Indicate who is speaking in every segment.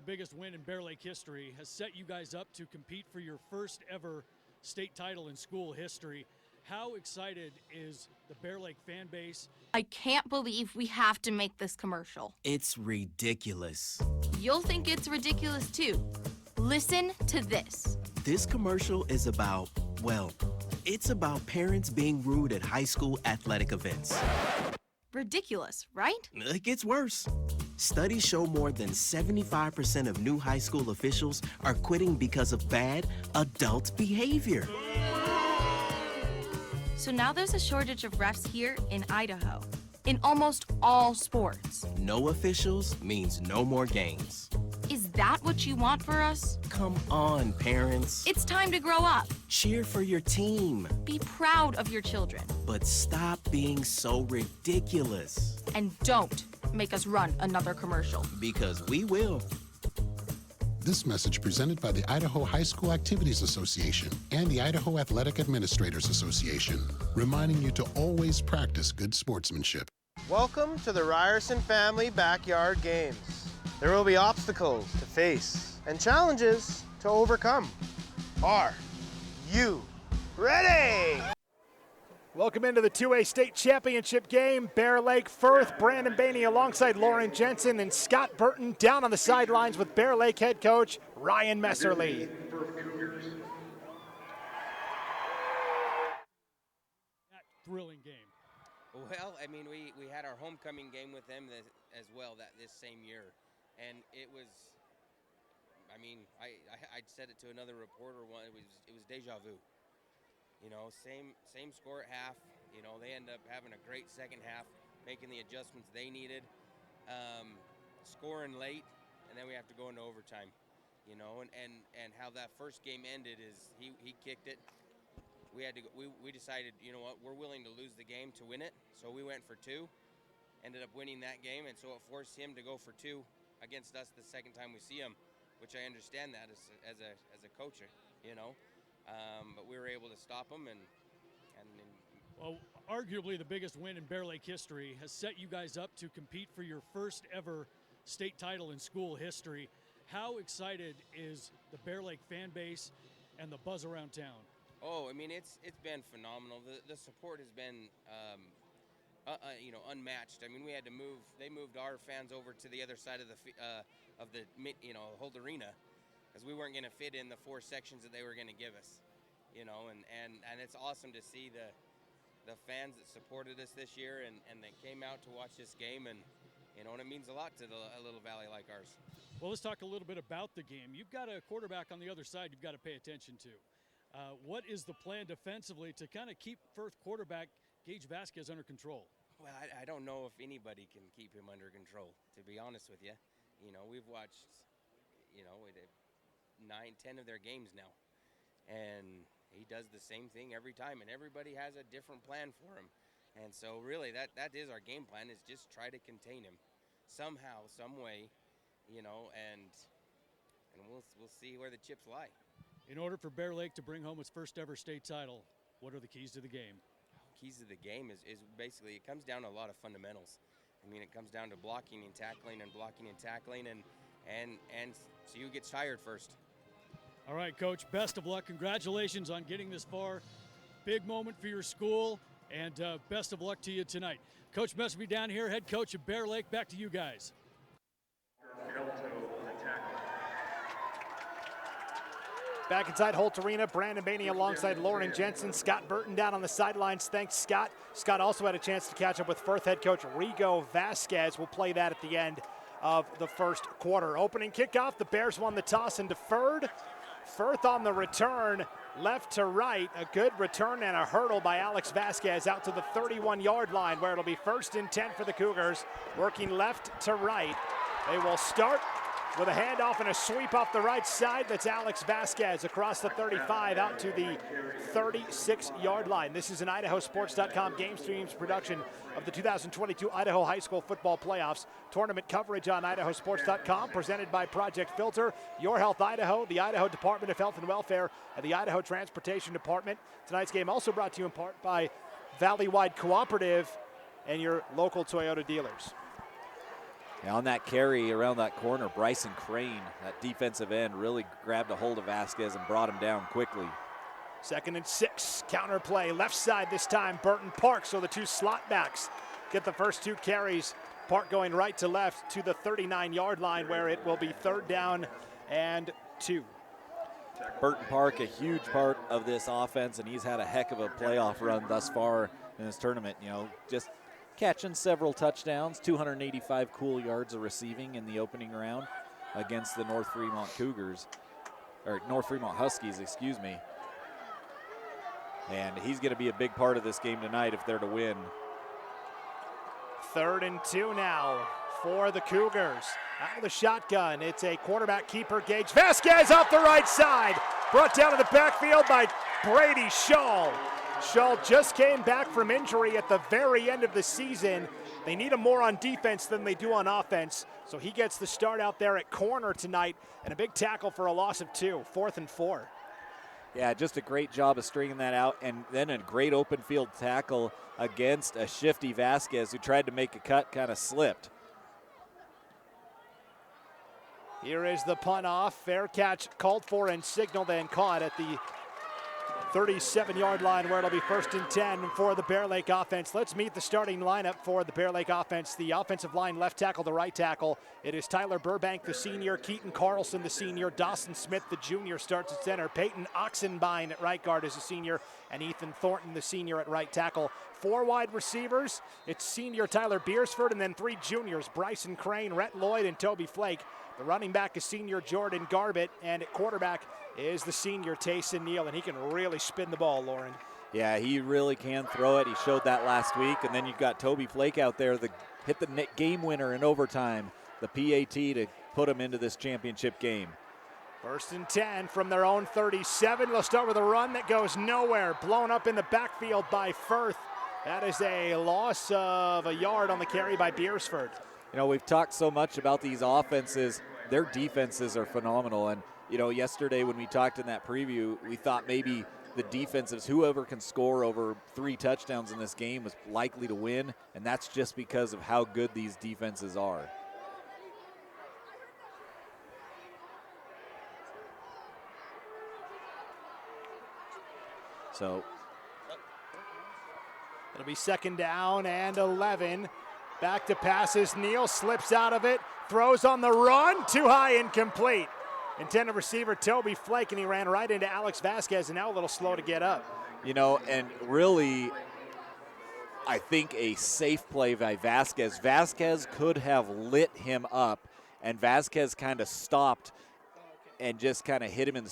Speaker 1: biggest win in Bear Lake history has set you guys up to compete for your first ever state title in school history. How excited is the Bear Lake fan base?
Speaker 2: I can't believe we have to make this commercial.
Speaker 3: It's ridiculous.
Speaker 2: You'll think it's ridiculous too. Listen to this.
Speaker 3: This commercial is about, well, it's about parents being rude at high school athletic events.
Speaker 2: Ridiculous, right?
Speaker 3: It gets worse. Studies show more than 75% of new high school officials are quitting because of bad adult behavior.
Speaker 2: So now there's a shortage of refs here in Idaho, in almost all sports.
Speaker 3: No officials means no more games.
Speaker 2: Is that what you want for us?
Speaker 3: Come on, parents.
Speaker 2: It's time to grow up.
Speaker 3: Cheer for your team.
Speaker 2: Be proud of your children.
Speaker 3: But stop being so ridiculous.
Speaker 2: And don't make us run another commercial.
Speaker 3: Because we will.
Speaker 4: This message presented by the Idaho High School Activities Association and the Idaho Athletic Administrators Association, reminding you to always practice good sportsmanship.
Speaker 5: Welcome to the Ryerson Family Backyard Games. There will be obstacles to face and challenges to overcome. Are you ready?
Speaker 6: Welcome into the 2A state championship game. Bear Lake, Firth, Brandon Bainey alongside Lauren Jensen and Scott Burton down on the sidelines with Bear Lake head coach Ryan Messerly.
Speaker 1: That thrilling game.
Speaker 7: Well, I mean, we had our homecoming game with them as well this same year. And it was, I mean, I said it to another reporter one. It was deja vu. You know, same score at half. You know, they end up having a great second half, making the adjustments they needed, scoring late, and then we have to go into overtime. You know, and how that first game ended is he kicked it. We had to go, we decided, you know what, we're willing to lose the game to win it. So we went for two, ended up winning that game, and so it forced him to go for two against us the second time we see him, which I understand that as a coach, you know. But we were able to stop him and
Speaker 1: well, arguably the biggest win in Bear Lake history has set you guys up to compete for your first ever state title in school history. How excited is the Bear Lake fan base and the buzz around town?
Speaker 7: Oh, I mean, it's been phenomenal. The support has been you know, unmatched. I mean, we had to move. They moved our fans over to the other side of the you know, whole arena, because we weren't going to fit in the four sections that they were going to give us. You know, and it's awesome to see the fans that supported us this year and that came out to watch this game, and you know, and it means a lot to a little valley like ours.
Speaker 1: Well, let's talk a little bit about the game. You've got a quarterback on the other side you've got to pay attention to. What is the plan defensively to kind of keep Firth quarterback Gage Vasquez under control?
Speaker 7: Well, I don't know if anybody can keep him under control, to be honest with you. You know, we've watched, you know, 9-10 of their games now, and he does the same thing every time, and everybody has a different plan for him. And so really that is our game plan, is just try to contain him somehow, some way, you know, and we'll see where the chips lie.
Speaker 1: In order for Bear Lake to bring home its first ever state title, what are the keys to the game?
Speaker 7: Keys to the game is basically, it comes down to a lot of fundamentals. I mean, it comes down to blocking and tackling and see who gets tired first.
Speaker 1: All right, Coach, best of luck. Congratulations on getting this far. Big moment for your school, and best of luck to you tonight. Coach Messerly down here, head coach of Bear Lake. Back to you guys.
Speaker 6: Back inside Holt Arena, Brandon Bainey alongside Lauren Jensen. Scott Burton down on the sidelines. Thanks, Scott. Scott also had a chance to catch up with Firth head coach Rigo Vasquez. We'll play that at the end of the first quarter. Opening kickoff, the Bears won the toss and deferred. Firth on the return, left to right. A good return and a hurdle by Alex Vasquez out to the 31-yard line, where it'll be 1st and 10 for the Cougars, working left to right. They will start with a handoff and a sweep off the right side. That's Alex Vasquez across the 35 out to the 36-yard line. This is an IdahoSports.com GameStreams production of the 2022 Idaho High School Football Playoffs. Tournament coverage on IdahoSports.com, presented by Project Filter, Your Health Idaho, the Idaho Department of Health and Welfare, and the Idaho Transportation Department. Tonight's game also brought to you in part by Valleywide Cooperative and your local Toyota dealers.
Speaker 8: And on that carry around that corner, Bryson Crane, that defensive end, really grabbed a hold of Vasquez and brought him down quickly.
Speaker 6: 2nd and 6, counter play, left side this time, Burton Park, so the two slot backs get the first 2 carries. Park going right to left to the 39-yard line where it will be 3rd down and 2.
Speaker 8: Burton Park, a huge part of this offense, and he's had a heck of a playoff run thus far in this tournament. You know, just catching several touchdowns, 285 cool yards of receiving in the opening round against the North Fremont Huskies, excuse me. And he's going to be a big part of this game tonight if they're to win.
Speaker 6: 3rd and 2 now for the Cougars. Out of the shotgun, it's a quarterback keeper, Gage Vasquez off the right side. Brought down to the backfield by Brady Shull. Shull just came back from injury at the very end of the season. They need him more on defense than they do on offense, so he gets the start out there at corner tonight, and a big tackle for a loss of 2, 4th and 4.
Speaker 8: Yeah, just a great job of stringing that out, and then a great open field tackle against a shifty Vasquez who tried to make a cut, kind of slipped.
Speaker 6: Here is the punt off. Fair catch called for and signaled and caught at the 37-yard line where it'll be 1st and 10 for the Bear Lake offense. Let's meet the starting lineup for the Bear Lake offense. The offensive line, left tackle to right tackle. It is Tyler Burbank, the senior, Keaton Carlson, the senior, Dawson Smith, the junior, starts at center. Peyton Oxenbein at right guard is a senior, and Ethan Thornton, the senior, at right tackle. 4 wide receivers. It's senior Tyler Beersford, and then 3 juniors, Bryson Crane, Rhett Lloyd, and Toby Flake. The running back is senior Jordan Garbett, and at quarterback is the senior Tayson Neal, and he can really spin the ball, Lauren.
Speaker 8: Yeah, he really can throw it. He showed that last week, and then you've got Toby Flake out there that hit the game winner in overtime, the PAT, to put him into this championship game.
Speaker 6: 1st and 10 from their own 37. They'll start with a run that goes nowhere, blown up in the backfield by Firth. That is a loss of a yard on the carry by Beersford.
Speaker 8: You know, we've talked so much about these offenses. Their defenses are phenomenal. And, you know, yesterday when we talked in that preview, we thought maybe the defenses, whoever can score over 3 touchdowns in this game is likely to win. And that's just because of how good these defenses are. So
Speaker 6: it'll be 2nd down and 11. Back to passes. Neal slips out of it, throws on the run, too high, incomplete. Intended receiver Toby Flake, and he ran right into Alex Vasquez, and now a little slow to get up.
Speaker 8: You know, and really, I think a safe play by Vasquez. Vasquez could have lit him up, and Vasquez kind of stopped and just kind of hit him in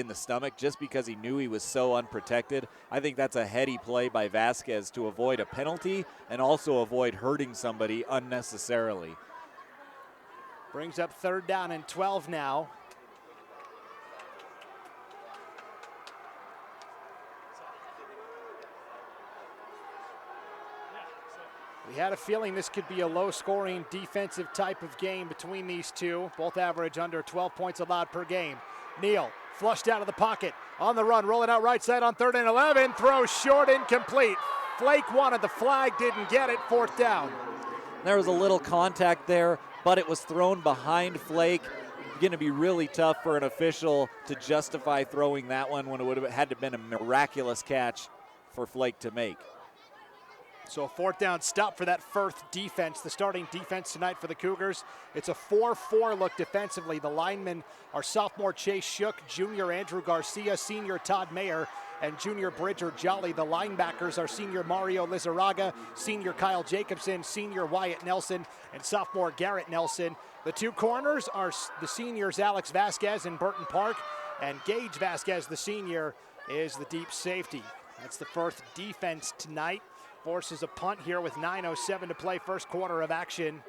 Speaker 8: the stomach just because he knew he was so unprotected. I think that's a heady play by Vasquez to avoid a penalty and also avoid hurting somebody unnecessarily.
Speaker 6: Brings up 3rd down and 12 now. We had a feeling this could be a low-scoring defensive type of game between these two. Both average under 12 points allowed per game. Neal flushed out of the pocket, on the run, rolling out right side on 3rd and 11, throws short, incomplete. Flake wanted the flag, didn't get it, 4th down.
Speaker 8: There was a little contact there, but it was thrown behind Flake. Going to be really tough for an official to justify throwing that one when it would have had to have been a miraculous catch for Flake to make.
Speaker 6: So a 4th down stop for that Firth defense, the starting defense tonight for the Cougars. It's a 4-4 look defensively. The linemen are sophomore Chase Shook, junior Andrew Garcia, senior Todd Mayer, and junior Bridger Jolly. The linebackers are senior Mario Lizarraga, senior Kyle Jacobson, senior Wyatt Nelson, and sophomore Garrett Nelson. The 2 corners are the seniors Alex Vasquez and Burton Park, and Gage Vasquez, the senior, is the deep safety. That's the Firth defense tonight. Forces a punt here with 9:07 to play, first quarter of action.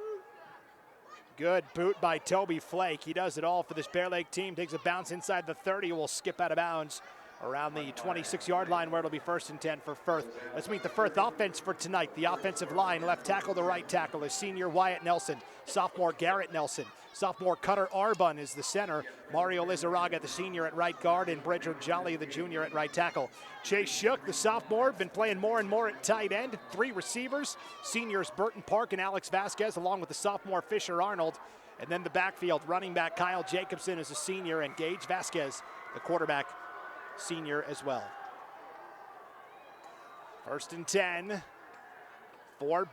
Speaker 6: Good boot by Toby Flake. He does it all for this Bear Lake team. Takes a bounce inside the 30, will skip out of bounds around the 26-yard line where it'll be 1st and 10 for Firth. Let's meet the Firth offense for tonight. The offensive line, left tackle to right tackle, is senior Wyatt Nelson, sophomore Garrett Nelson, sophomore Cutter Arbun is the center, Mario Lizarraga, the senior at right guard, and Bridger Jolly, the junior at right tackle. Chase Shook, the sophomore, been playing more and more at tight end. 3 receivers, seniors Burton Park and Alex Vasquez, along with the sophomore Fisher Arnold. And then the backfield, running back Kyle Jacobson is a senior, and Gage Vasquez, the quarterback, senior as well. 1st and 10 for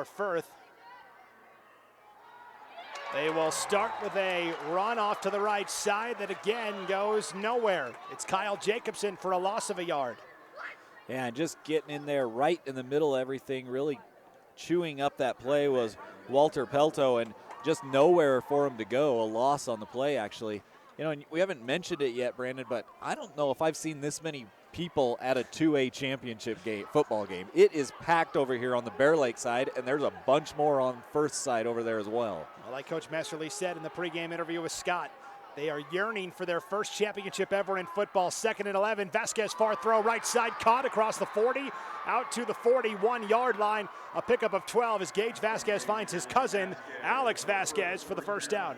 Speaker 6: Firth. They will start with a run off to the right side that again goes nowhere. It's Kyle Jacobson for a loss of a yard.
Speaker 8: Yeah, and just getting in there right in the middle of everything, really chewing up that play was Walter Pelto, and just nowhere for him to go. A loss on the play, actually. You know, and we haven't mentioned it yet, Brandon, but I don't know if I've seen this many people at a 2A championship football game. It is packed over here on the Bear Lake side, and there's a bunch more on Firth side over there as well.
Speaker 6: Well, like Coach Messerly said in the pregame interview with Scott, they are yearning for their first championship ever in football. 2nd and 11, Vasquez far throw, right side, caught across the 40, out to the 41-yard line. A pickup of 12 as Gage Vasquez finds his cousin, Alex Vasquez, for the first down.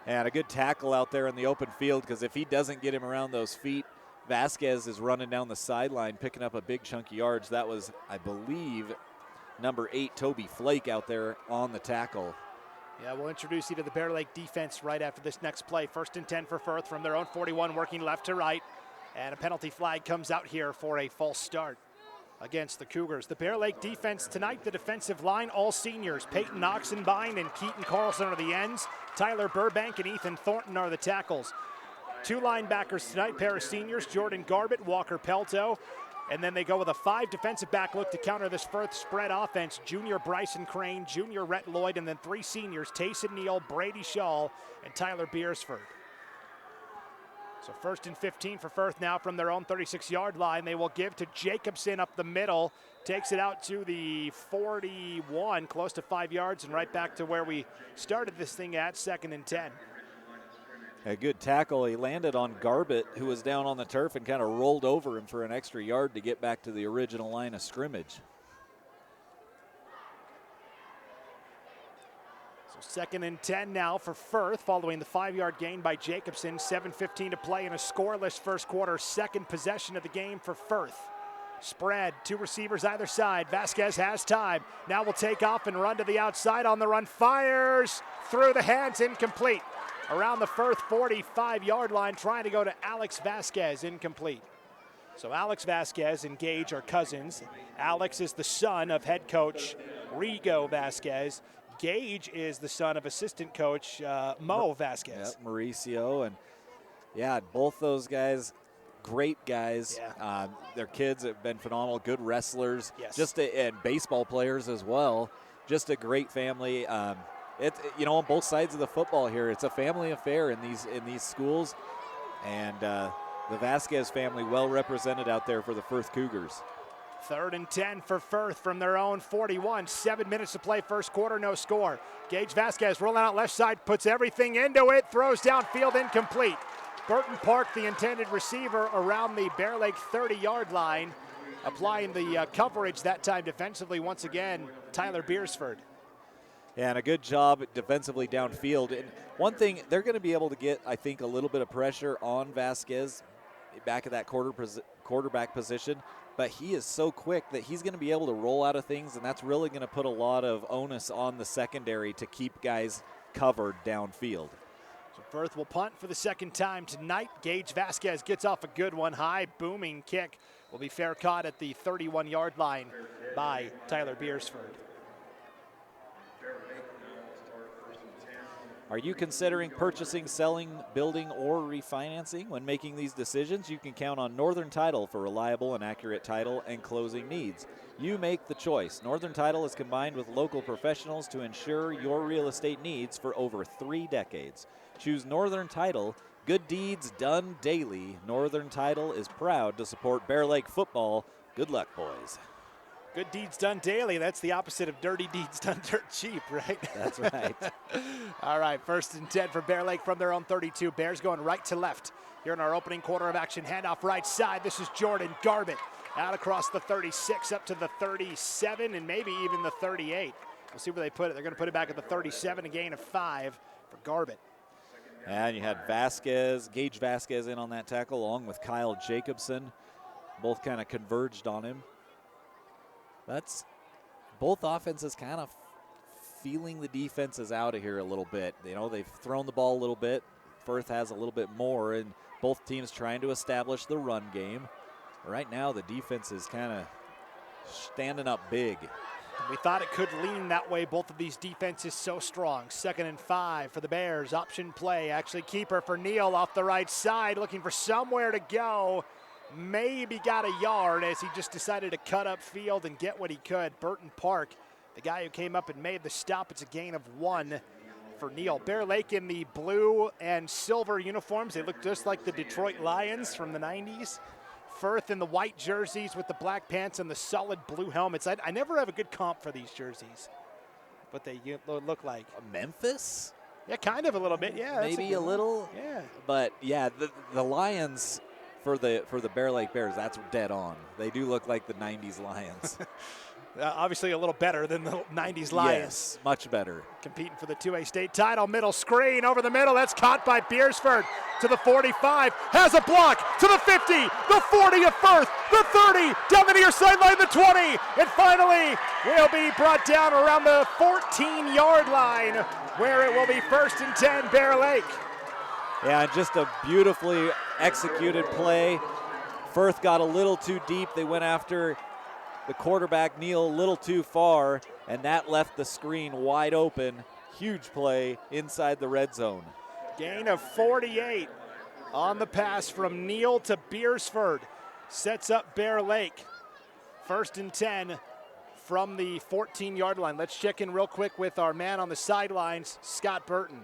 Speaker 8: And a good tackle out there in the open field, because if he doesn't get him around those feet, Vasquez is running down the sideline, picking up a big chunk of yards. That was, I believe, number 8, Toby Flake, out there on the tackle.
Speaker 6: Yeah, we'll introduce you to the Bear Lake defense right after this next play. 1st and 10 for Firth from their own 41, working left to right. And a penalty flag comes out here for a false start against the Cougars. The Bear Lake defense tonight, the defensive line, all seniors. Peyton Oxenbind and Keaton Carlson are the ends. Tyler Burbank and Ethan Thornton are the tackles. 2 linebackers tonight, pair of seniors, Jordan Garbett, Walker Pelto. And then they go with a 5 defensive back look to counter this Firth spread offense. Junior Bryson Crane, junior Rhett Lloyd, and then 3 seniors, Tayson Neal, Brady Shaw, and Tyler Beersford. So 1st and 15 for Firth now from their own 36-yard line. They will give to Jacobson up the middle. Takes it out to the 41, close to 5 yards, and right back to where we started this thing at, 2nd and 10.
Speaker 8: A good tackle. He landed on Garbett, who was down on the turf, and kind of rolled over him for an extra yard to get back to the original line of scrimmage.
Speaker 6: So 2nd and 10 now for Firth, following the 5-yard gain by Jacobson. 7:15 to play in a scoreless first quarter. 2nd possession of the game for Firth. Spread, 2 receivers either side. Vasquez has time. Now will take off and run to the outside. On the run, fires through the hands, incomplete. Around the Firth 45-yard line, trying to go to Alex Vasquez, incomplete. So Alex Vasquez and Gage are cousins. Alex is the son of head coach Rigo Vasquez. Gage is the son of assistant coach Mo Vasquez.
Speaker 8: Yep, Mauricio, and yeah, both those guys, great guys.
Speaker 6: Yeah.
Speaker 8: Their kids have been phenomenal, good wrestlers,
Speaker 6: Yes.
Speaker 8: And baseball players as well. Just a great family. It's, you know, on both sides of the football here, it's a family affair in these schools, and the Vasquez family well represented out there for the Firth Cougars.
Speaker 6: 3rd and 10 for Firth from their own 41. 7 minutes to play first quarter, no score. Gage Vasquez rolling out left side, puts everything into it, throws downfield, incomplete. Burton Park, the intended receiver, around the Bear Lake 30-yard line, applying the coverage that time defensively once again, Tyler Beersford.
Speaker 8: Yeah, and a good job defensively downfield. And one thing, they're going to be able to get, I think, a little bit of pressure on Vasquez back at that quarterback position, but he is so quick that he's going to be able to roll out of things, and that's really going to put a lot of onus on the secondary to keep guys covered downfield.
Speaker 6: So Firth will punt for the 2nd time tonight. Gage Vasquez gets off a good one. High booming kick will be fair caught at the 31-yard line by Tyler Beersford.
Speaker 8: Are you considering purchasing, selling, building, or refinancing? When making these decisions, you can count on Northern Title for reliable and accurate title and closing needs. You make the choice. Northern Title is combined with local professionals to ensure your real estate needs for over 3 decades. Choose Northern Title. Good deeds done daily. Northern Title is proud to support Bear Lake football. Good luck, boys.
Speaker 6: Good deeds done daily. That's the opposite of dirty deeds done dirt cheap, right?
Speaker 8: That's right.
Speaker 6: All right, 1st and 10 for Bear Lake from their own 32. Bears going right to left here in our opening quarter of action. Handoff right side. This is Jordan Garbett out across the 36 up to the 37 and maybe even the 38. We'll see where they put it. They're going to put it back at the 37, a gain of 5 for Garbett.
Speaker 8: And you had Gage Vasquez in on that tackle along with Kyle Jacobson. Both kind of converged on him. That's both offenses kind of feeling the defenses out of here a little bit. You know, they've thrown the ball a little bit. Firth has a little bit more, and both teams trying to establish the run game. Right now, the defense is kind of standing up big.
Speaker 6: We thought it could lean that way. Both of these defenses so strong. 2nd and 5 for the Bears. Option play. Actually, keeper for Neal off the right side, looking for somewhere to go. Maybe got a yard as he just decided to cut up field and get what he could. Burton Park, the guy who came up and made the stop. It's a gain of 1 for Neal. Bear Lake in the blue and silver uniforms. They look just like the Detroit Lions from the 90s. Firth in the white jerseys with the black pants and the solid blue helmets. I never have a good comp for these jerseys, what they look like.
Speaker 8: Memphis?
Speaker 6: Yeah, kind of a little bit. Yeah,
Speaker 8: maybe a little.
Speaker 6: Yeah,
Speaker 8: but yeah, the Lions for the Bear Lake Bears, that's dead on. They do look like the '90s Lions.
Speaker 6: Obviously a little better than the 90s Lions.
Speaker 8: Yes, much better.
Speaker 6: Competing for the 2A state title. Middle screen over the middle. That's caught by Beersford to the 45. Has a block to the 50. The 40 of Firth. The 30. Down the near sideline, the 20. And finally will be brought down around the 14-yard line where it will be 1st and 10 Bear Lake.
Speaker 8: Yeah, just a beautifully executed play. Firth got a little too deep. They went after the quarterback, Neal, a little too far, and that left the screen wide open. Huge play inside the red zone.
Speaker 6: Gain of 48 on the pass from Neal to Beersford. Sets up Bear Lake. 1st and 10 from the 14-yard line. Let's check in real quick with our man on the sidelines, Scott Burton.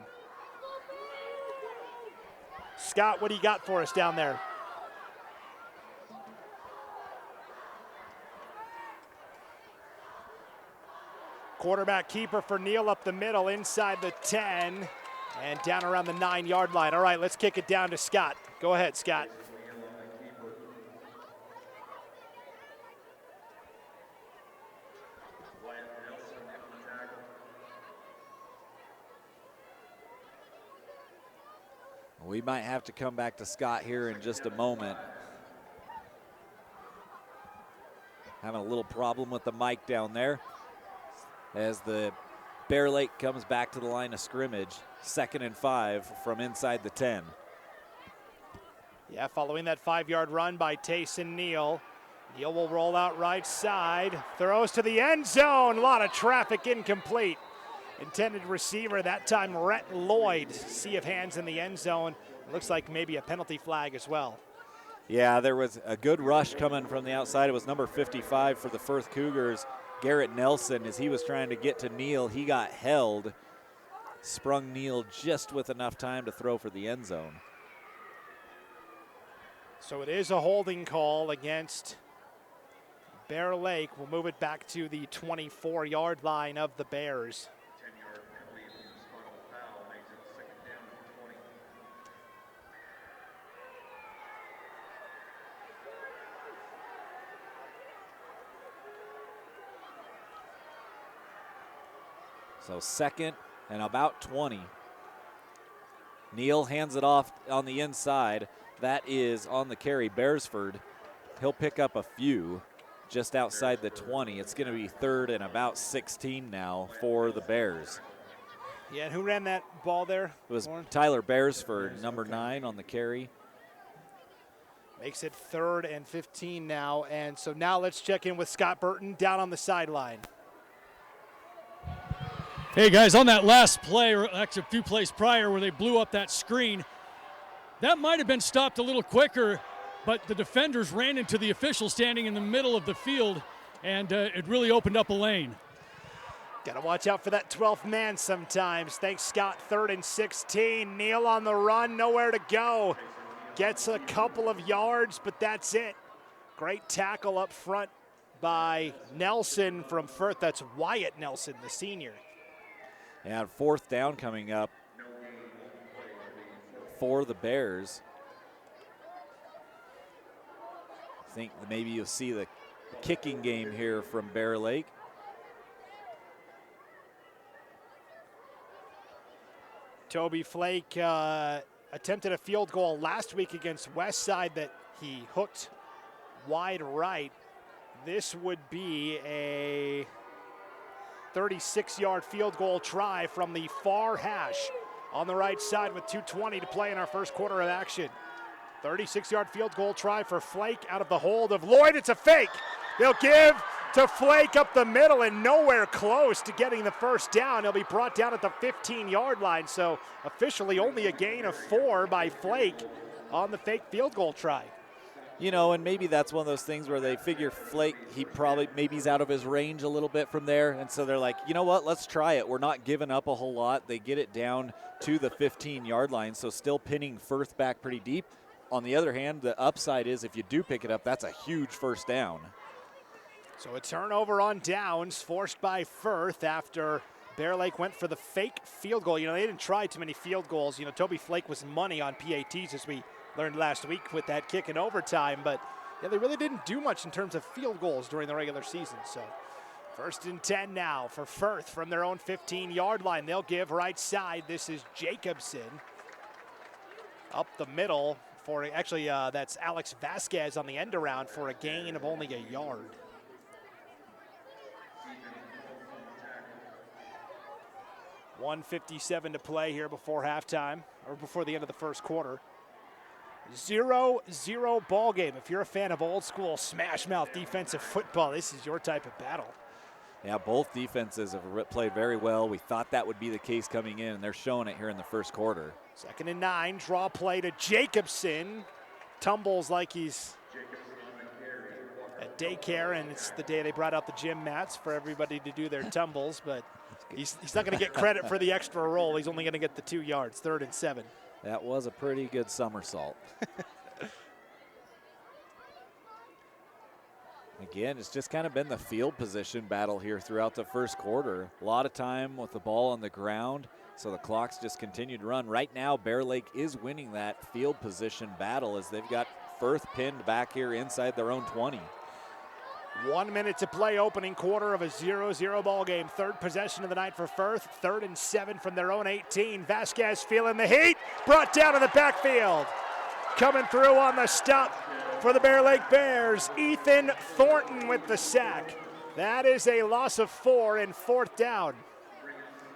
Speaker 6: Scott, what do you got for us down there? Quarterback keeper for Neal up the middle inside the 10 and down around the 9-yard line. All right, let's kick it down to Scott. Go ahead, Scott.
Speaker 8: We might have to come back to Scott here in just a moment. Having a little problem with the mic down there as the Bear Lake comes back to the line of scrimmage. 2nd and 5 from inside the 10.
Speaker 6: Yeah, following that 5-yard run by Tayson Neal. Neal will roll out right side. Throws to the end zone. A lot of traffic, incomplete. Intended receiver, that time Rhett Lloyd. Sea of hands in the end zone. Looks like maybe a penalty flag as well.
Speaker 8: Yeah, there was a good rush coming from the outside. It was number 55 for the Firth Cougars, Garrett Nelson. As he was trying to get to Neal, he got held. Sprung Neal just with enough time to throw for the end zone.
Speaker 6: So it is a holding call against Bear Lake. We'll move it back to the 24-yard line of the Bears.
Speaker 8: So 2nd and about 20. Neal hands it off on the inside. That is on the carry, Beresford. He'll pick up a few just outside the 20. It's going to be 3rd and about 16 now for the Bears.
Speaker 6: Yeah, and who ran that ball there?
Speaker 8: It was
Speaker 6: Lauren?
Speaker 8: Tyler Beresford, number 9 on the carry.
Speaker 6: Makes it 3rd and 15 now. And so now let's check in with Scott Burton down on the sideline.
Speaker 1: Hey guys, on that last play, or actually a few plays prior where they blew up that screen, that might have been stopped a little quicker, but the defenders ran into the official standing in the middle of the field, and it really opened up a lane.
Speaker 6: Got to watch out for that 12th man sometimes. Thanks, Scott. 3rd and 16. Neal on the run, nowhere to go. Gets a couple of yards, but that's it. Great tackle up front by Nelson from Firth. That's Wyatt Nelson, the senior.
Speaker 8: And 4th down coming up for the Bears. I think maybe you'll see the kicking game here from Bear Lake.
Speaker 6: Toby Flake attempted a field goal last week against Westside that he hooked wide right. This would be a 36-yard field goal try from the far hash on the right side with 2:20 to play in our first quarter of action. 36-yard field goal try for Flake out of the hold of Lloyd. It's a fake. They'll give to Flake up the middle and nowhere close to getting the first down. He'll be brought down at the 15-yard line, so officially only a gain of 4 by Flake on the fake field goal try.
Speaker 8: You know, and maybe that's one of those things where they figure Flake, maybe he's out of his range a little bit from there, and so they're like, you know what, let's try it. We're not giving up a whole lot. They get it down to the 15-yard line, so still pinning Firth back pretty deep. On the other hand, the upside is if you do pick it up, that's a huge first down.
Speaker 6: So a turnover on downs forced by Firth after Bear Lake went for the fake field goal. You know, they didn't try too many field goals. You know, Toby Flake was money on PATs, as we learned last week with that kick in overtime. But, yeah, they really didn't do much in terms of field goals during the regular season. So 1st and 10 now for Firth from their own 15-yard line. They'll give right side. This is Jacobson up the middle for, actually, that's Alex Vasquez on the end around for a gain of only a yard. .157 to play here before halftime, or before the end of the first quarter. 0-0 ball game. If you're a fan of old school smash mouth defensive football, this is your type of battle.
Speaker 8: Yeah, both defenses have played very well. We thought that would be the case coming in, and they're showing it here in the first quarter.
Speaker 6: 2nd and 9, draw play to Jacobson. Tumbles like he's at daycare, and it's the day they brought out the gym mats for everybody to do their tumbles, but he's not going to get credit for the extra roll. He's only going to get the 2 yards, 3rd and 7.
Speaker 8: That was a pretty good somersault. Again, it's just kind of been the field position battle here throughout the first quarter. A lot of time with the ball on the ground, so the clocks just continue to run. Right now, Bear Lake is winning that field position battle as they've got Firth pinned back here inside their own 20.
Speaker 6: 1 minute to play, opening quarter of a 0-0 ball game. 3rd possession of the night for Firth. 3rd and 7 from their own 18. Vasquez feeling the heat, brought down in the backfield. Coming through on the stop for the Bear Lake Bears, Ethan Thornton with the sack. That is a loss of 4 and 4th down.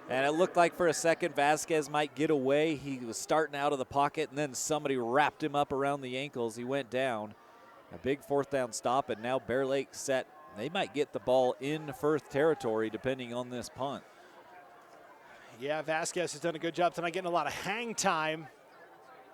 Speaker 8: And it looked like for a second Vasquez might get away. He was starting out of the pocket, and then somebody wrapped him up around the ankles. He went down. A big 4th down stop, and now Bear Lake set. They might get the ball in Firth territory depending on this punt.
Speaker 6: Yeah, Vasquez has done a good job tonight getting a lot of hang time.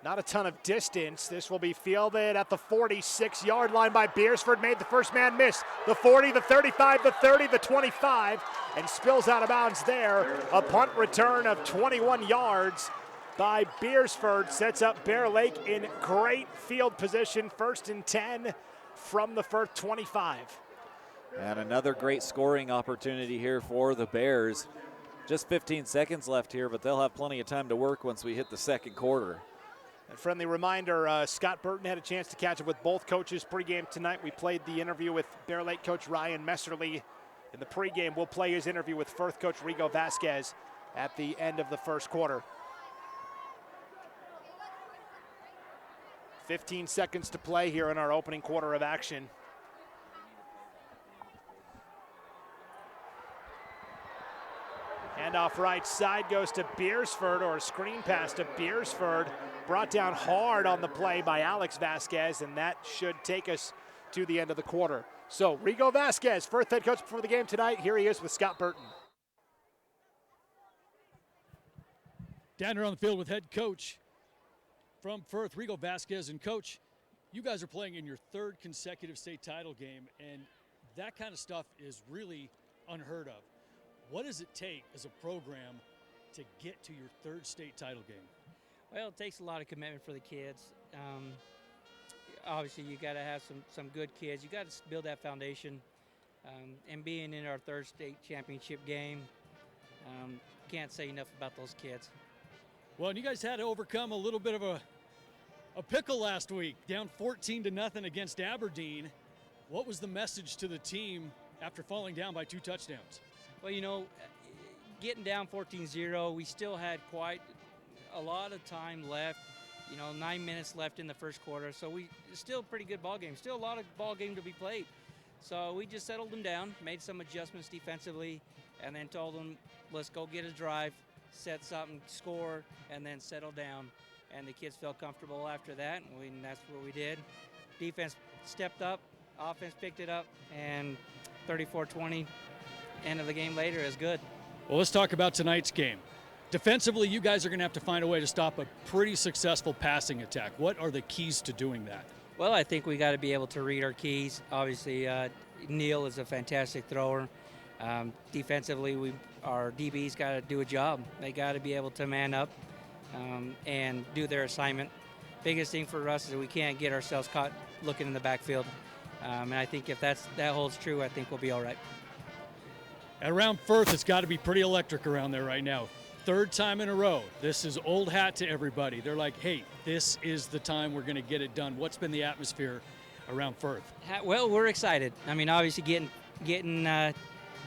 Speaker 6: Not a ton of distance. This will be fielded at the 46-yard line by Beersford. Made the first man miss. The 40, the 35, the 30, the 25, and spills out of bounds there. A punt return of 21 yards by Beersford sets up Bear Lake in great field position. 1st and 10 from the Firth 25.
Speaker 8: And another great scoring opportunity here for the Bears. Just 15 seconds left here, but they'll have plenty of time to work once we hit the second quarter.
Speaker 6: A friendly reminder, Scott Burton had a chance to catch up with both coaches pregame tonight. We played the interview with Bear Lake coach Ryan Messerly in the pregame. We'll play his interview with Firth coach Rigo Vasquez at the end of the first quarter. 15 seconds to play here in our opening quarter of action. Handoff right side goes to Beersford, or a screen pass to Beersford. Brought down hard on the play by Alex Vasquez, and that should take us to the end of the quarter. So Rigo Vasquez, Firth head coach before the game tonight. Here he is with Scott Burton.
Speaker 1: Down here on the field with head coach from Firth, Rigo Vasquez. And coach, you guys are playing in your 3rd consecutive state title game, and that kind of stuff is really unheard of. What does it take as a program to get to your 3rd state title game?
Speaker 9: Well, it takes a lot of commitment for the kids. Obviously, you got to have some good kids. You got to build that foundation. And being in our third state championship game, can't say enough about those kids.
Speaker 1: Well, and you guys had to overcome a little bit of a pickle last week, down 14-0 against Aberdeen. What was the message to the team after falling down by 2 touchdowns?
Speaker 9: Well, you know, getting down 14-0, we still had quite a lot of time left. 9 minutes left in the first quarter, so still a pretty good ball game. Still a lot of ball game to be played. So we just settled them down, made some adjustments defensively, and then told them, let's go get a drive, set something, score, and then settle down. And the kids felt comfortable after that, and that's what we did. Defense stepped up, offense picked it up, and 34-20, end of the game later is good.
Speaker 1: Well, let's talk about tonight's game. Defensively, you guys are going to have to find a way to stop a pretty successful passing attack. What are the keys to doing that?
Speaker 9: Well, I think we got to be able to read our keys. Obviously, Neil is a fantastic thrower. Defensively, our DBs got to do a job. They got to be able to man up and do their assignment. Biggest thing for us is that we can't get ourselves caught looking in the backfield. And I think if that holds true, I think we'll be all right.
Speaker 1: At around Firth, it's got to be pretty electric around there right now. Third time in a row. This is old hat to everybody. They're like, hey, this is the time we're going to get it done. What's been the atmosphere around Firth?
Speaker 9: Well, we're excited. I mean, obviously getting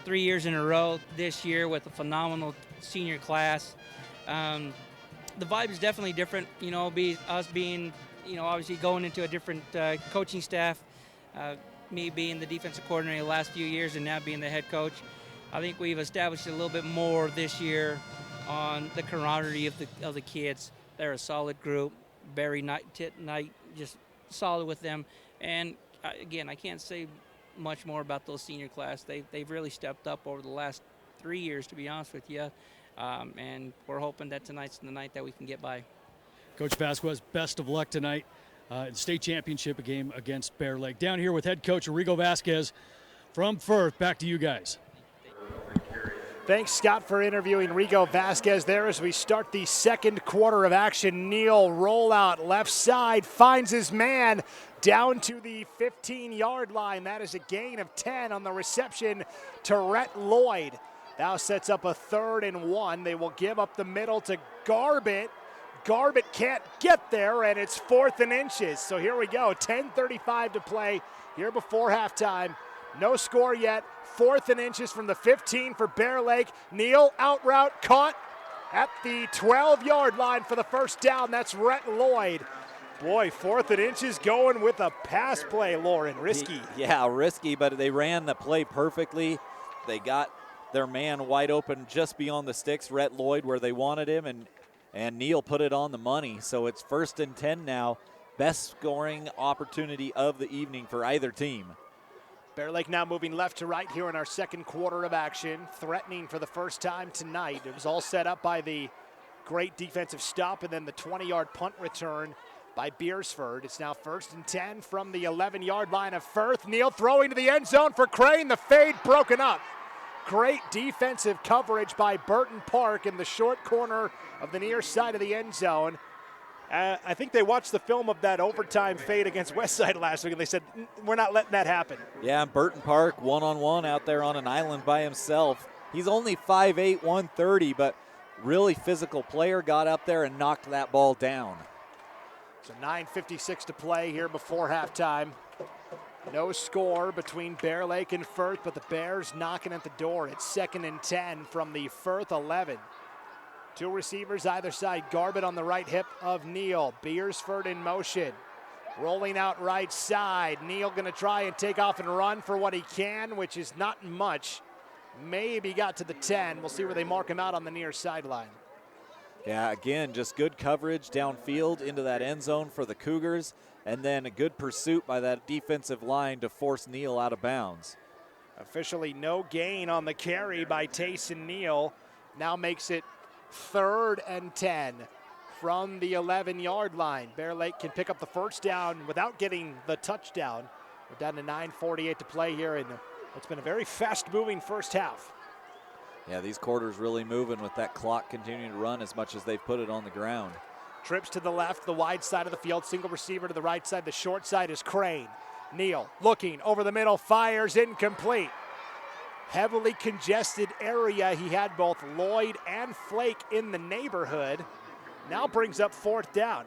Speaker 9: 3 years in a row this year with a phenomenal senior class. The vibe is definitely different, us being, obviously going into a different coaching staff, me being the defensive coordinator the last few years and now being the head coach. I think we've established a little bit more this year on the camaraderie of the kids. They're a solid group, very night, just solid with them. And again, I can't say much more about those senior class. They've really stepped up over the last 3 years, to be honest with you. And we're hoping that tonight's the night that we can get by.
Speaker 1: Coach Vasquez, best of luck tonight in state championship game against Bear Lake. Down here with head coach Arrigo Vasquez from Firth. Back to you guys.
Speaker 6: Thanks, Scott, for interviewing Rigo Vasquez there as we start the second quarter of action. Neal rollout left side, finds his man down to the 15-yard line. That is a gain of 10 on the reception to Rhett Lloyd. Now sets up a 3rd and 1. They will give up the middle to Garbett. Garbett can't get there, and it's 4th and inches. So here we go, 10:35 to play here before halftime. No score yet. 4th and inches from the 15 for Bear Lake. Neal out route caught at the 12-yard line for the first down. That's Rhett Lloyd. Boy, 4th and inches going with a pass play, Lauren. Risky.
Speaker 8: Yeah, risky, but they ran the play perfectly. They got their man wide open just beyond the sticks, Rhett Lloyd, where they wanted him, and Neal put it on the money. So it's 1st and 10 now. Best scoring opportunity of the evening for either team.
Speaker 6: Bear Lake now moving left to right here in our second quarter of action, threatening for the first time tonight. It was all set up by the great defensive stop and then the 20-yard punt return by Beersford. It's now 1st and 10 from the 11-yard line of Firth. Neal throwing to the end zone for Crane. The fade broken up. Great defensive coverage by Burton Park in the short corner of the near side of the end zone. I think they watched the film of that overtime fade against Westside last week, and they said, we're not letting that happen.
Speaker 8: Yeah, Burton Park one-on-one out there on an island by himself. He's only 5'8", 130, but really physical player, got up there and knocked that ball down.
Speaker 6: So 9:56 to play here before halftime. No score between Bear Lake and Firth, but the Bears knocking at the door. It's 2nd and 10 from the Firth 11. 2 receivers either side. Garbett on the right hip of Neal. Beersford in motion. Rolling out right side. Neal going to try and take off and run for what he can, which is not much. Maybe got to the 10. We'll see where they mark him out on the near sideline.
Speaker 8: Yeah, again, just good coverage downfield into that end zone for the Cougars, and then a good pursuit by that defensive line to force Neal out of bounds.
Speaker 6: Officially no gain on the carry by Tayson Neal. Now makes it 3rd and 10 from the 11-yard line. Bear Lake can pick up the first down without getting the touchdown. We're down to 9:48 to play here, and it's been a very fast-moving first half.
Speaker 8: Yeah, these quarters really moving with that clock continuing to run as much as they've put it on the ground.
Speaker 6: Trips to the left, the wide side of the field, single receiver to the right side. The short side is Crane. Neal looking over the middle, fires incomplete. heavily congested area. He had both Lloyd and Flake in the neighborhood. Now brings up 4th down.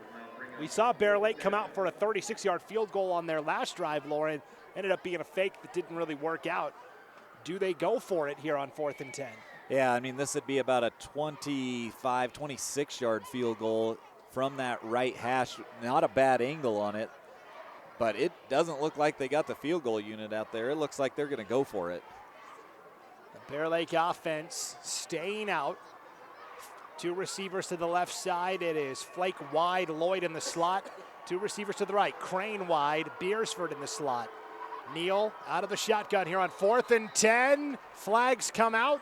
Speaker 6: We saw Bear Lake come out for a 36-yard field goal on their last drive, Lauren. Ended up being a fake that didn't really work out. Do they go for it here on 4th and 10?
Speaker 8: Yeah, I mean, this would be about a 25, 26-yard field goal from that right hash. Not a bad angle on it, but it doesn't look like they got the field goal unit out there. It looks like they're going to go for it.
Speaker 6: The Bear Lake offense staying out. 2 receivers to the left side. It is Flake wide, Lloyd in the slot. 2 receivers to the right, Crane wide, Beersford in the slot. Neal out of the shotgun here on 4th and 10. Flags come out.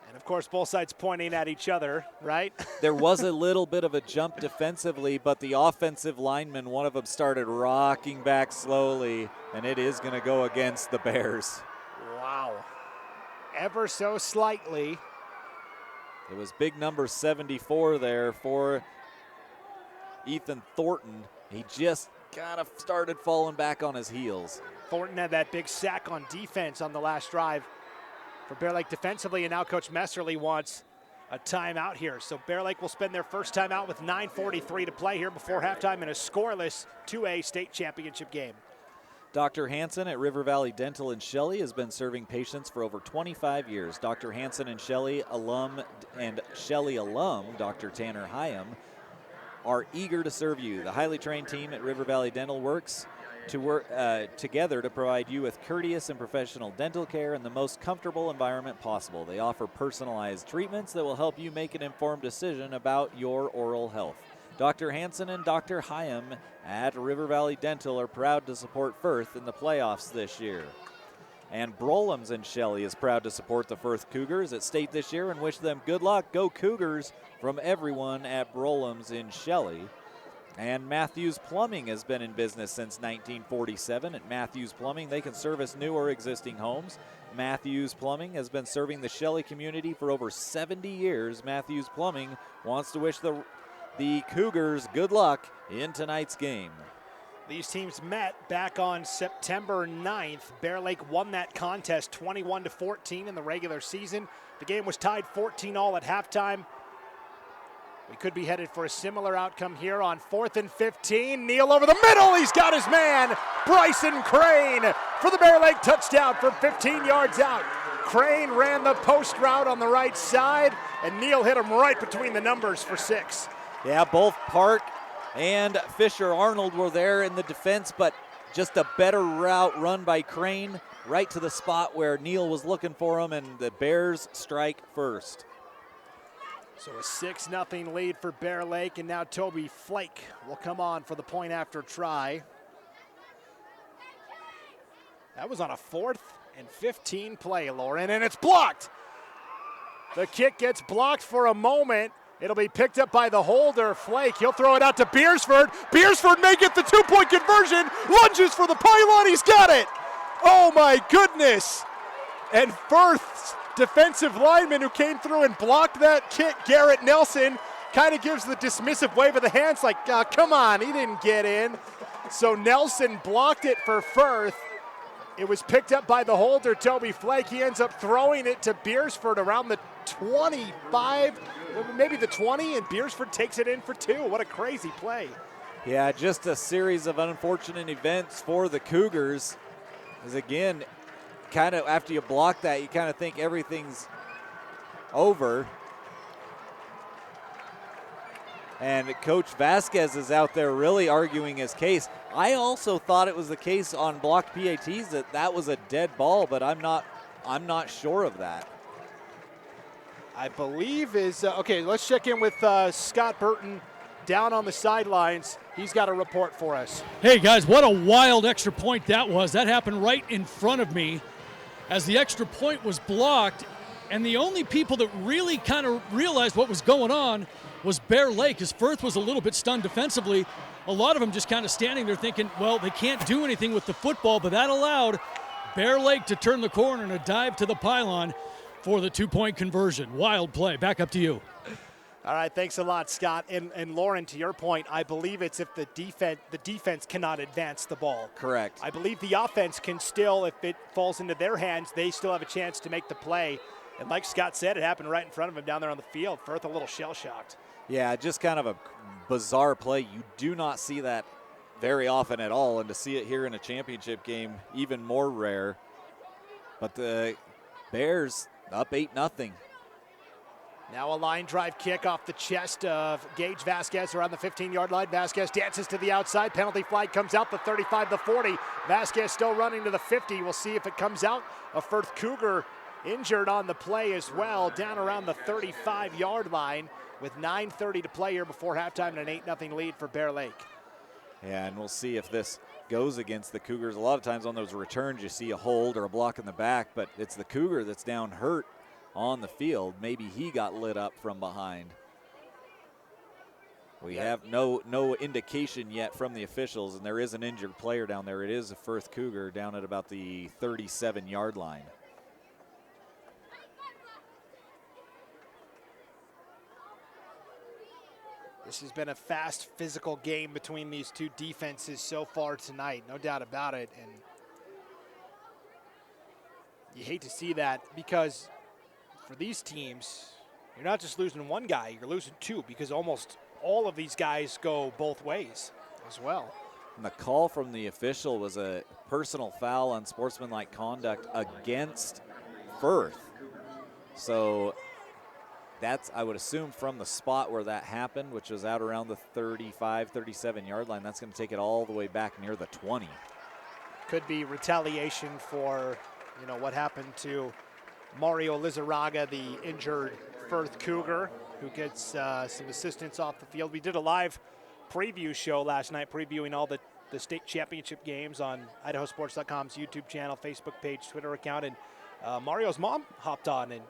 Speaker 6: And of course, both sides pointing at each other, right?
Speaker 8: There was a little bit of a jump defensively, but the offensive lineman, one of them started rocking back slowly, and it is going to go against the Bears.
Speaker 6: Wow. Ever so slightly.
Speaker 8: It was big number 74 there for Ethan Thornton. He just kind of started falling back on his heels.
Speaker 6: Thornton had that big sack on defense on the last drive for Bear Lake defensively, and now Coach Messerly wants a timeout here. So Bear Lake will spend their first timeout with 9:43 to play here before halftime in a scoreless 2A state championship game.
Speaker 8: Dr. Hansen at River Valley Dental in Shelley has been serving patients for over 25 years. Dr. Hansen and Shelley alum Dr. Tanner Hyam are eager to serve you. The highly trained team at River Valley Dental works together to provide you with courteous and professional dental care in the most comfortable environment possible. They offer personalized treatments that will help you make an informed decision about your oral health. Dr. Hansen and Dr. Hyam at River Valley Dental are proud to support Firth in the playoffs this year. And Brolams and Shelley is proud to support the Firth Cougars at state this year and wish them good luck. Go Cougars from everyone at Brolams in Shelley. And Matthews Plumbing has been in business since 1947. At Matthews Plumbing, they can service new or existing homes. Matthews Plumbing has been serving the Shelley community for over 70 years. Matthews Plumbing wants to wish the Cougars good luck in tonight's game.
Speaker 6: These teams met back on September 9th. Bear Lake won that contest 21-14 in the regular season. The game was tied 14-all at halftime. We could be headed for a similar outcome here on 4th and 15. Neal over the middle. He's got his man, Bryson Crane, for the Bear Lake touchdown from 15 yards out. Crane ran the post route on the right side, and Neal hit him right between the numbers for 6.
Speaker 8: Yeah, both Park and Fisher Arnold were there in the defense, but just a better route run by Crane right to the spot where Neal was looking for him, and the Bears strike first.
Speaker 6: So a 6-0 lead for Bear Lake, and now Toby Flake will come on for the point after try. That was on a 4th and 15 play, Lauren, and it's blocked. The kick gets blocked for a moment. It'll be picked up by the holder, Flake. He'll throw it out to Beersford. Beersford may get the 2-point conversion. Lunges for the pylon. He's got it. Oh, my goodness. And Firth's defensive lineman who came through and blocked that kick, Garrett Nelson, kind of gives the dismissive wave of the hands like, come on, he didn't get in. So Nelson blocked it for Firth. It was picked up by the holder, Toby Flake. He ends up throwing it to Beersford around the 25, maybe the 20, and Beersford takes it in for 2. What a crazy play.
Speaker 8: Yeah, just a series of unfortunate events for the Cougars. As again, kind of after you block that, you kind of think everything's over. And Coach Vasquez is out there really arguing his case. I also thought it was the case on blocked PATs that was a dead ball, but I'm not sure of that.
Speaker 6: I believe is, okay, let's check in with Scott Burton down on the sidelines. He's got a report for us.
Speaker 1: Hey guys, what a wild extra point that was. That happened right in front of me as the extra point was blocked, and the only people that really kind of realized what was going on was Bear Lake, as Firth was a little bit stunned defensively. A lot of them just kind of standing there thinking, well, they can't do anything with the football, but that allowed Bear Lake to turn the corner and a dive to the pylon for the 2-point conversion. Wild play. Back up to you.
Speaker 6: All right, thanks a lot, Scott. And Lauren, to your point, I believe it's if the defense cannot advance the ball.
Speaker 8: Correct.
Speaker 6: I believe the offense can still, if it falls into their hands, they still have a chance to make the play. And like Scott said, it happened right in front of him down there on the field. Firth a little shell-shocked.
Speaker 8: Yeah, just kind of a bizarre play. You do not see that very often at all, and to see it here in a championship game, even more rare. But the Bears up 8-0.
Speaker 6: Now a line drive kick off the chest of Gage Vasquez around the 15-yard line. Vasquez dances to the outside. Penalty flag comes out the 35, the 40. Vasquez still running to the 50. We'll see if it comes out. A Firth Cougar injured on the play as well, down around the 35-yard line with 9:30 to play here before halftime and an 8-0 lead for Bear Lake.
Speaker 8: Yeah, and we'll see if this goes against the Cougars. A lot of times on those returns you see a hold or a block in the back, but it's the Cougar that's down hurt on the field. Maybe he got lit up from behind. We have no indication yet from the officials, and there is an injured player down there. It is a Firth Cougar down at about the 37-yard line.
Speaker 6: This has been a fast, physical game between these two defenses so far tonight, no doubt about it. And you hate to see that, because for these teams, you're not just losing one guy, you're losing two, because almost all of these guys go both ways as well.
Speaker 8: And the call from the official was a personal foul on sportsmanlike conduct against Firth. So that's, I would assume, from the spot where that happened, which was out around the 35, 37-yard line. That's going to take it all the way back near the 20.
Speaker 6: Could be retaliation for, what happened to Mario Lizarraga, the injured Firth Cougar, who gets some assistance off the field. We did a live preview show last night, previewing all the state championship games on IdahoSports.com's YouTube channel, Facebook page, Twitter account, and Mario's mom hopped on and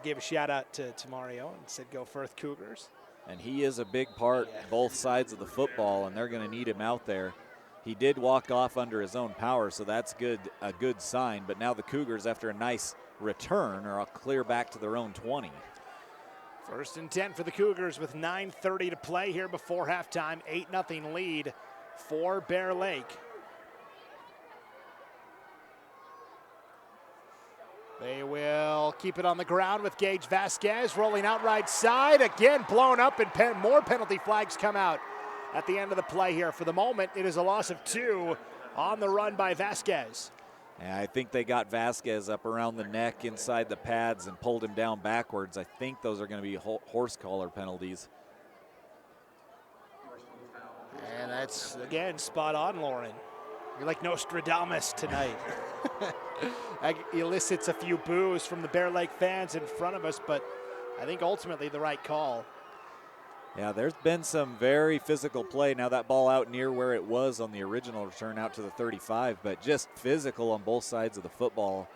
Speaker 6: gave a shout out to Mario and said, "Go Firth Cougars."
Speaker 8: And he is a big part both sides of the football, and they're going to need him out there. He did walk off under his own power, so that's a good sign. But now the Cougars, after a nice return, are clear back to their own 20.
Speaker 6: 1st and 10 for the Cougars with 9:30 to play here before halftime. 8-0 lead for Bear Lake. They will keep it on the ground with Gage Vasquez rolling out right side. Again, blown up, and more penalty flags come out at the end of the play here. For the moment, it is a loss of 2 on the run by Vasquez.
Speaker 8: And I think they got Vasquez up around the neck inside the pads and pulled him down backwards. I think those are going to be horse collar penalties.
Speaker 6: And that's, again, spot on, Lauren. You're like Nostradamus tonight. Elicits a few boos from the Bear Lake fans in front of us, but I think ultimately the right call.
Speaker 8: Yeah, there's been some very physical play. Now that ball out near where it was on the original return out to the 35, but just physical on both sides of the football.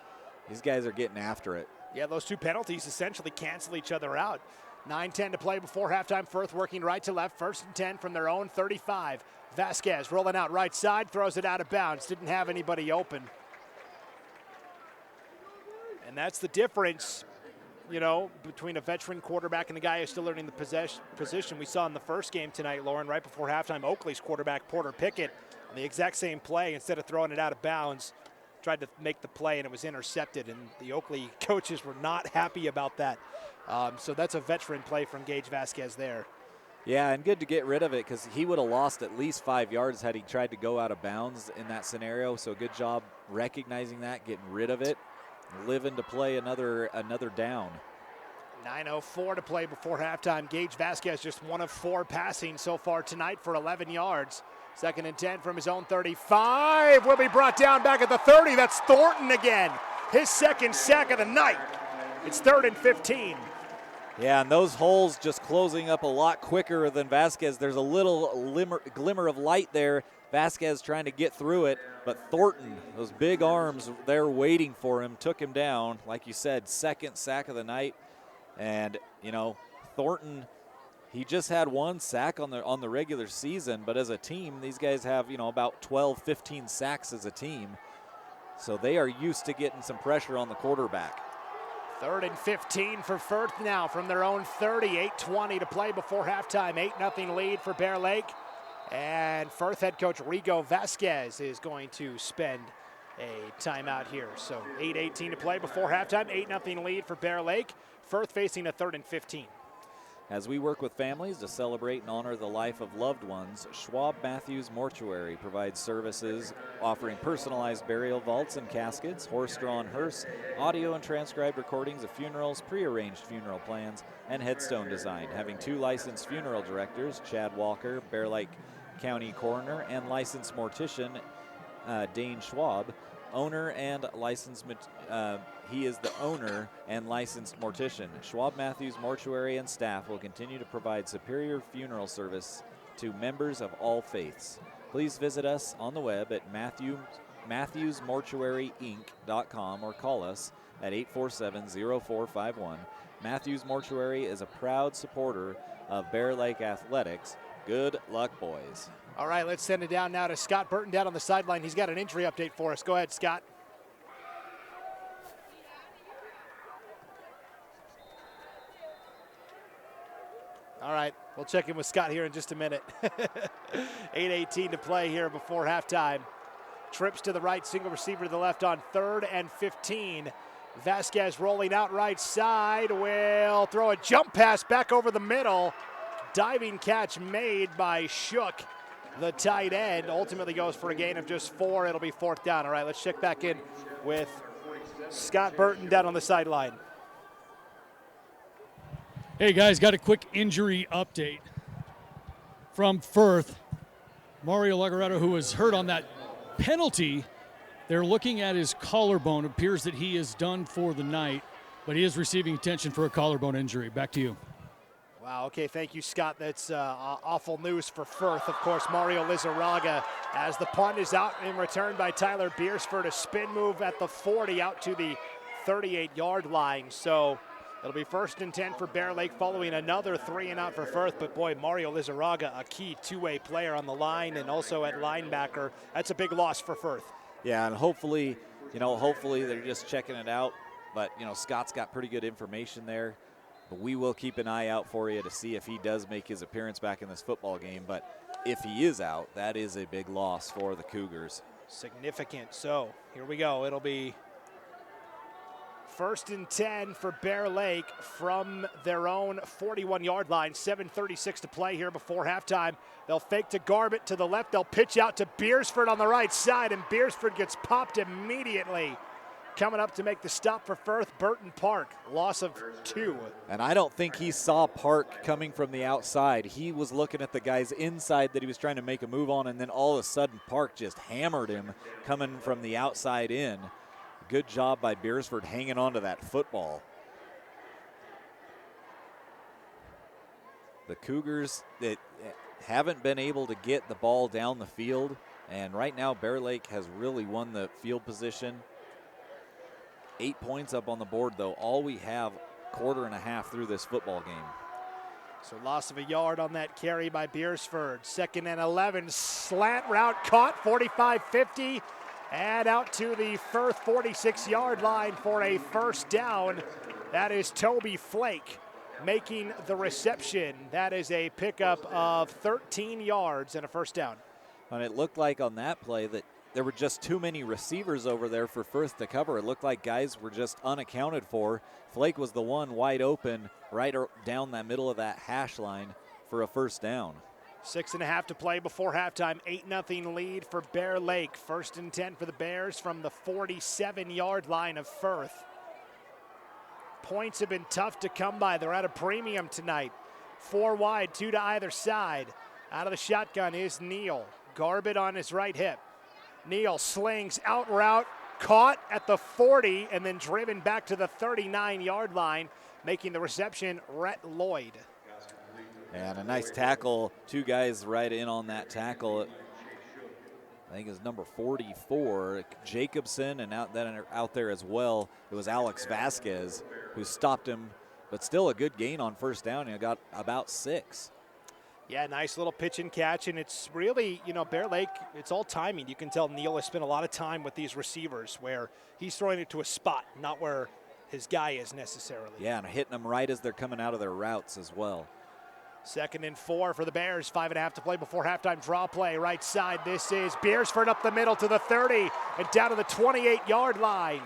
Speaker 8: These guys are getting after it.
Speaker 6: Yeah, those two penalties essentially cancel each other out. 9:10 to play before halftime. Firth working right to left. 1st and 10 from their own 35. Vasquez rolling out right side, throws it out of bounds. Didn't have anybody open. And that's the difference, between a veteran quarterback and a guy who's still learning the position. We saw in the first game tonight, Lauren, right before halftime, Oakley's quarterback, Porter Pickett, on the exact same play, instead of throwing it out of bounds, tried to make the play, and it was intercepted. And the Oakley coaches were not happy about that. So that's a veteran play from Gage Vasquez there.
Speaker 8: Yeah, and good to get rid of it, because he would have lost at least 5 yards had he tried to go out of bounds in that scenario. So good job recognizing that, getting rid of it, living to play another down.
Speaker 6: 9:04 to play before halftime. Gage Vasquez just 1 of 4 passing so far tonight for 11 yards. 2nd and 10 from his own 35. Will be brought down back at the 30. That's Thornton again. His 2nd sack of the night. It's 3rd and 15.
Speaker 8: Yeah, and those holes just closing up a lot quicker than Vasquez. There's a little glimmer of light there. Vasquez trying to get through it, but Thornton, those big arms there waiting for him, took him down. Like you said, 2nd sack of the night. And, Thornton, he just had 1 sack on the regular season, but as a team, these guys have, about 12, 15 sacks as a team. So they are used to getting some pressure on the quarterback.
Speaker 6: 3rd and 15 for Firth now from their own 30. 8:20 to play before halftime. 8-0 lead for Bear Lake. And Firth head coach Rigo Vasquez is going to spend a timeout here. So 8:18 to play before halftime. 8-0 lead for Bear Lake. Firth facing a 3rd and 15.
Speaker 8: As we work with families to celebrate and honor the life of loved ones, Schwab Matthews Mortuary provides services offering personalized burial vaults and caskets, horse-drawn hearse, audio and transcribed recordings of funerals, prearranged funeral plans, and headstone design. Having 2 licensed funeral directors, Chad Walker, Bear Lake County Coroner, and licensed mortician Dane Schwab, owner and licensed, he is the owner and licensed mortician. Schwab Matthews Mortuary and staff will continue to provide superior funeral service to members of all faiths. Please visit us on the web at MatthewsMortuaryInc.com or call us at 847-0451. Matthews Mortuary is a proud supporter of Bear Lake Athletics. Good luck, boys.
Speaker 6: All right, let's send it down now to Scott Burton down on the sideline. He's got an injury update for us. Go ahead, Scott. All right, we'll check in with Scott here in just a minute. 8:18 to play here before halftime. Trips to the right, single receiver to the left on 3rd and 15. Vasquez rolling out right side, will throw a jump pass back over the middle. Diving catch made by Shook, the tight end. Ultimately goes for a gain of just 4. It'll be 4th down. All right, let's check back in with Scott Burton down on the sideline.
Speaker 1: Hey guys, got a quick injury update from Firth. Mario Lagarado, who was hurt on that penalty, they're looking at his collarbone. It appears that he is done for the night, but he is receiving attention for a collarbone injury. Back to you.
Speaker 6: Wow, okay, thank you, Scott. That's awful news for Firth. Of course, Mario Lizarraga, as the punt is out and returned by Tyler Beersford, a spin move at the 40 out to the 38-yard line. So it'll be 1st and 10 for Bear Lake following another 3-and-out for Firth. But boy, Mario Lizarraga, a key 2-way player on the line and also at linebacker. That's a big loss for Firth.
Speaker 8: Yeah, and hopefully they're just checking it out. But, Scott's got pretty good information there. But we will keep an eye out for you to see if he does make his appearance back in this football game. But if he is out, that is a big loss for the Cougars.
Speaker 6: Significant. So here we go. It'll be 1st and 10 for Bear Lake from their own 41-yard line. 7:36 to play here before halftime. They'll fake to Garbett to the left. They'll pitch out to Beersford on the right side, and Beersford gets popped immediately. Coming up to make the stop for Firth, Burton Park. Loss of 2.
Speaker 8: And I don't think he saw Park coming from the outside. He was looking at the guys inside that he was trying to make a move on, and then all of a sudden Park just hammered him coming from the outside in. Good job by Beersford hanging on to that football. The Cougars that haven't been able to get the ball down the field, and right now Bear Lake has really won the field position. 8 points up on the board, though. All we have, 1/4 through this football game.
Speaker 6: So loss of a yard on that carry by Beersford. 2nd and 11, slant route caught, 45-50, and out to the Firth 46-yard line for a 1st down. That is Toby Flake making the reception. That is a pickup of 13 yards and a 1st down.
Speaker 8: And it looked like on that play that there were just too many receivers over there for Firth to cover. It looked like guys were just unaccounted for. Flake was the one wide open right down that middle of that hash line for a 1st down.
Speaker 6: 6.5 to play before halftime. 8-0 lead for Bear Lake. 1st and 10 for the Bears from the 47-yard line of Firth. Points have been tough to come by. They're at a premium tonight. 4 wide, 2 to either side. Out of the shotgun is Neal. Garbett on his right hip. Neal slings out route, caught at the 40, and then driven back to the 39-yard line, making the reception Rhett Lloyd.
Speaker 8: And a nice tackle. 2 guys right in on that tackle. I think it's number 44, Jacobson, and out there as well, it was Alex Vasquez who stopped him, but still a good gain on 1st down. He got about 6.
Speaker 6: Yeah, nice little pitch and catch, and it's really, Bear Lake, it's all timing. You can tell Neal has spent a lot of time with these receivers where he's throwing it to a spot, not where his guy is necessarily.
Speaker 8: Yeah, and hitting them right as they're coming out of their routes as well.
Speaker 6: 2nd and 4 for the Bears. 5.5 to play before halftime. Draw play right side. This is Beersford up the middle to the 30 and down to the 28-yard line.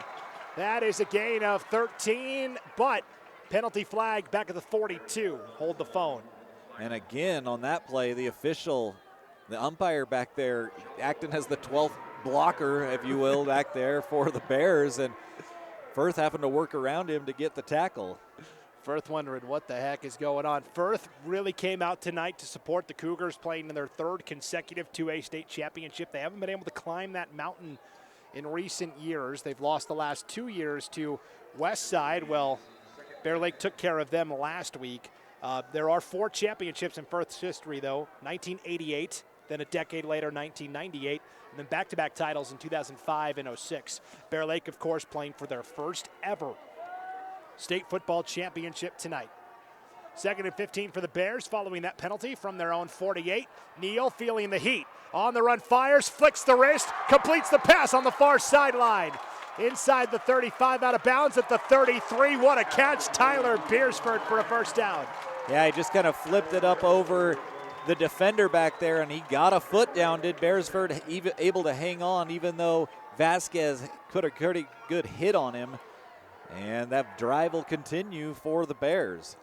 Speaker 6: That is a gain of 13, but penalty flag back at the 42. Hold the phone.
Speaker 8: And again, on that play, the umpire back there acting as the 12th blocker, if you will, back there for the Bears, and Firth having to work around him to get the tackle.
Speaker 6: Firth wondering what the heck is going on. Firth really came out tonight to support the Cougars, playing in their 3rd consecutive 2A state championship. They haven't been able to climb that mountain in recent years. They've lost the last 2 years to Westside. Well, Bear Lake took care of them last week. There are 4 championships in Firth's history, though. 1988, then a decade later, 1998, and then back-to-back titles in 2005 and 06. Bear Lake, of course, playing for their first ever state football championship tonight. 2nd and 15 for the Bears following that penalty from their own 48. Neal feeling the heat. On the run, fires, flicks the wrist, completes the pass on the far sideline. Inside the 35, out of bounds at the 33. What a catch, Tyler Beersford for a first down.
Speaker 8: Yeah, he just kind of flipped it up over the defender back there, and he got a foot down. Did Beersford able to hang on, even though Vasquez put a pretty good hit on him. And that drive will continue for the Bears.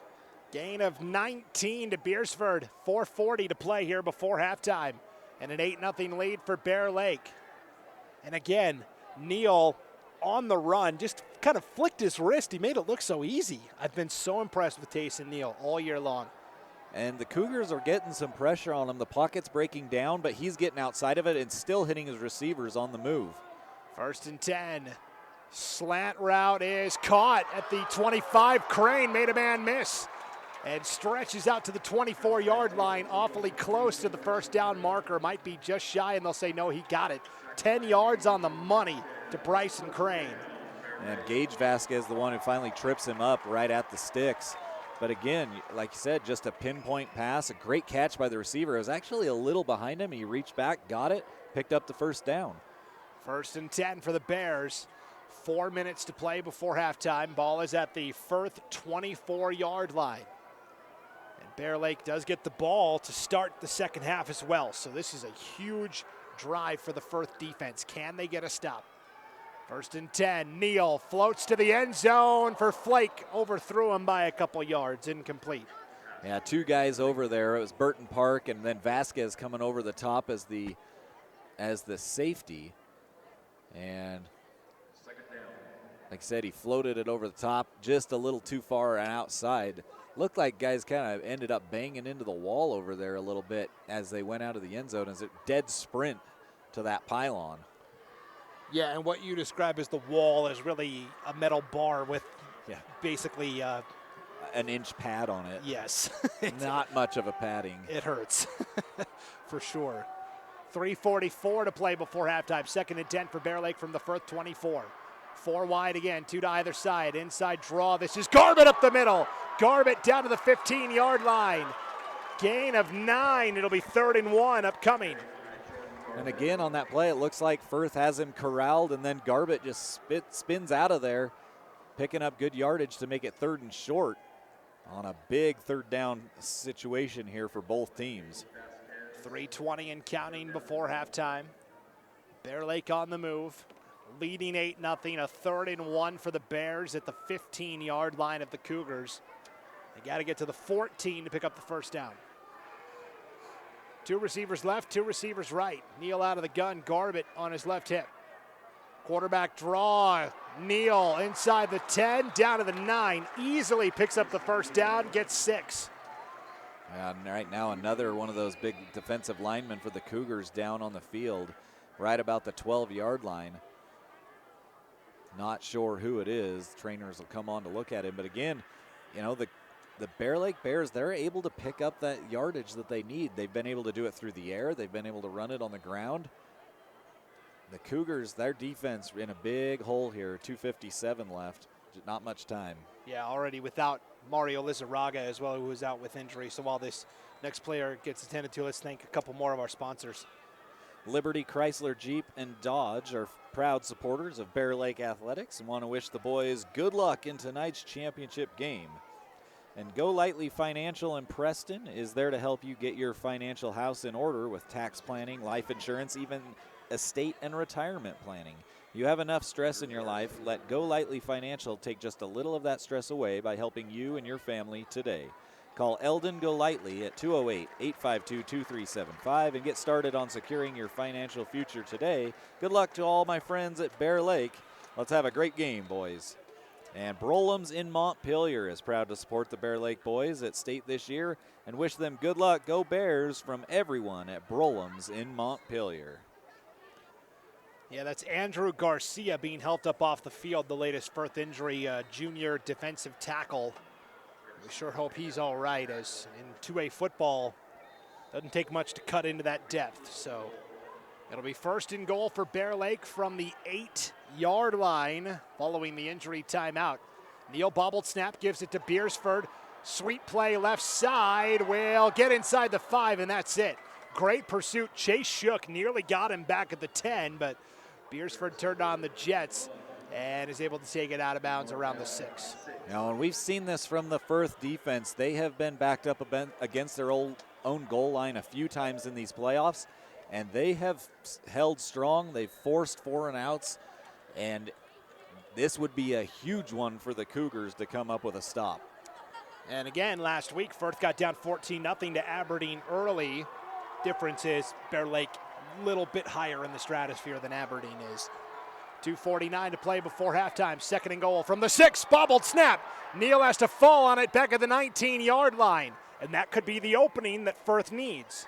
Speaker 6: Gain of 19 to Beersford. 4:40 to play here before halftime. And an 8-0 lead for Bear Lake. And again, Neal on the run just kind of flicked his wrist. He made it look so easy. I've been so impressed with Tayson Neal all year long.
Speaker 8: And the Cougars are getting some pressure on him. The pocket's breaking down, but he's getting outside of it and still hitting his receivers on the move.
Speaker 6: 1st and 10. Slant route is caught at the 25. Crane made a man miss and stretches out to the 24-yard line, awfully close to the first down marker. Might be just shy, and they'll say, no, he got it. 10 yards on the money to Bryson Crane.
Speaker 8: And Gage Vasquez, the one who finally trips him up right at the sticks. But again, like you said, just a pinpoint pass, a great catch by the receiver. It was actually a little behind him. He reached back, got it, picked up the first down.
Speaker 6: 1st and 10 for the Bears. 4 minutes to play before halftime. Ball is at the Firth 24-yard line. And Bear Lake does get the ball to start the second half as well. So this is a huge drive for the Firth defense. Can they get a stop? 1st and 10. Neal floats to the end zone for Flake. Overthrew him by a couple yards. Incomplete.
Speaker 8: Yeah, 2 guys over there. It was Burton Park and then Vasquez coming over the top as the safety. And like I said, he floated it over the top just a little too far and outside. Looked like guys kind of ended up banging into the wall over there a little bit as they went out of the end zone as a dead sprint to that pylon.
Speaker 6: Yeah, and what you describe as the wall is really a metal bar with basically
Speaker 8: an inch pad on it.
Speaker 6: Yes.
Speaker 8: Not much of a padding.
Speaker 6: It hurts for sure. 3:44 to play before halftime. 2nd and 10 for Bear Lake from the Firth 24. 4 wide again, 2 to either side. Inside draw. This is Garbett up the middle. Garbett down to the 15-yard line. Gain of 9. It'll be 3rd and 1 upcoming.
Speaker 8: And again on that play, it looks like Firth has him corralled, and then Garbett just spins out of there, picking up good yardage to make it 3rd and short on a big 3rd down situation here for both teams.
Speaker 6: 3:20 and counting before halftime. Bear Lake on the move, leading 8-0, a 3rd and 1 for the Bears at the 15-yard line of the Cougars. They got to get to the 14 to pick up the first down. 2 receivers left, 2 receivers right. Neal out of the gun, Garbett on his left hip. Quarterback draw, Neal inside the 10, down to the 9. Easily picks up the first down, gets 6.
Speaker 8: And right now another one of those big defensive linemen for the Cougars down on the field right about the 12-yard line. Not sure who it is. Trainers will come on to look at him. But again, you know, the Bear Lake Bears, they're able to pick up that yardage that they need. They've been able to do it through the air. They've been able to run it on the ground. The Cougars, their defense in a big hole here, 2:57 left. Not much time.
Speaker 6: Yeah, already without Mario Lizarraga as well, who is out with injury. So while this next player gets attended to, let's thank a couple more of our sponsors.
Speaker 8: Liberty Chrysler Jeep and Dodge are proud supporters of Bear Lake Athletics and want to wish the boys good luck in tonight's championship game. And Go Lightly Financial in Preston is there to help you get your financial house in order with tax planning, life insurance, even estate and retirement planning. You have enough stress in your life, let Go Lightly Financial take just a little of that stress away by helping you and your family today. Call Eldon Go Lightly at 208-852-2375 and get started on securing your financial future today. Good luck to all my friends at Bear Lake. Let's have a great game, boys. And Brolem's in Montpelier is proud to support the Bear Lake boys at state this year and wish them good luck. Go Bears from everyone at Brolem's in Montpelier.
Speaker 6: Yeah, that's Andrew Garcia being helped up off the field, the latest Firth injury, junior defensive tackle. We sure hope he's all right, as in 2A football, doesn't take much to cut into that depth. So it'll be first and goal for Bear Lake from the 8-yard line following the injury timeout. Neal bobbled snap, gives it to Beersford. Sweet play left side, will get inside the 5, and that's it. Great pursuit. Chase Shook nearly got him back at the 10, but Beersford turned on the jets and is able to take it out of bounds around the 6.
Speaker 8: Now, and we've seen this from the Firth defense. They have been backed up against their own goal line a few times in these playoffs, and they have held strong. They've forced 4-and-outs, and this would be a huge one for the Cougars to come up with a stop.
Speaker 6: And again, last week, Firth got down 14-0 to Aberdeen early. Difference is Bear Lake a little bit higher in the stratosphere than Aberdeen is. 2:49 to play before halftime. Second and goal from the 6. Bobbled snap. Neal has to fall on it back at the 19-yard line. And that could be the opening that Firth needs.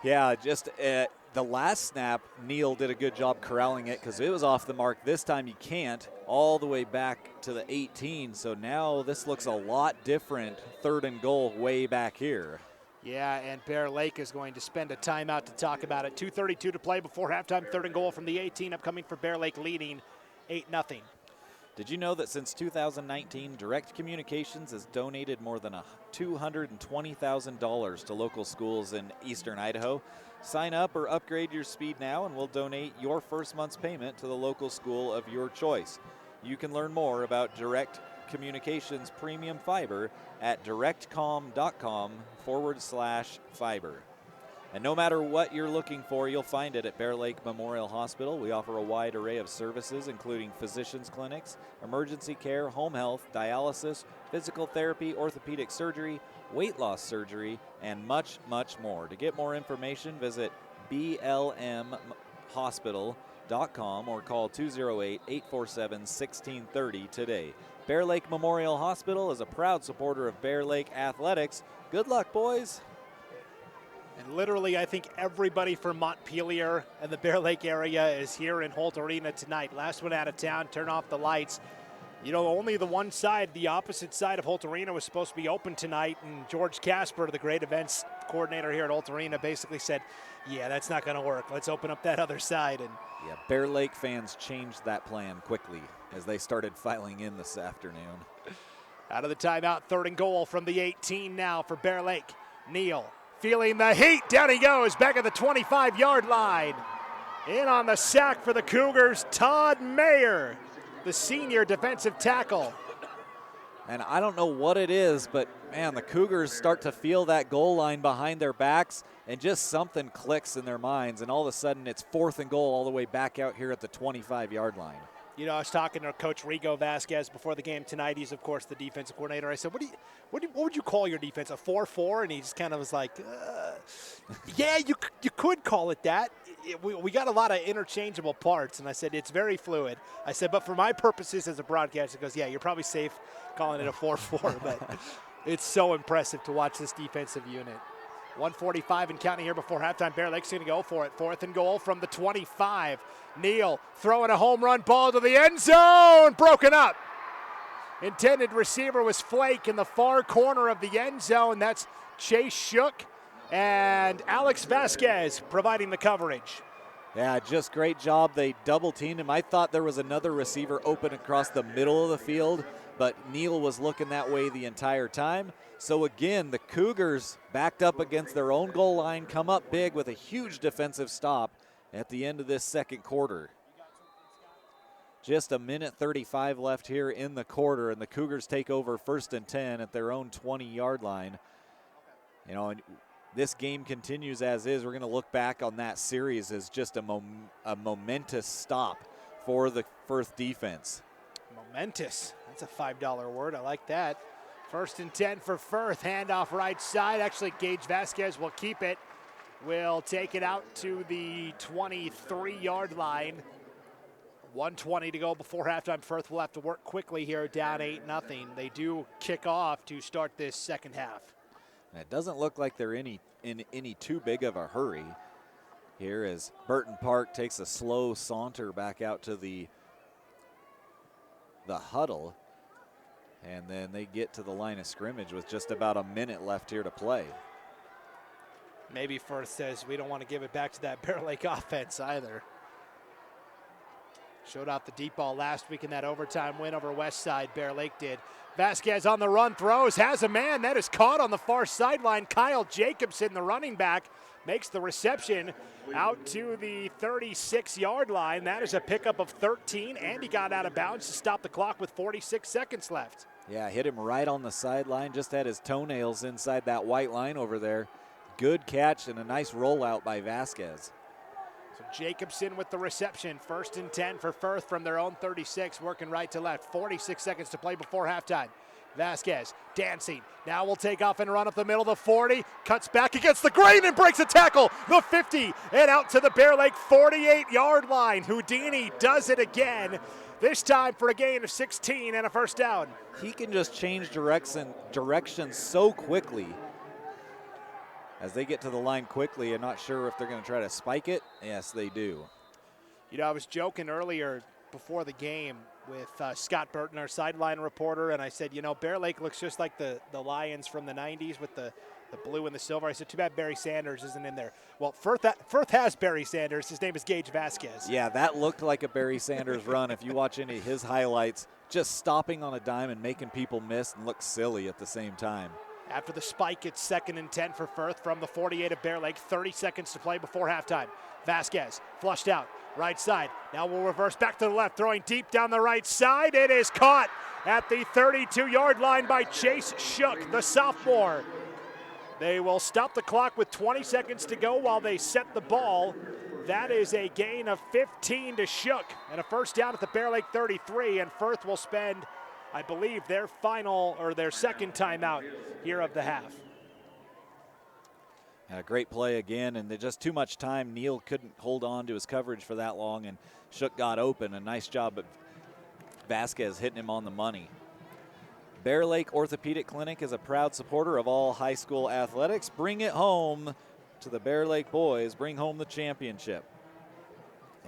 Speaker 8: Yeah, just the last snap, Neal did a good job corralling it because it was off the mark. This time you can't, all the way back to the 18. So now this looks a lot different. Third and goal way back here.
Speaker 6: Yeah, and Bear Lake is going to spend a timeout to talk about it. 2:32 to play before halftime. Third and goal from the 18, upcoming for Bear Lake, leading 8-0.
Speaker 8: Did you know that since 2019, Direct Communications has donated more than $220,000 to local schools in eastern Idaho? Sign up or upgrade your speed now, and we'll donate your first month's payment to the local school of your choice. You can learn more about Direct Communications Premium Fiber at directcom.com/fiber. And no matter what you're looking for, you'll find it at Bear Lake Memorial Hospital. We offer a wide array of services, including physicians' clinics, emergency care, home health, dialysis, physical therapy, orthopedic surgery, weight loss surgery, and much, much more. To get more information, visit blmhospital.com or call 208-847-1630 today. Bear Lake Memorial Hospital is a proud supporter of Bear Lake Athletics. Good luck, boys.
Speaker 6: And literally, I think everybody from Montpelier and the Bear Lake area is here in Holt Arena tonight. Last one out of town, turn off the lights. You know, only the one side, the opposite side of Holt Arena was supposed to be open tonight, and George Casper, the great events coordinator here at Holt Arena, basically said, yeah, that's not going to work. Let's open up that other side. And
Speaker 8: yeah, Bear Lake fans changed that plan quickly as they started filing in this afternoon.
Speaker 6: Out of the timeout, third and goal from the 18 now for Bear Lake. Neal feeling the heat. Down he goes, back at the 25-yard line. In on the sack for the Cougars, Todd Mayer, the senior defensive tackle.
Speaker 8: And I don't know what it is, but, man, the Cougars start to feel that goal line behind their backs, and just something clicks in their minds, and all of a sudden it's fourth and goal all the way back out here at the 25-yard line.
Speaker 6: You know, I was talking to Coach Rigo Vasquez before the game tonight. He's, of course, the defensive coordinator. I said, what would you call your defense, a 4-4? And he just kind of was like, yeah, you could call it that. We got a lot of interchangeable parts. And I said, it's very fluid. I said, but for my purposes as a broadcaster, he goes, yeah, you're probably safe calling it a 4-4. But it's so impressive to watch this defensive unit. 1:45 and counting here before halftime. Bear Lake's going to go for it. Fourth and goal from the 25. Neal throwing a home run ball to the end zone. Broken up. Intended receiver was Flake in the far corner of the end zone. That's Chase Shook and Alex Vasquez providing the coverage.
Speaker 8: Yeah, just great job. They double teamed him. I thought there was another receiver open across the middle of the field, but Neal was looking that way the entire time. So again, the Cougars backed up against their own goal line, come up big with a huge defensive stop, at the end of this second quarter. Just a minute 35 left here in the quarter, and the Cougars take over 1st and 10 at their own 20-yard line. You know, and this game continues as is. We're going to look back on that series as just a momentous stop for the Firth defense.
Speaker 6: Momentous. That's a $5 word. I like that. 1st and 10 for Firth. Handoff right side. Actually, Gage Vasquez will keep it. Will take it out to the 23-yard line. 1:20 to go before halftime. Firth will have to work quickly here, down 8-0. They do kick off to start this second half.
Speaker 8: And it doesn't look like they're in any too big of a hurry here as Burton Park takes a slow saunter back out to the huddle. And then they get to the line of scrimmage with just about a minute left here to play.
Speaker 6: Maybe Firth says we don't want to give it back to that Bear Lake offense either. Showed off the deep ball last week in that overtime win over Westside. Bear Lake did. Vasquez on the run, throws, has a man. That is caught on the far sideline. Kyle Jacobson, the running back, makes the reception out to the 36-yard line. That is a pickup of 13, and he got out of bounds to stop the clock with 46 seconds left.
Speaker 8: Yeah, hit him right on the sideline, just had his toenails inside that white line over there. Good catch and a nice rollout by Vasquez.
Speaker 6: So Jacobson with the reception. 1st and 10 for Firth from their own 36, working right to left. 46 seconds to play before halftime. Vasquez dancing. Now will take off and run up the middle. The 40, cuts back against the grain and breaks a tackle. The 50 and out to the Bear Lake 48-yard line. Houdini does it again. This time for a gain of 16 and a first down.
Speaker 8: He can just change direction so quickly. As they get to the line quickly, I'm not sure if they're going to try to spike it. Yes, they do.
Speaker 6: You know, I was joking earlier before the game with Scott Burton, our sideline reporter, and I said, you know, Bear Lake looks just like the Lions from the 90s with the blue and the silver. I said, too bad Barry Sanders isn't in there. Well, Firth has Barry Sanders. His name is Gage Vasquez.
Speaker 8: Yeah, that looked like a Barry Sanders run. If you watch any of his highlights, just stopping on a dime and making people miss and look silly at the same time.
Speaker 6: After the spike, it's 2nd and 10 for Firth from the 48 of Bear Lake. 30 seconds to play before halftime. Vasquez flushed out, right side. Now we'll reverse back to the left, throwing deep down the right side. It is caught at the 32-yard line by Chase Shook, the sophomore. They will stop the clock with 20 seconds to go while they set the ball. That is a gain of 15 to Shook and a first down at the Bear Lake 33, and Firth will spend, I believe, their second timeout here of the half.
Speaker 8: A great play again, and just too much time. Neal couldn't hold on to his coverage for that long, and Shook got open. A nice job of Vasquez hitting him on the money. Bear Lake Orthopedic Clinic is a proud supporter of all high school athletics. Bring it home to the Bear Lake boys. Bring home the championship.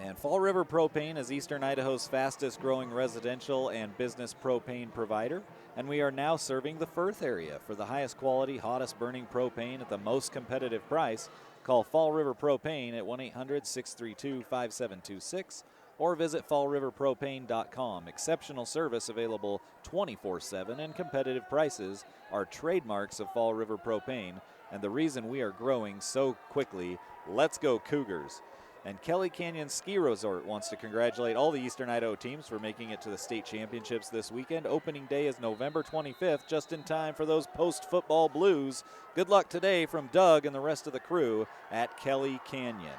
Speaker 8: And Fall River Propane is Eastern Idaho's fastest growing residential and business propane provider. And we are now serving the Firth area. For the highest quality, hottest burning propane at the most competitive price, call Fall River Propane at 1-800-632-5726 or visit fallriverpropane.com. Exceptional service available 24/7 and competitive prices are trademarks of Fall River Propane and the reason we are growing so quickly. Let's go Cougars. And Kelly Canyon Ski Resort wants to congratulate all the Eastern Idaho teams for making it to the state championships this weekend. Opening day is November 25th, just in time for those post-football blues. Good luck today from Doug and the rest of the crew at Kelly Canyon.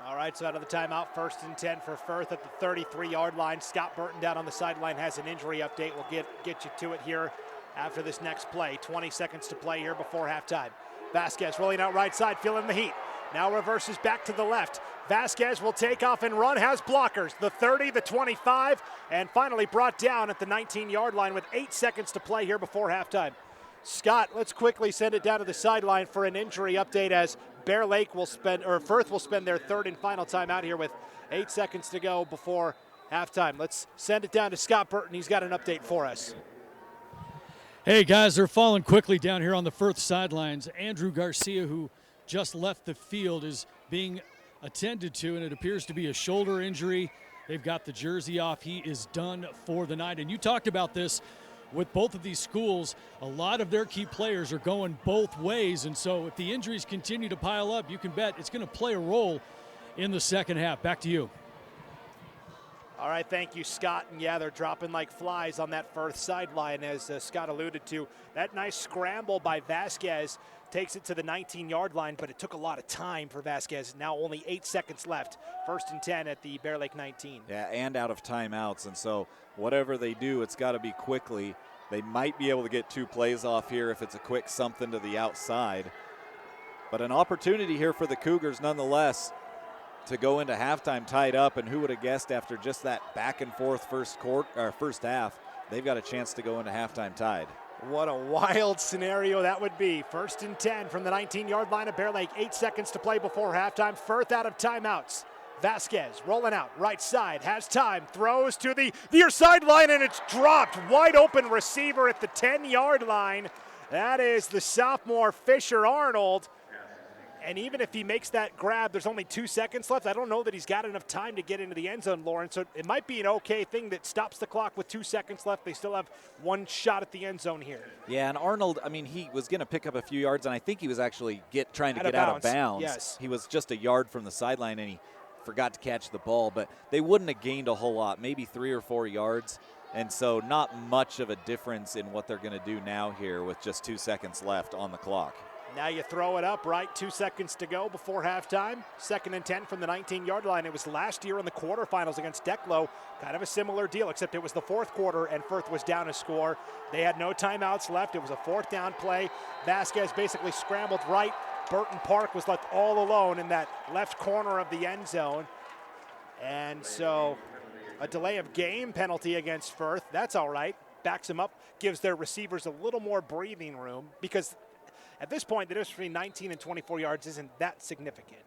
Speaker 6: All right, so out of the timeout, 1st and 10 for Firth at the 33-yard line. Scott Burton down on the sideline has an injury update. We'll get you to it here after this next play. 20 seconds to play here before halftime. Vasquez rolling out right side, feeling the heat. Now reverses back to the left. Vasquez will take off and run, has blockers. The 30, the 25, and finally brought down at the 19-yard line with 8 seconds to play here before halftime. Scott, let's quickly send it down to the sideline for an injury update as Firth will spend their third and final time out here with 8 seconds to go before halftime. Let's send it down to Scott Burton. He's got an update for us.
Speaker 1: Hey guys, they're falling quickly down here on the Firth sidelines. Andrew Garcia, who just left the field, is being attended to, and it appears to be a shoulder injury. They've got the jersey off. He is done for the night. And you talked about this with both of these schools. A lot of their key players are going both ways, and so if the injuries continue to pile up, you can bet it's going to play a role in the second half. Back to you.
Speaker 6: All right, thank you, Scott. And yeah, they're dropping like flies on that Firth sideline, as Scott alluded to. That nice scramble by Vasquez takes it to the 19-yard line, but it took a lot of time for Vasquez. Now only 8 seconds left. 1st and 10 at the Bear Lake 19.
Speaker 8: Yeah, and out of timeouts. And so whatever they do, it's got to be quickly. They might be able to get 2 plays off here if it's a quick something to the outside. But an opportunity here for the Cougars nonetheless to go into halftime tied up, and who would have guessed after just that back and forth first half, they've got a chance to go into halftime tied.
Speaker 6: What a wild scenario that would be. 1st and 10 from the 19-yard line of Bear Lake. 8 seconds to play before halftime. Firth out of timeouts. Vasquez rolling out right side, has time, throws to the near sideline, and it's dropped. Wide open receiver at the 10-yard line. That is the sophomore Fisher Arnold. And even if he makes that grab, there's only 2 seconds left. I don't know that he's got enough time to get into the end zone, Lauren. So it might be an okay thing that stops the clock with 2 seconds left. They still have 1 shot at the end zone here.
Speaker 8: Yeah, and Arnold, I mean, he was going to pick up a few yards, and I think he was actually trying to get out of bounds.
Speaker 6: Yes.
Speaker 8: He was just a yard from the sideline, and he forgot to catch the ball. But they wouldn't have gained a whole lot, maybe 3 or 4 yards. And so not much of a difference in what they're going to do now here with just 2 seconds left on the clock.
Speaker 6: Now you throw it up, right? 2 seconds to go before halftime. 2nd and 10 from the 19-yard line. It was last year in the quarterfinals against Declo. Kind of a similar deal, except it was the 4th quarter and Firth was down a score. They had no timeouts left. It was a 4th down play. Vasquez basically scrambled right. Burton Park was left all alone in that left corner of the end zone. And so a delay of game penalty against Firth. That's all right. Backs them up, gives their receivers a little more breathing room, because at this point, the difference between 19 and 24 yards isn't that significant.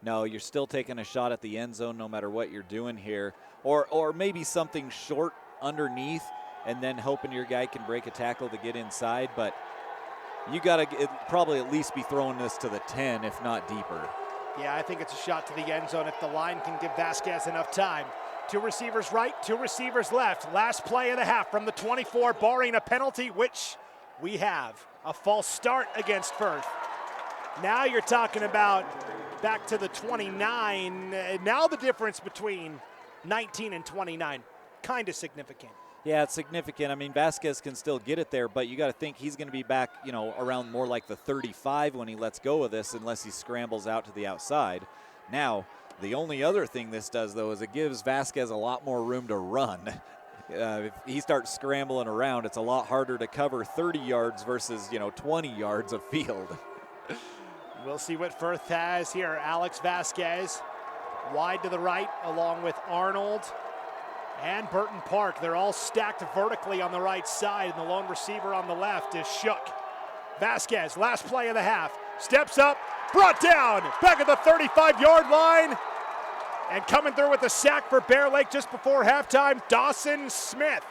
Speaker 8: No, you're still taking a shot at the end zone no matter what you're doing here. Or maybe something short underneath and then hoping your guy can break a tackle to get inside. But you got to probably at least be throwing this to the 10, if not deeper.
Speaker 6: Yeah, I think it's a shot to the end zone if the line can give Vasquez enough time. 2 receivers right, 2 receivers left. Last play of the half from the 24, barring a penalty, which we have. A false start against Firth. Now you're talking about back to the 29. Now the difference between 19 and 29, kind of significant.
Speaker 8: Yeah, it's significant. I mean, Vasquez can still get it there, but you got to think he's going to be back, around more like the 35 when he lets go of this, unless he scrambles out to the outside. Now, the only other thing this does, though, is it gives Vasquez a lot more room to run. If he starts scrambling around, it's a lot harder to cover 30 yards versus, 20 yards of field.
Speaker 6: We'll see what Firth has here. Alex Vasquez wide to the right along with Arnold and Burton Park. They're all stacked vertically on the right side, and the lone receiver on the left is Shook. Vasquez, last play of the half, steps up, brought down, back at the 35-yard line. And coming through with a sack for Bear Lake just before halftime, Dawson Smith.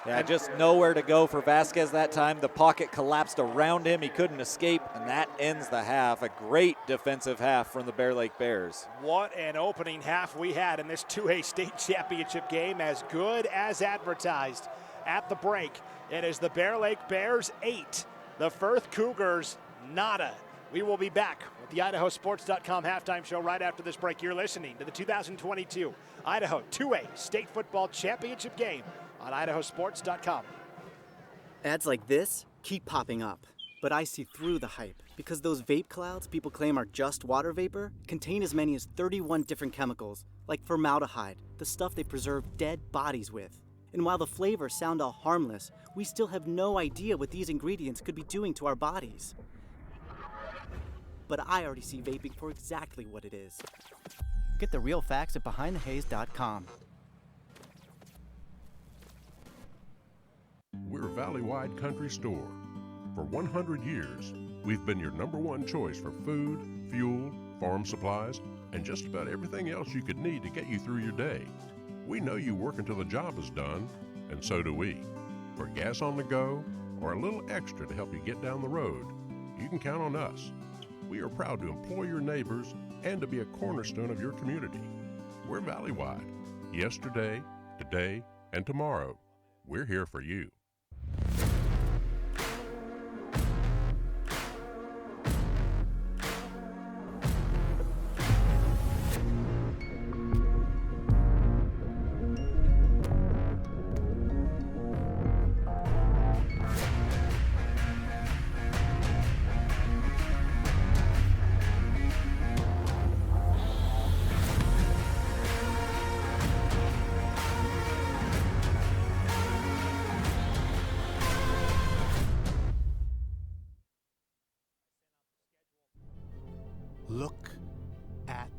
Speaker 8: Yeah, just nowhere to go for Vasquez that time. The pocket collapsed around him. He couldn't escape, and that ends the half. A great defensive half from the Bear Lake Bears.
Speaker 6: What an opening half we had in this 2A state championship game, as good as advertised. At the break, it is the Bear Lake Bears 8, the Firth Cougars nada. We will be back with the IdahoSports.com halftime show right after this break. You're listening to the 2022 Idaho 2A State Football Championship game on IdahoSports.com.
Speaker 10: Ads like this keep popping up, but I see through the hype, because those vape clouds people claim are just water vapor contain as many as 31 different chemicals, like formaldehyde, the stuff they preserve dead bodies with. And while the flavors sound all harmless, we still have no idea what these ingredients could be doing to our bodies. But I already see vaping for exactly what it is. Get the real facts at BehindTheHaze.com.
Speaker 11: We're Valley-wide Country Store. For 100 years, we've been your #1 choice for food, fuel, farm supplies, and just about everything else you could need to get you through your day. We know you work until the job is done, and so do we. For gas on the go, or a little extra to help you get down the road, you can count on us. We are proud to employ your neighbors and to be a cornerstone of your community. We're Valley-wide. Yesterday, today, and tomorrow, we're here for you.
Speaker 12: Look at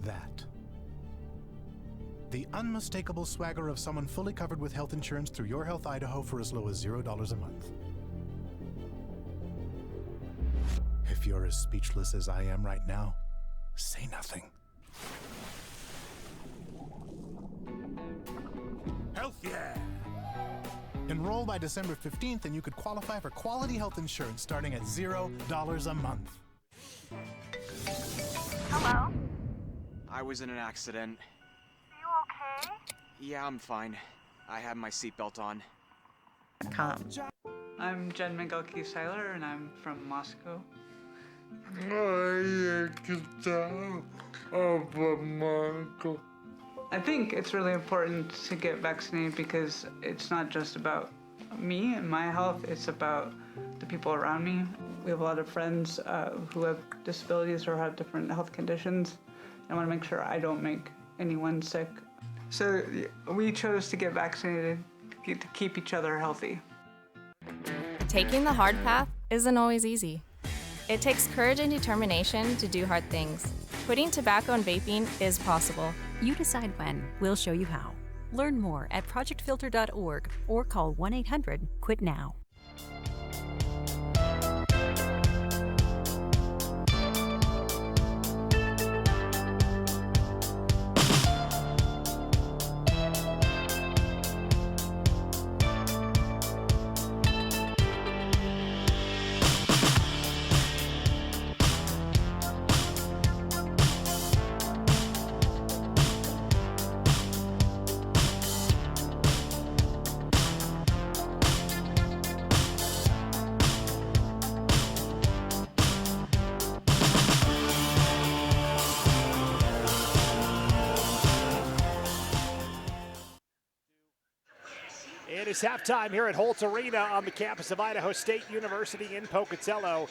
Speaker 12: that. The unmistakable swagger of someone fully covered with health insurance through Your Health Idaho for as low as $0 a month. If you're as speechless as I am right now, say nothing. Health yeah! Enroll by December 15th and you could qualify for quality health insurance starting at $0 a month.
Speaker 13: Hello?
Speaker 14: I was in an accident.
Speaker 13: Are you okay?
Speaker 14: Yeah, I'm fine. I had my seatbelt on.
Speaker 15: I'm Jen Mengelke-Seiler, and I'm from Moscow. I think it's really important to get vaccinated because it's not just about me and my health, it's about the people around me. We have a lot of friends who have disabilities or have different health conditions. I want to make sure I don't make anyone sick. So we chose to get vaccinated to keep each other healthy.
Speaker 16: Taking the hard path isn't always easy. It takes courage and determination to do hard things. Quitting tobacco and vaping is possible.
Speaker 17: You decide when. We'll show you how. Learn more at projectfilter.org or call 1-800-QUIT-NOW.
Speaker 6: It is halftime here at Holt Arena on the campus of Idaho State University in Pocatello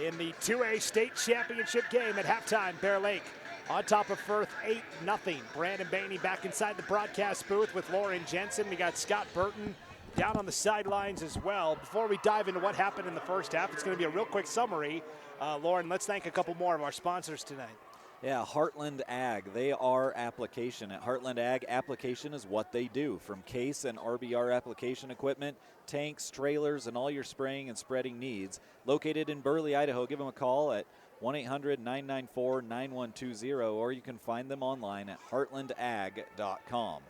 Speaker 6: in the 2A state championship game. At halftime, Bear Lake on top of Firth 8-0. Brandon Bainey back inside the broadcast booth with Lauren Jensen. We got Scott Burton down on the sidelines as well. Before we dive into what happened in the first half, it's going to be a real quick summary. Lauren, let's thank a couple more of our sponsors tonight.
Speaker 8: Yeah, Heartland Ag, they are application. At Heartland Ag, application is what they do. From case and RBR application equipment, tanks, trailers, and all your spraying and spreading needs. Located in Burley, Idaho, give them a call at 1-800-994-9120, or you can find them online at heartlandag.com.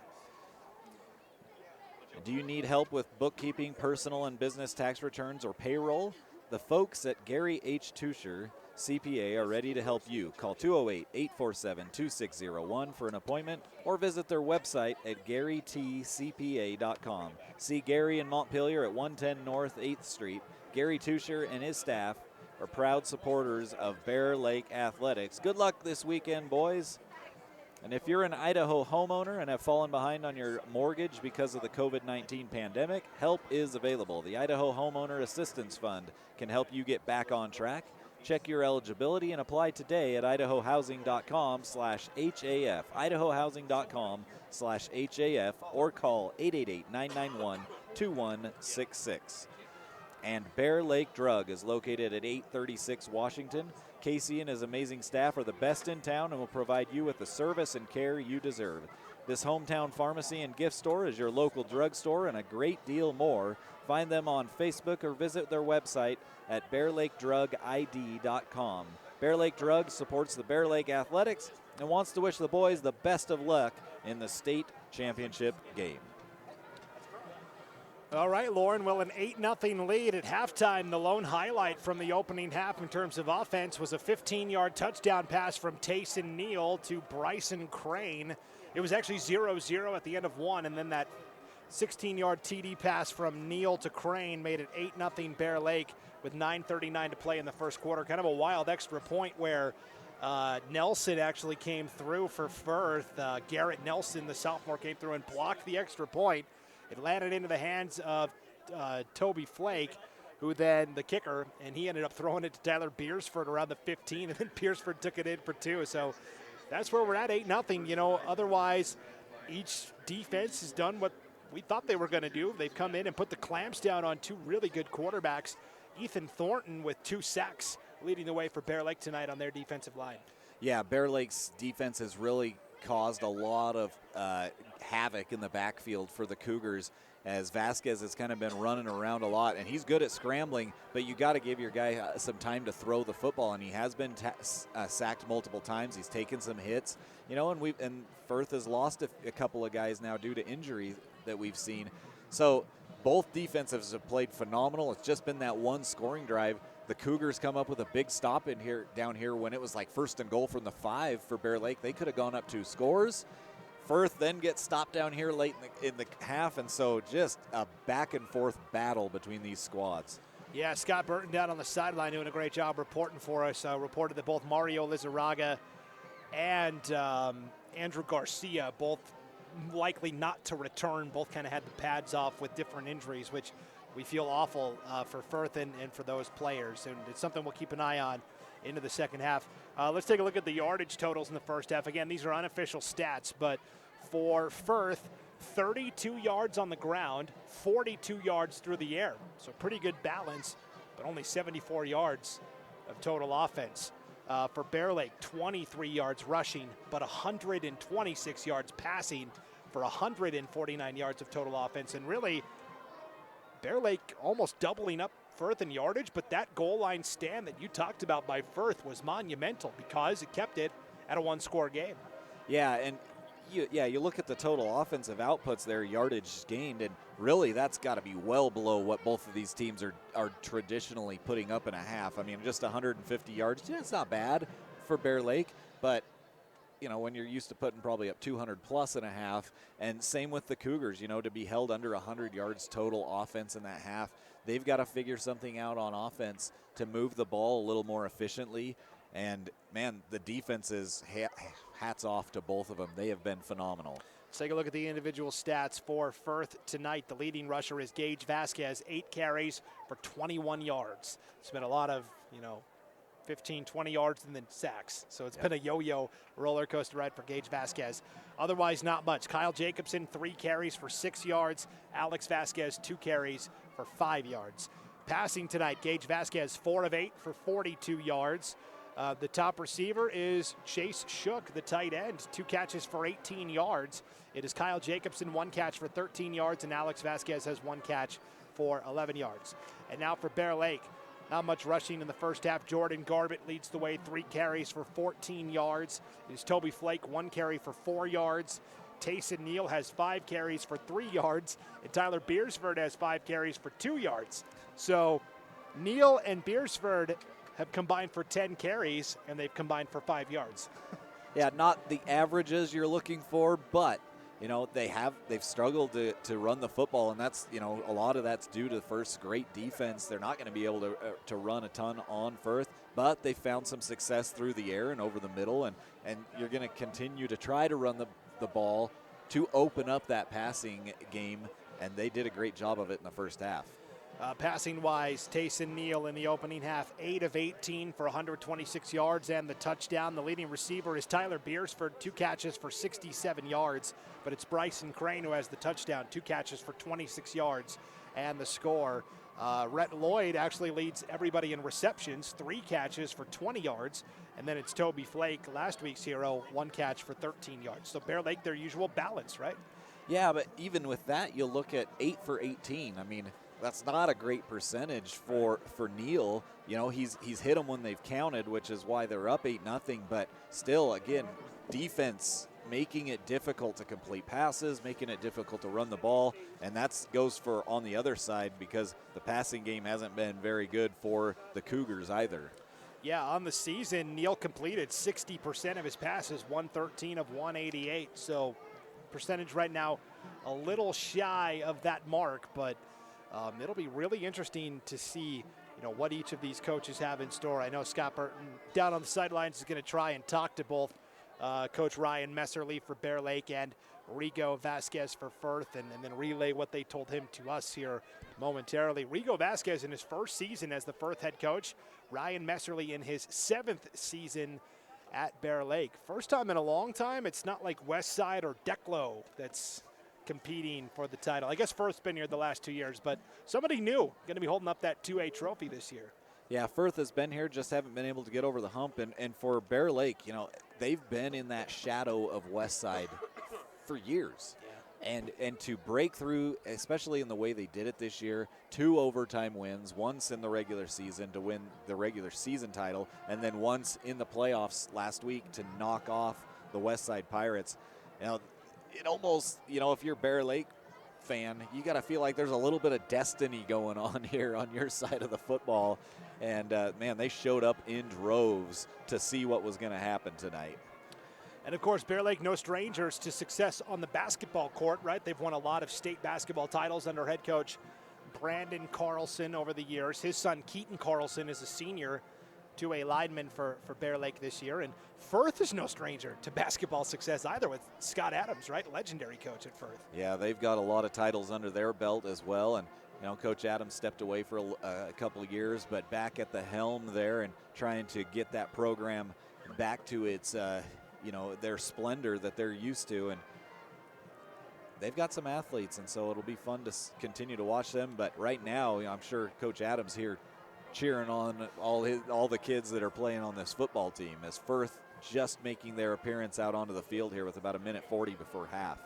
Speaker 8: Do you need help with bookkeeping, personal and business tax returns, or payroll? The folks at Gary H. Tusher CPA are ready to help you. Call 208-847-2601 for an appointment or visit their website at garytcpa.com. See Gary in Montpelier at 110 North 8th Street. Gary Tusher and his staff are proud supporters of Bear Lake Athletics. Good luck this weekend, boys. And if you're an Idaho homeowner and have fallen behind on your mortgage because of the COVID-19 pandemic, help is available. The Idaho Homeowner Assistance Fund can help you get back on track. Check your eligibility and apply today at idahohousing.com/HAF, idahohousing.com/HAF, or call 888-991-2166. And Bear Lake Drug is located at 836 Washington. Casey and his amazing staff are the best in town and will provide you with the service and care you deserve. This hometown pharmacy and gift store is your local drugstore and a great deal more. Find them on Facebook or visit their website at bearlakedrugid.com. Bear Lake Drug supports the Bear Lake Athletics and wants to wish the boys the best of luck in the state championship game.
Speaker 6: All right, Lauren, well, an 8-0 lead at halftime. The lone highlight from the opening half in terms of offense was a 15-yard touchdown pass from Tayson Neal to Bryson Crane. It was actually 0-0 at the end of one, and then that 16-yard TD pass from Neal to Crane made it 8-0 Bear Lake with 9:39 to play in the first quarter. Kind of a wild extra point where Nelson actually came through for Firth. Garrett Nelson, the sophomore, came through and blocked the extra point. It landed into the hands of Toby Flake, who then the kicker, and he ended up throwing it to Tyler Beersford around the 15, and then Beersford took it in for two. So that's where we're at, 8-0. You know, otherwise, each defense has done what we thought they were going to do. They've come in and put the clamps down on two really good quarterbacks. Ethan Thornton with 2 sacks leading the way for Bear Lake tonight on their defensive line.
Speaker 8: Yeah, Bear Lake's defense has really caused a lot of havoc in the backfield for the Cougars, as Vasquez has kind of been running around a lot, and he's good at scrambling, but you got to give your guy some time to throw the football, and he has been sacked multiple times. He's taken some hits, and Firth has lost a couple of guys now due to injury that we've seen. So both defensives have played phenomenal. It's just been that one scoring drive. The Cougars come up with a big stop down here when it was like 1st and goal from the 5 for Bear Lake. They could have gone up 2 scores. Firth then gets stopped down here late in the half, and so just a back-and-forth battle between these squads.
Speaker 6: Yeah, Scott Burton down on the sideline doing a great job reporting for us. Reported that both Mario Lizarraga and Andrew Garcia, both likely not to return, both kind of had the pads off with different injuries, which we feel awful for Firth and for those players. And it's something we'll keep an eye on into the second half. Let's take a look at the yardage totals in the first half. Again, these are unofficial stats, but for Firth, 32 yards on the ground, 42 yards through the air. So pretty good balance, but only 74 yards of total offense. For Bear Lake, 23 yards rushing, but 126 yards passing for 149 yards of total offense. And really, Bear Lake almost doubling up Firth in yardage, but that goal line stand that you talked about by Firth was monumental because it kept it at a 1-score game.
Speaker 8: Yeah, and you look at the total offensive outputs there, yardage gained, and really that's got to be well below what both of these teams are traditionally putting up in a half. I mean, just 150 yards, it's not bad for Bear Lake, but when you're used to putting probably up 200 plus in a half, and same with the Cougars, to be held under 100 yards total offense in that half, they've got to figure something out on offense to move the ball a little more efficiently. And, man, the defenses, hats off to both of them. They have been phenomenal.
Speaker 6: Let's take a look at the individual stats for Firth tonight. The leading rusher is Gage Vasquez, 8 carries for 21 yards. It's been a lot of, 15, 20 yards and then sacks. So it's been a yo-yo roller coaster ride for Gage Vasquez. Otherwise, not much. Kyle Jacobson, 3 carries for 6 yards. Alex Vasquez, 2 carries for 5 yards. Passing tonight, Gage Vasquez, 4 of 8 for 42 yards. The top receiver is Chase Shook, the tight end, 2 catches for 18 yards. It is Kyle Jacobson, 1 catch for 13 yards, and Alex Vasquez has 1 catch for 11 yards. And now for Bear Lake. Not much rushing in the first half. Jordan Garbett leads the way, 3 carries for 14 yards. It is Toby Flake, 1 carry for 4 yards. Tayson Neal has 5 carries for 3 yards. And Tyler Beersford has 5 carries for 2 yards. So Neal and Beersford have combined for 10 carries, and they've combined for 5 yards.
Speaker 8: Yeah, not the averages you're looking for, but they've struggled to run the football, and that's a lot of that's due to Firth's great defense. They're not going to be able to run a ton on Firth, but they found some success through the air and over the middle, and you're going to continue to try to run the ball to open up that passing game, and they did a great job of it in the first half.
Speaker 6: Passing-wise, Tayson Neal in the opening half, 8 of 18 for 126 yards and the touchdown. The leading receiver is Tyler Beersford, 2 catches for 67 yards, but it's Bryson Crane who has the touchdown, 2 catches for 26 yards and the score. Rhett Lloyd actually leads everybody in receptions, 3 catches for 20 yards, and then it's Toby Flake, last week's hero, 1 catch for 13 yards. So Bear Lake, their usual balance, right?
Speaker 8: Yeah, but even with that, you'll look at 8 for 18. I mean, that's not a great percentage for Neal. He's hit them when they've counted, which is why they're up 8-0. But still, again, defense making it difficult to complete passes, making it difficult to run the ball, and that goes for on the other side because the passing game hasn't been very good for the Cougars either.
Speaker 6: Yeah, on the season, Neal completed 60% of his passes, 113 of 188. So percentage right now a little shy of that mark, but it'll be really interesting to see, what each of these coaches have in store. I know Scott Burton down on the sidelines is going to try and talk to both Coach Ryan Messerly for Bear Lake and Rigo Vasquez for Firth, and then relay what they told him to us here momentarily. Rigo Vasquez in his first season as the Firth head coach, Ryan Messerly in his 7th season at Bear Lake. First time in a long time. It's not like Westside or Declo that's competing for the title. I guess Firth's been here the last 2 years, but somebody new going to be holding up that 2A trophy this year.
Speaker 8: Yeah, Firth has been here, just haven't been able to get over the hump. And for Bear Lake, you know, they've been in that shadow of Westside for years. And to break through, especially in the way they did it this year, 2 overtime wins, once in the regular season to win the regular season title, and then once in the playoffs last week to knock off the Westside Pirates. You know, it almost, you know, if you're Bear Lake fan, you got to feel like there's a little bit of destiny going on here on your side of the football. And, man, they showed up in droves to see what was going to happen tonight.
Speaker 6: And, of course, Bear Lake, no strangers to success on the basketball court, right? They've won a lot of state basketball titles under head coach Brandon Carlson over the years. His son, Keaton Carlson, is a senior to a lineman for Bear Lake this year. And Firth is no stranger to basketball success either with Scott Adams, right? Legendary coach at Firth.
Speaker 8: Yeah, they've got a lot of titles under their belt as well. And, you know, Coach Adams stepped away for a couple of years, but back at the helm there and trying to get that program back to its you know, their splendor that they're used to. And they've got some athletes, and so it'll be fun to continue to watch them. But right now, you know, I'm sure Coach Adams here cheering on all the kids that are playing on this football team as Firth just making their appearance out onto the field here with about 1:40 before half.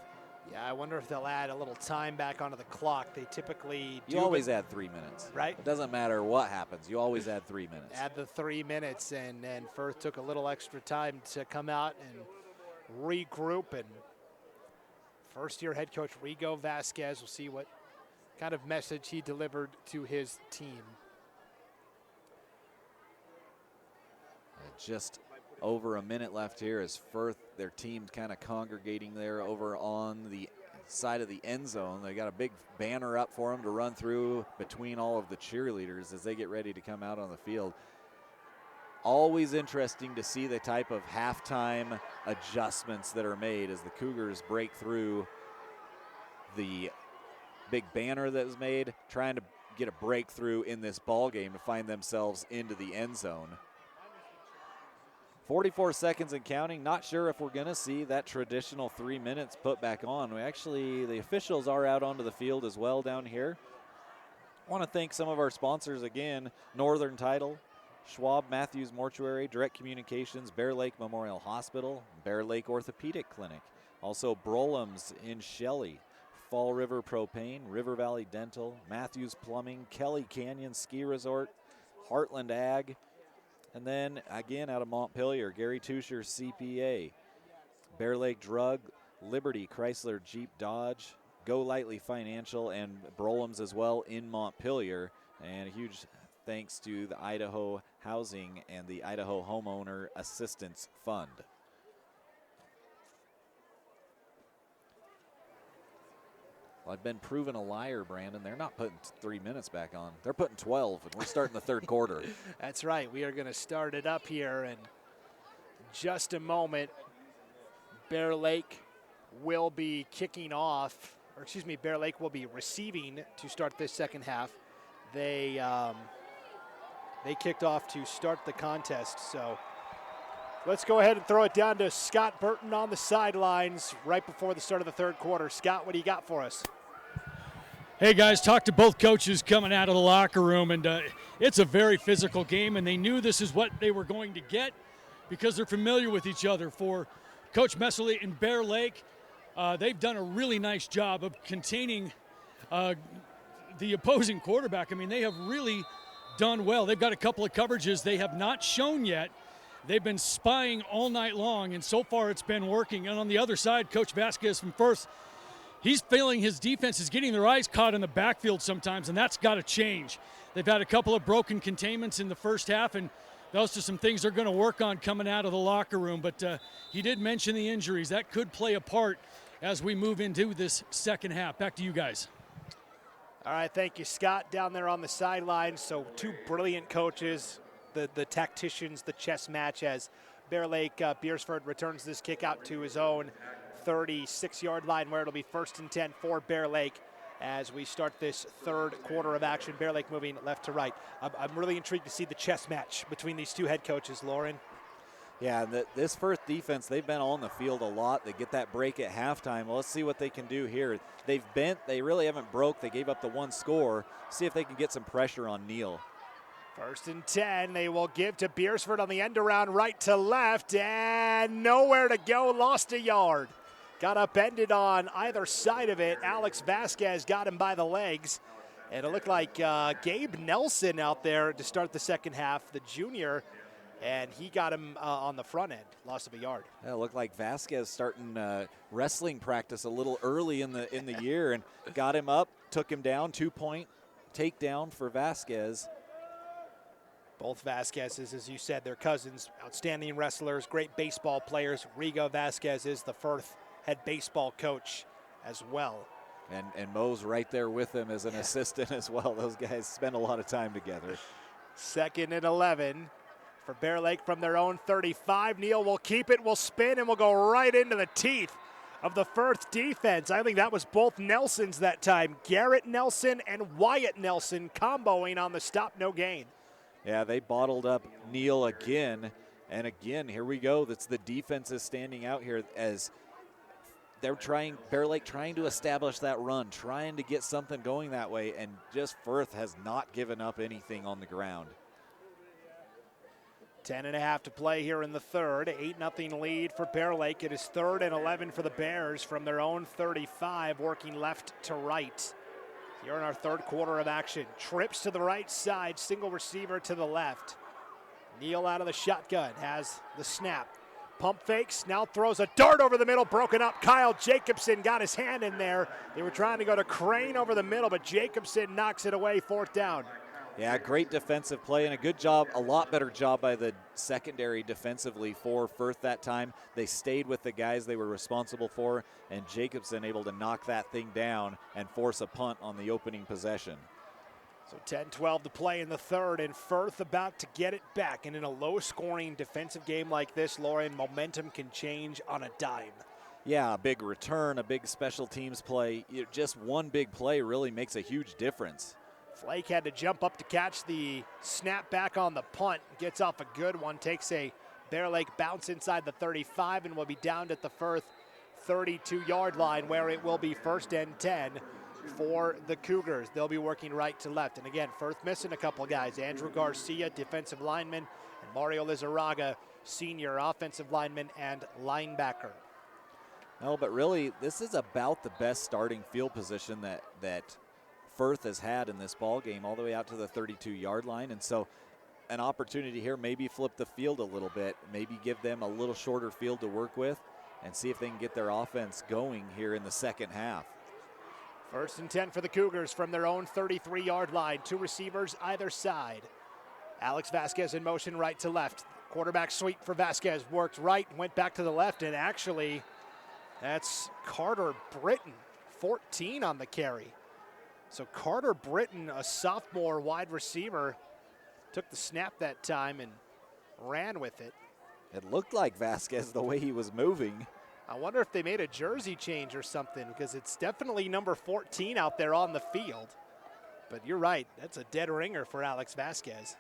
Speaker 6: Yeah, I wonder if they'll add a little time back onto the clock. They typically do.
Speaker 8: You always add 3 minutes.
Speaker 6: Right.
Speaker 8: It doesn't matter what happens. You always add 3 minutes.
Speaker 6: Add the 3 minutes, and Firth took a little extra time to come out and regroup. And first-year head coach Rigo Vasquez, will see what kind of message he delivered to his team.
Speaker 8: Just over a minute left here as Firth, their team kind of congregating there over on the side of the end zone. They got a big banner up for them to run through between all of the cheerleaders as they get ready to come out on the field. Always interesting to see the type of halftime adjustments that are made as the Cougars break through the big banner that was made, trying to get a breakthrough in this ball game to find themselves into the end zone. 44 seconds and counting. Not sure if we're going to see that traditional 3 minutes put back on. The officials are out onto the field as well down here. I want to thank some of our sponsors again: Northern Title, Schwab Matthews Mortuary, Direct Communications, Bear Lake Memorial Hospital, Bear Lake Orthopedic Clinic. Also Brolum's in Shelley, Fall River Propane, River Valley Dental, Matthews Plumbing, Kelly Canyon Ski Resort, Heartland Ag, and then again out of Montpelier, Gary Tusher CPA, Bear Lake Drug, Liberty Chrysler Jeep Dodge, Go Lightly Financial, and Brolum's as well in Montpelier. And a huge thanks to the Idaho Housing and the Idaho Homeowner Assistance Fund. Well, I've been proven a liar, Brandon. They're not putting 3 minutes back on. They're putting 12, and we're starting the third quarter.
Speaker 6: That's right. We are going to start it up here in just a moment. Bear Lake will be kicking off, or excuse me, Bear Lake will be receiving to start this second half. They kicked off to start the contest, so let's go ahead and throw it down to Scott Burton on the sidelines right before the start of the third quarter. Scott, what do you got for us?
Speaker 1: Hey guys, talked to both coaches coming out of the locker room, and it's a very physical game, and they knew this is what they were going to get because they're familiar with each other. For Coach Messerly and Bear Lake, they've done a really nice job of containing the opposing quarterback. I mean, they have really done well. They've got a couple of coverages they have not shown yet. They've been spying all night long, and so far it's been working. And on the other side, Coach Vasquez from Firth, he's feeling his defense is getting their eyes caught in the backfield sometimes, and that's got to change. They've had a couple of broken containments in the first half, and those are some things they're going to work on coming out of the locker room. But he did mention the injuries. That could play a part as we move into this second half. Back to you guys.
Speaker 6: All right, thank you, Scott, down there on the sidelines. So two brilliant coaches, the tacticians, the chess match as Bear Lake Beersford returns this kick out to his own 36-yard line where it'll be 1st and 10 for Bear Lake as we start this third quarter of action. Bear Lake moving left to right. I'm really intrigued to see the chess match between these two head coaches, Lauren.
Speaker 8: Yeah, this Firth defense, they've been on the field a lot. They get that break at halftime. Well, let's see what they can do here. They've bent. They really haven't broke. They gave up the one score. See if they can get some pressure on Neal.
Speaker 6: First and 10, they will give to Beersford on the end around right to left, and nowhere to go, lost a yard. Got upended on either side of it. Alex Vasquez got him by the legs, and it looked like Gabe Nelson out there to start the second half, the junior, and he got him on the front end, loss of a yard.
Speaker 8: Yeah, it looked like Vasquez starting wrestling practice a little early in the year and got him up, took him down, 2-point takedown for Vasquez.
Speaker 6: Both Vasquez's, as you said, they're cousins, outstanding wrestlers, great baseball players. Rigo Vasquez is the Firth head baseball coach as well.
Speaker 8: And Mo's right there with him as an assistant as well. Those guys spend a lot of time together.
Speaker 6: 2nd and 11 for Bear Lake from their own 35. Neal will keep it, will spin, and will go right into the teeth of the Firth defense. I think that was both Nelsons that time. Garrett Nelson and Wyatt Nelson comboing on the stop, no gain.
Speaker 8: Yeah, they bottled up Neal again. And again, here we go. That's the defense is standing out here as they're Bear Lake trying to establish that run, trying to get something going that way, and just Firth has not given up anything on the ground.
Speaker 6: 10.5 to play here in the third. 8-0 lead for Bear Lake. It is 3rd and 11 for the Bears from their own 35, working left to right. Here in our third quarter of action. Trips to the right side, single receiver to the left. Neal out of the shotgun, has the snap. Pump fakes, now throws a dart over the middle, broken up. Kyle Jacobson got his hand in there. They were trying to go to Crane over the middle, but Jacobson knocks it away, 4th down.
Speaker 8: Yeah, great defensive play and a good job, a lot better job by the secondary defensively for Firth that time. They stayed with the guys they were responsible for, and Jacobson able to knock that thing down and force a punt on the opening possession.
Speaker 6: So 10-12 to play in the third, and Firth about to get it back. And in a low-scoring defensive game like this, Lauren, momentum can change on a dime.
Speaker 8: Yeah, a big return, a big special teams play. Just one big play really makes a huge difference.
Speaker 6: Flake had to jump up to catch the snap back on the punt. Gets off a good one, takes a Bear Lake bounce inside the 35 and will be down at the Firth 32-yard line where it will be 1st and 10 for the Cougars. They'll be working right to left. And again, Firth missing a couple guys. Andrew Garcia, defensive lineman, and Mario Lizarraga, senior offensive lineman and linebacker.
Speaker 8: No, but really, this is about the best starting field position that Firth has had in this ball game, all the way out to the 32-yard line. And so an opportunity here, maybe flip the field a little bit, maybe give them a little shorter field to work with and see if they can get their offense going here in the second half.
Speaker 6: 1st and 10 for the Cougars from their own 33-yard line. 2 receivers either side. Alex Vasquez in motion right to left. Quarterback sweep for Vasquez, worked right, went back to the left, and actually that's Carter Britton, 14 on the carry. So Carter Britton, a sophomore wide receiver, took the snap that time and ran with it.
Speaker 8: It looked like Vasquez the way he was moving.
Speaker 6: I wonder if they made a jersey change or something, because it's definitely number 14 out there on the field. But you're right, that's a dead ringer for Alex Vasquez.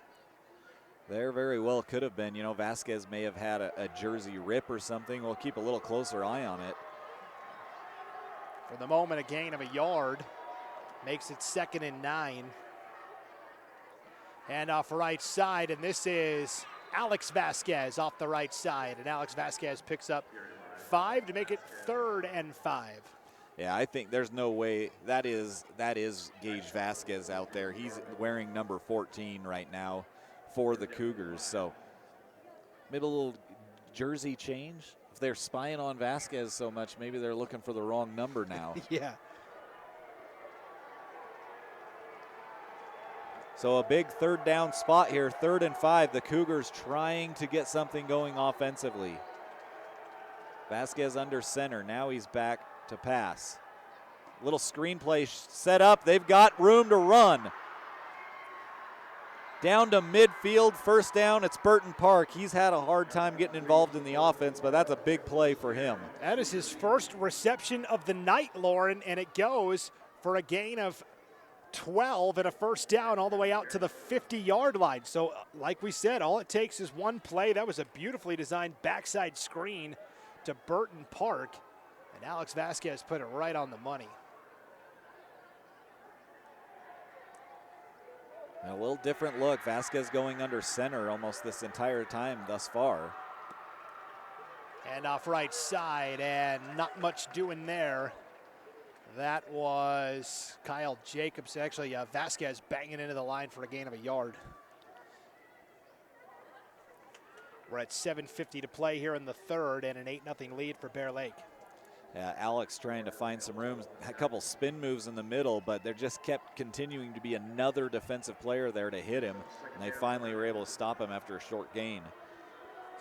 Speaker 8: There very well could have been. You know, Vasquez may have had a jersey rip or something. We'll keep a little closer eye on it.
Speaker 6: For the moment, a gain of a yard. Makes it 2nd and 9. Hand off right side, and this is Alex Vasquez off the right side. And Alex Vasquez picks up 5 to make it 3rd and 5.
Speaker 8: Yeah, I think there's no way that is Gage Vasquez out there. He's wearing number 14 right now for the Cougars. So maybe a little jersey change. If they're spying on Vasquez so much, maybe they're looking for the wrong number now.
Speaker 6: Yeah.
Speaker 8: So a big 3rd down spot here, 3rd and 5. The Cougars trying to get something going offensively. Vasquez under center. Now he's back to pass. Little screenplay set up. They've got room to run. Down to midfield, 1st down. It's Burton Park. He's had a hard time getting involved in the offense, but that's a big play for him.
Speaker 6: That is his first reception of the night, Lauren, and it goes for a gain of 12 and a 1st down all the way out to the 50-yard line. So like we said, all it takes is one play. That was a beautifully designed backside screen to Burton Park, and Alex Vasquez put it right on the money.
Speaker 8: A little different look. Vasquez going under center almost this entire time thus far.
Speaker 6: And off right side, and not much doing there. That was Kyle Jacobs. Actually, Vasquez banging into the line for a gain of a yard. We're at 7:50 to play here in the third, and an 8-0 lead for Bear Lake.
Speaker 8: Yeah, Alex trying to find some room, a couple spin moves in the middle, but there just kept continuing to be another defensive player there to hit him, and they finally were able to stop him after a short gain.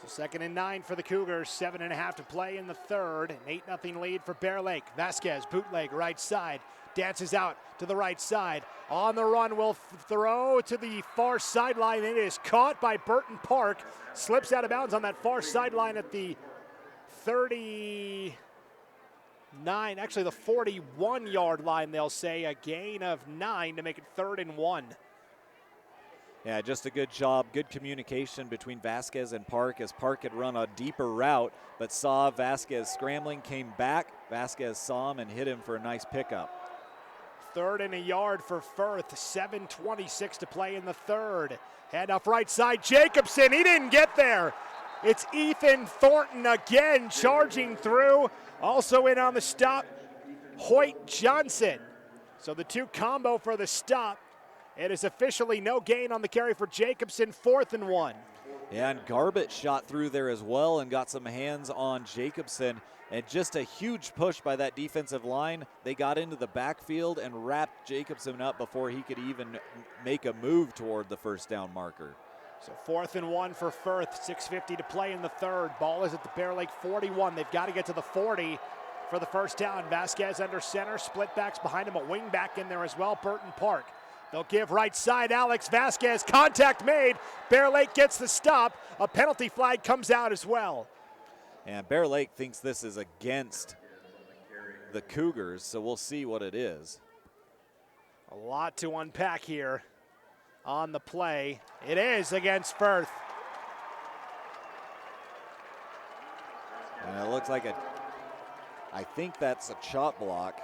Speaker 6: So 2nd and 9 for the Cougars, 7.5 to play in the third, an 8-0 lead for Bear Lake. Vasquez, bootleg, right side, dances out to the right side. On the run, will throw to the far sideline. It is caught by Burton Park, slips out of bounds on that far sideline at the 39, actually the 41-yard line, they'll say. A gain of 9 to make it 3rd and 1.
Speaker 8: Yeah, just a good job, good communication between Vasquez and Park, as Park had run a deeper route, but saw Vasquez scrambling, came back. Vasquez saw him and hit him for a nice pickup.
Speaker 6: 3rd and a yard for Firth, 7:26 to play in the third. Head off right side, Jacobson, he didn't get there. It's Ethan Thornton again charging through. Also in on the stop, Hoyt Johnson. So the two combo for the stop. It is officially no gain on the carry for Jacobson, 4th and 1.
Speaker 8: Yeah, and Garbett shot through there as well and got some hands on Jacobson. And just a huge push by that defensive line. They got into the backfield and wrapped Jacobson up before he could even make a move toward the first down marker.
Speaker 6: So 4th and 1 for Firth, 6:50 to play in the third. Ball is at the Bear Lake 41. They've got to get to the 40 for the first down. Vasquez under center, split backs behind him, a wing back in there as well, Burton Park. They'll give right side, Alex Vasquez, contact made. Bear Lake gets the stop. A penalty flag comes out as well.
Speaker 8: And Bear Lake thinks this is against the Cougars, so we'll see what it is.
Speaker 6: A lot to unpack here on the play. It is against Firth.
Speaker 8: And it looks like I think that's a chop block.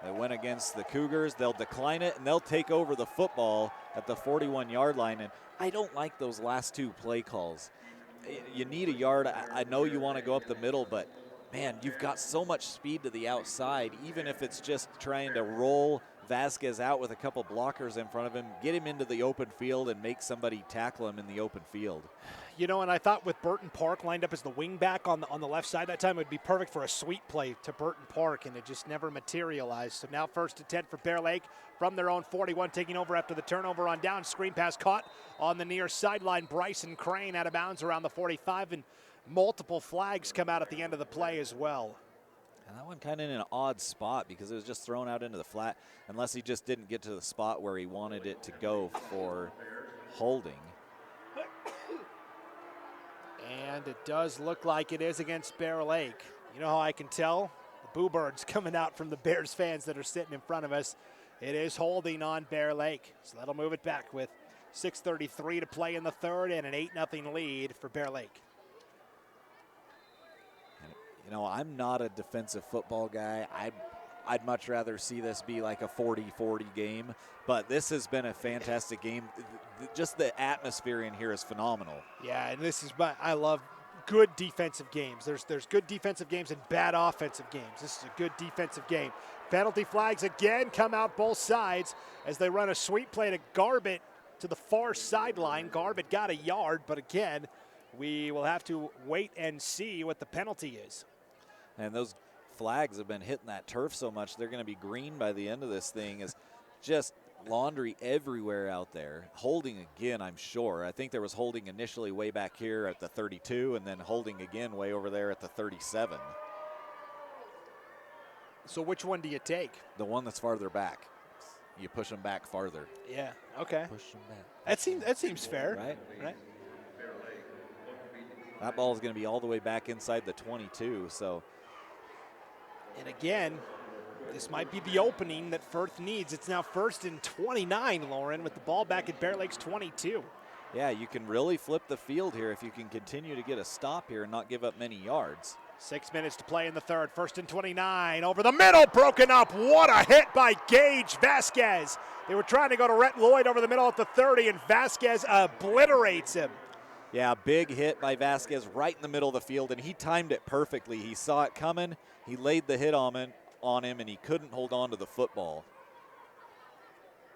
Speaker 8: It went against the Cougars. They'll decline it, and they'll take over the football at the 41-yard line. And I don't like those last two play calls. You need a yard. I know you want to go up the middle, but, man, you've got so much speed to the outside, even if it's just trying to roll Vasquez out with a couple blockers in front of him, get him into the open field and make somebody tackle him in the open field.
Speaker 6: You know, and I thought with Burton Park lined up as the wing back on the left side that time, it would be perfect for a sweep play to Burton Park, and it just never materialized. So now 1st and 10 for Bear Lake from their own 41, taking over after the turnover on down. Screen pass caught on the near sideline. Bryson Crane out of bounds around the 45, and multiple flags come out at the end of the play as well.
Speaker 8: And that one kind of in an odd spot because it was just thrown out into the flat, unless he just didn't get to the spot where he wanted it to go for holding.
Speaker 6: And it does look like it is against Bear Lake. You know how I can tell? The boo birds coming out from the Bears fans that are sitting in front of us. It is holding on Bear Lake. So that'll move it back with 6:33 to play in the third and an 8-0 lead for Bear Lake.
Speaker 8: You know, I'm not a defensive football guy. I'd much rather see this be like a 40-40 game, but this has been a fantastic game. Just the atmosphere in here is phenomenal.
Speaker 6: Yeah, and I love good defensive games. There's good defensive games and bad offensive games. This is a good defensive game. Penalty flags again come out both sides as they run a sweep play to Garbett to the far sideline. Garbett got a yard, but again, we will have to wait and see what the penalty is.
Speaker 8: And those flags have been hitting that turf so much, they're going to be green by the end of this thing. Is just laundry everywhere out there. Holding again, I'm sure. I think there was holding initially way back here at the 32 and then holding again way over there at the 37.
Speaker 6: So which one do you take?
Speaker 8: The one that's farther back. You push them back farther.
Speaker 6: Yeah, okay.
Speaker 8: Push them back.
Speaker 6: That seems fair.
Speaker 8: Right. That ball is going to be all the way back inside the 22, so.
Speaker 6: And again, this might be the opening that Firth needs. It's now 1st and 29, Lauren, with the ball back at Bear Lake's 22.
Speaker 8: Yeah, you can really flip the field here if you can continue to get a stop here and not give up many yards.
Speaker 6: 6 minutes to play in the third. 1st and 29. Over the middle, broken up. What a hit by Gage Vasquez. They were trying to go to Rhett Lloyd over the middle at the 30, and Vasquez obliterates him.
Speaker 8: Yeah, big hit by Vasquez right in the middle of the field, and he timed it perfectly. He saw it coming. He laid the hit on him, and he couldn't hold on to the football.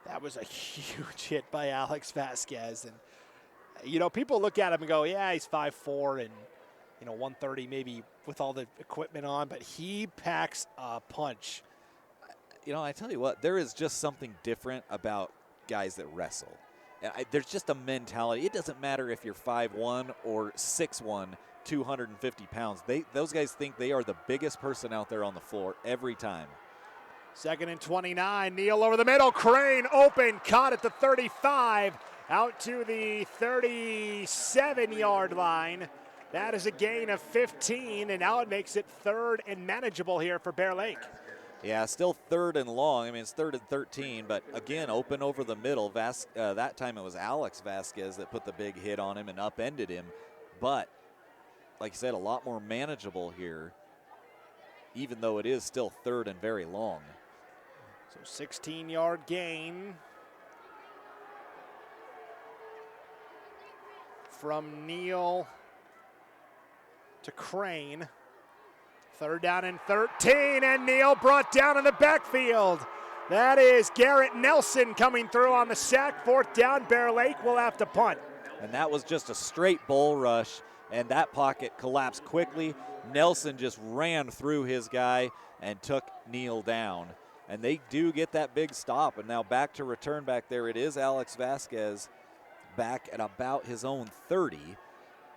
Speaker 6: That was a huge hit by Alex Vasquez. And, people look at him and go, yeah, he's 5'4", and, 130 maybe with all the equipment on, but he packs a punch.
Speaker 8: I tell you what, there is just something different about guys that wrestle. There's just a mentality. It doesn't matter if you're 5'1" or 6'1", 250 pounds. Those guys think they are the biggest person out there on the floor every time.
Speaker 6: 2nd and 29. Neal over the middle. Crane open. Caught at the 35. Out to the 37-yard line. That is a gain of 15, and now it makes it 3rd and manageable here for Bear Lake.
Speaker 8: Yeah, still 3rd and long. I mean, it's 3rd and 13, but again, open over the middle. That time it was Alex Vasquez that put the big hit on him and upended him. But, like I said, a lot more manageable here, even though it is still 3rd and very long.
Speaker 6: So 16-yard gain from Neal to Crane. 3rd down and 13, and Neal brought down in the backfield. That is Garrett Nelson coming through on the sack. 4th down, Bear Lake will have to punt.
Speaker 8: And that was just a straight bull rush, and that pocket collapsed quickly. Nelson just ran through his guy and took Neal down. And they do get that big stop, and now back to return back there. It is Alex Vasquez back at about his own 30.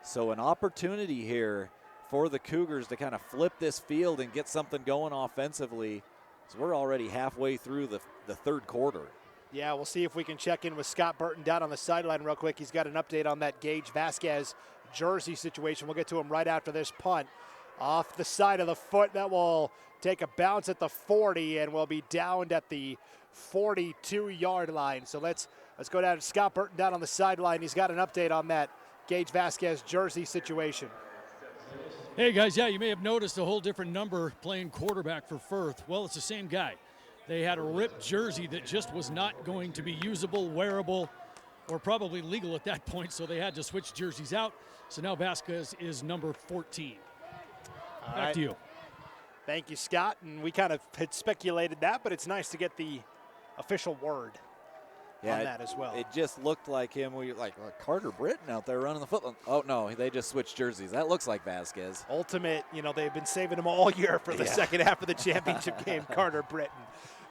Speaker 8: So an opportunity here for the Cougars to kind of flip this field and get something going offensively. So we're already halfway through the 3rd quarter.
Speaker 6: Yeah, we'll see if we can check in with Scott Burton down on the sideline real quick. He's got an update on that Gage Vasquez jersey situation. We'll get to him right after this punt. Off the side of the foot, that will take a bounce at the 40 and will be downed at the 42-yard line. So let's go down to Scott Burton down on the sideline. He's got an update on that Gage Vasquez jersey situation.
Speaker 1: Hey guys, yeah, you may have noticed a whole different number playing quarterback for Firth. Well, it's the same guy. They had a ripped jersey that just was not going to be usable, wearable, or probably legal at that point, so they had to switch jerseys out. So now Vasquez is number 14. Back to you.
Speaker 6: Thank you, Scott. And we kind of had speculated that, but it's nice to get the official word on that as well.
Speaker 8: It just looked like him. We like Carter Britton out there running the football. Oh, no, they just switched jerseys. That looks like Vasquez.
Speaker 6: Ultimate, they've been saving him all year for the second half of the championship game, Carter Britton.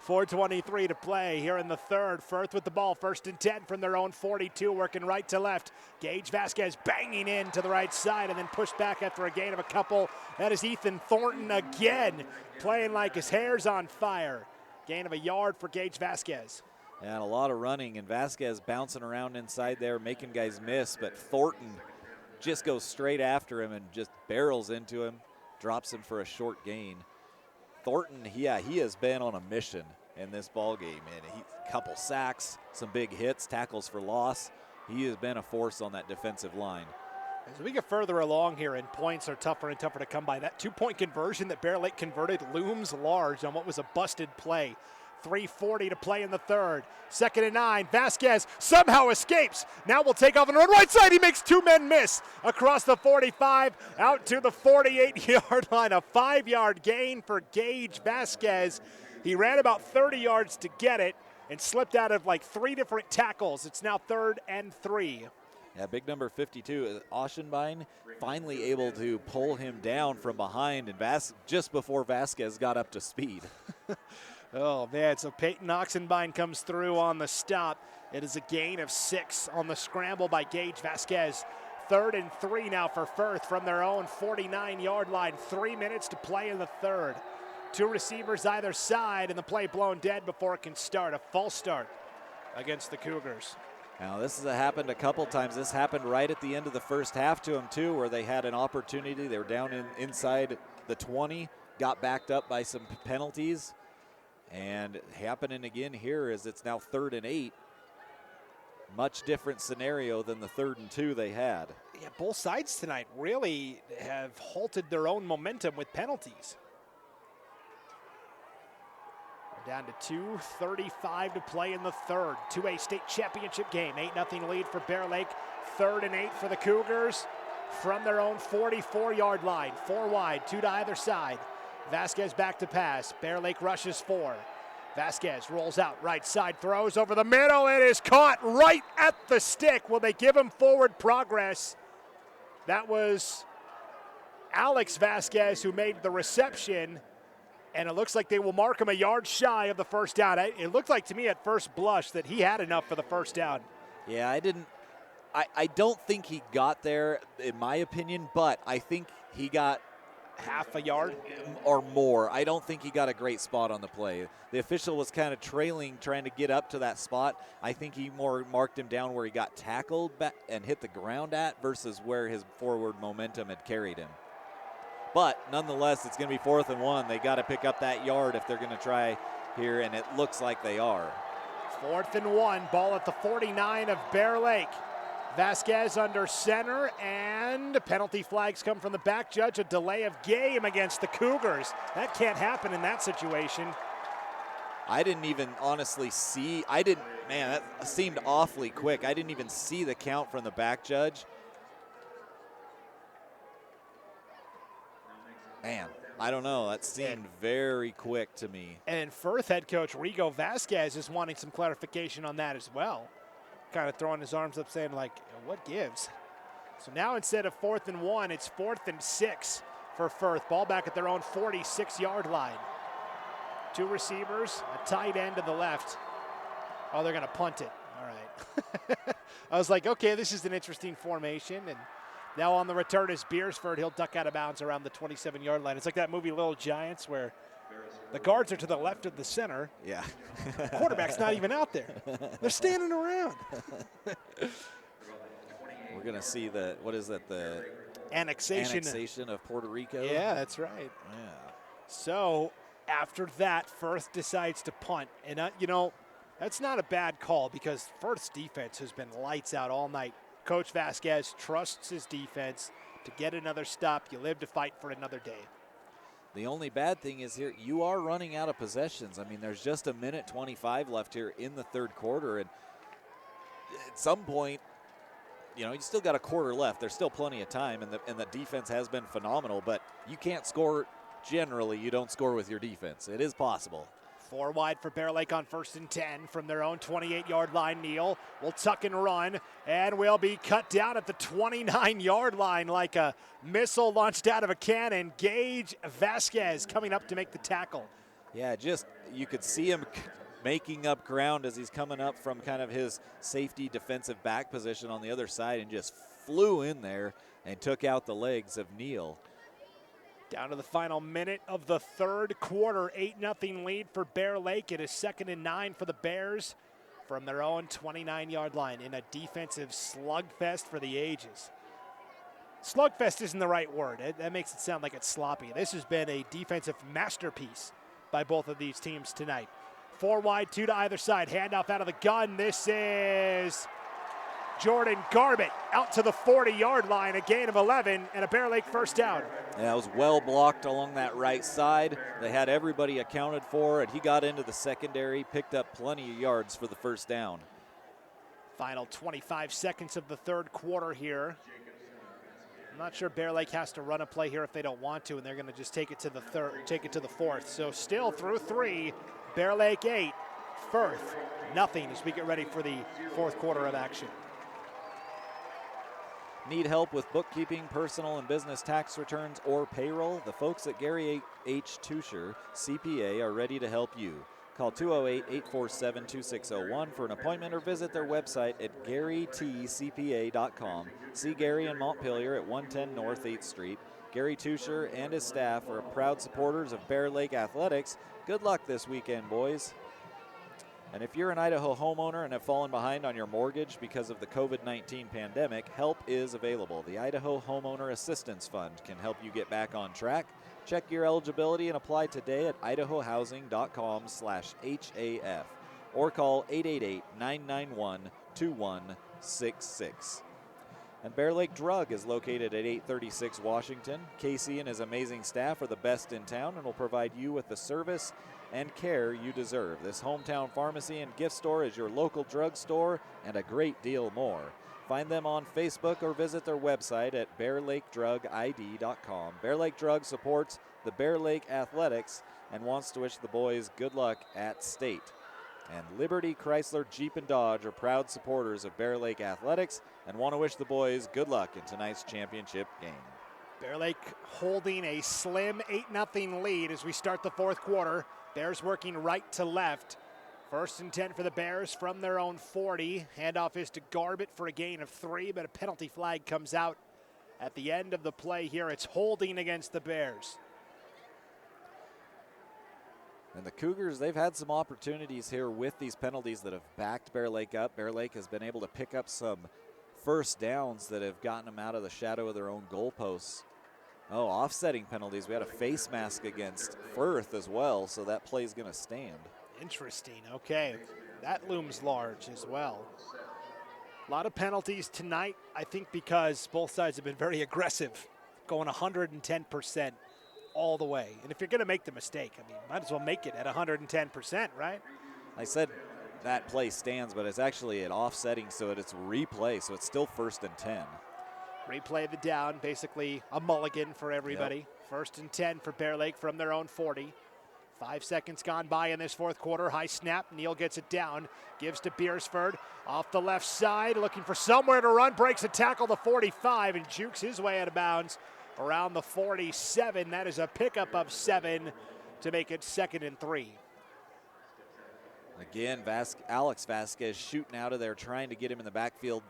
Speaker 6: 4:23 to play here in the third. Firth with the ball, 1st and 10 from their own 42, working right to left. Gage Vasquez banging in to the right side and then pushed back after a gain of a couple. That is Ethan Thornton again, playing like his hair's on fire. Gain of a yard for Gage Vasquez.
Speaker 8: And a lot of running, and Vasquez bouncing around inside there, making guys miss, but Thornton just goes straight after him and just barrels into him, drops him for a short gain. Thornton, he has been on a mission in this ball game, and a couple sacks, some big hits, tackles for loss. He has been a force on that defensive line.
Speaker 6: As we get further along here and points are tougher and tougher to come by, that 2-point conversion that Bear Lake converted looms large on what was a busted play. 3:40 to play in the third. 2nd and 9. Vasquez somehow escapes. Now will take off and run right side. He makes 2 men miss across the 45 out to the 48-yard line. A 5-yard gain for Gage Vasquez. He ran about 30 yards to get it and slipped out of like 3 different tackles. It's now 3rd and 3.
Speaker 8: Yeah, big number 52, Oschenbein, finally able to pull him down from behind and just before Vasquez got up to speed.
Speaker 6: Oh, man, so Peyton Oxenbein comes through on the stop. It is a gain of 6 on the scramble by Gage Vasquez. 3rd and 3 now for Firth from their own 49-yard line. 3 minutes to play in the third. 2 receivers either side, and the play blown dead before it can start. A false start against the Cougars.
Speaker 8: Now, this has happened a couple times. This happened right at the end of the first half to them, too, where they had an opportunity. They were down inside the 20, got backed up by some penalties. And happening again here as it's now 3rd and 8. much different scenario than the 3rd and 2 they had.
Speaker 6: Yeah, both sides tonight really have halted their own momentum with penalties. We're down to 2:35 to play in the 3rd. 2A state championship game. 8-0 lead for Bear Lake. 3rd and 8 for the Cougars from their own 44-yard line. 4 wide, 2 to either side. Vasquez back to pass. Bear Lake rushes 4. Vasquez rolls out, right side, throws over the middle. It is caught right at the stick. Will they give him forward progress? That was Alex Vasquez who made the reception, and it looks like they will mark him a yard shy of the first down. It looked like to me at first blush that he had enough for the first down.
Speaker 8: Yeah, I don't think he got there, in my opinion, but I think he got
Speaker 6: half a yard
Speaker 8: or more. I don't think he got a great spot on the play. The official was kind of trailing, trying to get up to that spot. I think he more marked him down where he got tackled back and hit the ground at versus where his forward momentum had carried him. But nonetheless, it's going to be 4th and 1. They got to pick up that yard if they're going to try here, and it looks like they are.
Speaker 6: 4th and 1, ball at the 49 of Bear Lake. Vasquez under center, and penalty flags come from the back judge. A delay of game against the Cougars. That can't happen in that situation.
Speaker 8: I didn't even honestly see. Man, that seemed awfully quick. I didn't even see the count from the back judge. Man, I don't know. That seemed very quick to me.
Speaker 6: And Firth head coach Rigo Vasquez is wanting some clarification on that as well. Kind of throwing his arms up saying, like, what gives? So now instead of 4th and 1, it's 4th and 6 for Firth. Ball back at their own 46-yard line. 2 receivers, a tight end to the left. Oh, they're going to punt it. All right. I was like, okay, this is an interesting formation. And now on the return is Beersford. He'll duck out of bounds around the 27-yard line. It's like that movie Little Giants where the guards are to the left of the center.
Speaker 8: Yeah.
Speaker 6: Quarterback's not even out there. They're standing around.
Speaker 8: We're going to see the
Speaker 6: annexation
Speaker 8: of Puerto Rico.
Speaker 6: Yeah, that's right.
Speaker 8: Yeah.
Speaker 6: So after that, Firth decides to punt. And, that's not a bad call because Firth's defense has been lights out all night. Coach Vasquez trusts his defense to get another stop. You live to fight for another day.
Speaker 8: The only bad thing is here, you are running out of possessions. I mean, there's just 1:25 left here in the 3rd quarter. And at some point, you still got a quarter left. There's still plenty of time, and the defense has been phenomenal. But you can't score. Generally, you don't score with your defense. It is possible.
Speaker 6: 4 wide for Bear Lake on 1st and 10 from their own 28-yard line. Neal will tuck and run, and will be cut down at the 29-yard line like a missile launched out of a cannon. Gage Vasquez coming up to make the tackle.
Speaker 8: Yeah, you could see him making up ground as he's coming up from kind of his safety defensive back position on the other side and just flew in there and took out the legs of Neal.
Speaker 6: Down to the final minute of the 3rd quarter, 8-0 lead for Bear Lake. It is 2nd and 9 for the Bears from their own 29-yard line in a defensive slugfest for the ages. Slugfest isn't the right word. That makes it sound like it's sloppy. This has been a defensive masterpiece by both of these teams tonight. 4 wide, 2 to either side. Handoff out of the gun. This is Jordan Garbett out to the 40-yard line, a gain of 11, and a Bear Lake first down.
Speaker 8: Yeah, it was well blocked along that right side. They had everybody accounted for, and he got into the secondary, picked up plenty of yards for the first down.
Speaker 6: Final 25 seconds of the 3rd quarter here. I'm not sure Bear Lake has to run a play here if they don't want to, and they're going to just take it to the 4th. So still through 3, Bear Lake 8, Firth nothing as we get ready for the 4th quarter of action.
Speaker 8: Need help with bookkeeping, personal and business tax returns, or payroll? The folks at Gary H. Tusher, CPA, are ready to help you. Call 208-847-2601 for an appointment or visit their website at garytcpa.com. See Gary in Montpelier at 110 North 8th Street. Gary Tusher and his staff are proud supporters of Bear Lake Athletics. Good luck this weekend, boys. And if you're an Idaho homeowner and have fallen behind on your mortgage because of the COVID-19 pandemic, help is available. The Idaho Homeowner Assistance Fund can help you get back on track. Check your eligibility and apply today at idahohousing.com/HAF or call 888-991-1000. 2166. And Bear Lake Drug is located at 836 Washington. Casey and his amazing staff are the best in town and will provide you with the service and care you deserve. This hometown pharmacy and gift store is your local drugstore and a great deal more. Find them on Facebook or visit their website at bearlakedrugid.com. Bear Lake Drug supports the Bear Lake Athletics and wants to wish the boys good luck at state. And Liberty Chrysler Jeep and Dodge are proud supporters of Bear Lake Athletics and want to wish the boys good luck in tonight's championship game.
Speaker 6: Bear Lake holding a slim 8-0 lead as we start the fourth quarter. Bears working right to left. 1st and 10 for the Bears from their own 40. Handoff is to Garbett for a gain of 3, but a penalty flag comes out at the end of the play here. It's holding against the Bears.
Speaker 8: And the Cougars, they've had some opportunities here with these penalties that have backed Bear Lake up. Bear Lake has been able to pick up some first downs that have gotten them out of the shadow of their own goalposts. Oh, offsetting penalties. We had a face mask against Firth as well, so that play's going to stand.
Speaker 6: Interesting. Okay, that looms large as well. A lot of penalties tonight, I think, because both sides have been very aggressive, going 110%. all the way. And if you're going to make the mistake, I mean, might as well make it at 110%, right?
Speaker 8: I said that play stands, but it's actually an offsetting, so it's replay, so it's still 1st and 10.
Speaker 6: Replay the down, basically a mulligan for everybody. Yep. 1st and 10 for Bear Lake from their own 40. 5 seconds gone by in this fourth quarter. High snap. Neal gets it down. Gives to Beersford. Off the left side, looking for somewhere to run. Breaks a tackle to 45 and jukes his way out of bounds around the 47. That is a pickup of 7 to make it 2nd and 3.
Speaker 8: Again, Alex Vasquez shooting out of there, trying to get him in the backfield.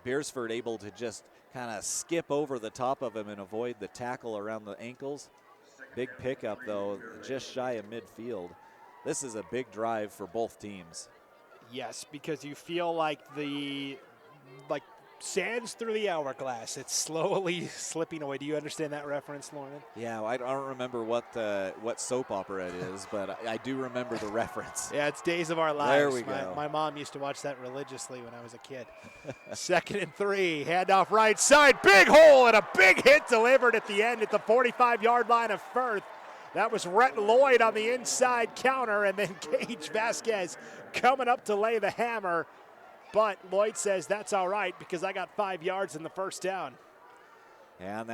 Speaker 8: Beersford able to just kind of skip over the top of him and avoid the tackle around the ankles. Big pickup, though, just shy of midfield. This is a big drive for both teams.
Speaker 6: Yes, because you feel like sands through the hourglass. It's slowly slipping away. Do you understand that reference, Lauren?
Speaker 8: Yeah, I don't remember what soap opera it is, but I do remember the reference.
Speaker 6: Yeah, it's Days of Our Lives.
Speaker 8: There we go.
Speaker 6: My mom used to watch that religiously when I was a kid. 2nd and 3, handoff right side, big hole and a big hit delivered at the end at the 45-yard line of Firth. That was Rhett Lloyd on the inside counter, and then Gage Vasquez coming up to lay the hammer. But Lloyd says that's all right because I got 5 yards in the first down.
Speaker 8: And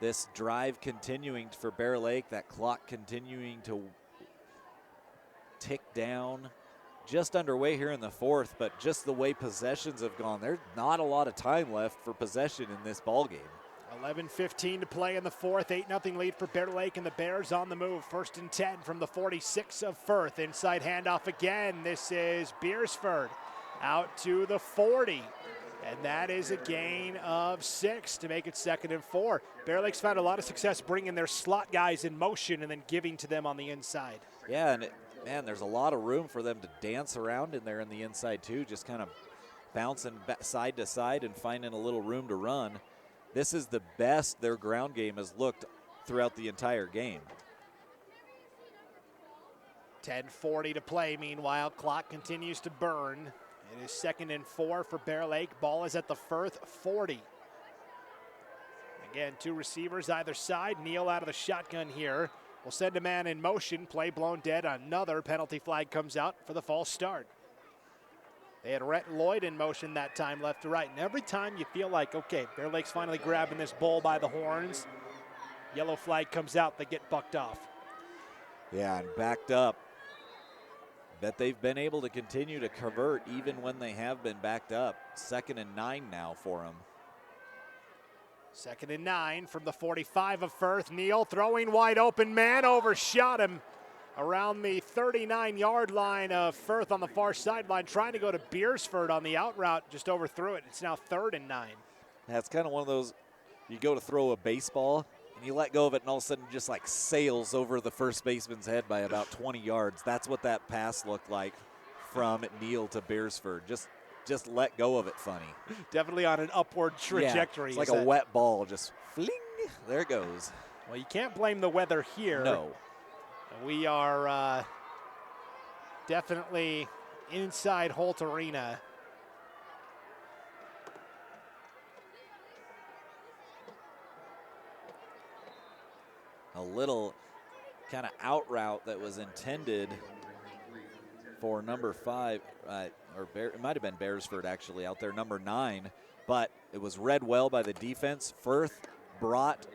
Speaker 8: this drive continuing for Bear Lake, that clock continuing to tick down. Just underway here in the fourth, but just the way possessions have gone, there's not a lot of time left for possession in this ball game.
Speaker 6: 11:15 to play in the fourth. 8-0 lead for Bear Lake, and the Bears on the move. 1st and 10 from the 46 of Firth. Inside handoff again. This is Beersford. Out to the 40, and that is a gain of 6 to make it 2nd and 4. Bear Lake's found a lot of success bringing their slot guys in motion and then giving to them on the inside.
Speaker 8: Yeah, and there's a lot of room for them to dance around in there in the inside too, just kind of bouncing side to side and finding a little room to run. This is the best their ground game has looked throughout the entire game.
Speaker 6: 10:40 to play. Meanwhile, clock continues to burn. It is 2nd and 4 for Bear Lake. Ball is at the Firth 40. Again, 2 receivers either side. Neal out of the shotgun here. Will send a man in motion. Play blown dead. Another penalty flag comes out for the false start. They had Rhett Lloyd in motion that time, left to right. And every time you feel like, okay, Bear Lake's finally grabbing this bull by the horns, yellow flag comes out, they get bucked off.
Speaker 8: Yeah, and backed up. That they've been able to continue to convert even when they have been backed up. 2nd and 9 now for them.
Speaker 6: 2nd and 9 from the 45 of Firth. Neal throwing wide open, man overshot him around the 39-yard line of Firth on the far sideline, trying to go to Beersford on the out route, just overthrew it. It's now 3rd and 9.
Speaker 8: That's kind of one of those, you go to throw a baseball and you let go of it and all of a sudden just like sails over the first baseman's head by about 20 yards. That's what that pass looked like from Neal to Beersford. Just let go of it funny.
Speaker 6: Definitely on an upward trajectory.
Speaker 8: Yeah, it's like a wet ball, just fling, there it goes.
Speaker 6: Well, you can't blame the weather here.
Speaker 8: No.
Speaker 6: We are definitely inside Holt Arena.
Speaker 8: A little kind of out route that was intended for number 5, it might have been Beresford actually out there, number 9, but it was read well by the defense. Firth brought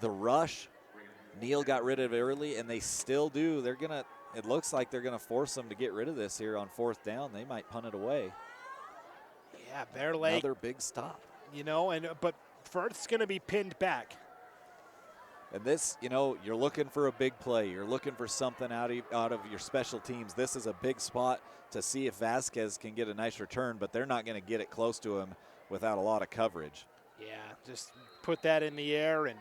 Speaker 8: the rush. Neal got rid of it early, and they still do. It looks like they're gonna force them to get rid of this here on 4th down. They might punt it away.
Speaker 6: Yeah, Bear Lake.
Speaker 8: Another big stop.
Speaker 6: But Firth's gonna be pinned back.
Speaker 8: And this, you're looking for a big play. You're looking for something out of your special teams. This is a big spot to see if Vasquez can get a nice return, but they're not going to get it close to him without a lot of coverage.
Speaker 6: Yeah, just put that in the air and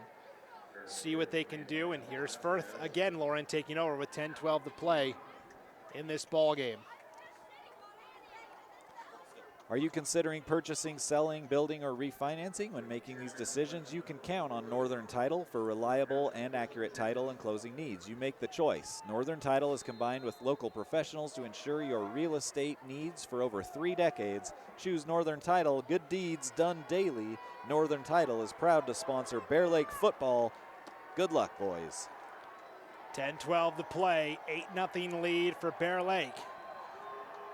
Speaker 6: see what they can do. And here's Firth again, Lauren, taking over with 10-12 to play in this ball game.
Speaker 8: Are you considering purchasing, selling, building, or refinancing? When making these decisions, you can count on Northern Title for reliable and accurate title and closing needs. You make the choice. Northern Title is combined with local professionals to ensure your real estate needs for over 3 decades. Choose Northern Title, good deeds done daily. Northern Title is proud to sponsor Bear Lake football. Good luck, boys.
Speaker 6: 10-12 to play, 8-0 lead for Bear Lake.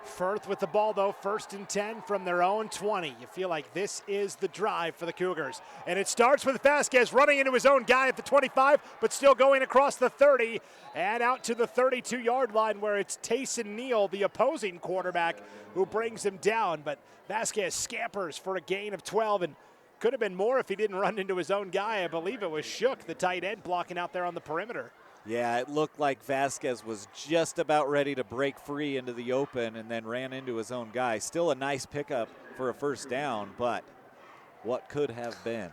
Speaker 6: Firth with the ball, though, 1st and 10 from their own 20. You feel like this is the drive for the Cougars. And it starts with Vasquez running into his own guy at the 25, but still going across the 30 and out to the 32-yard line where it's Tayson Neal, the opposing quarterback, who brings him down. But Vasquez scampers for a gain of 12, and could have been more if he didn't run into his own guy. I believe it was Shook, the tight end, blocking out there on the perimeter.
Speaker 8: Yeah, it looked like Vasquez was just about ready to break free into the open and then ran into his own guy. Still a nice pickup for a 1st down, but what could have been?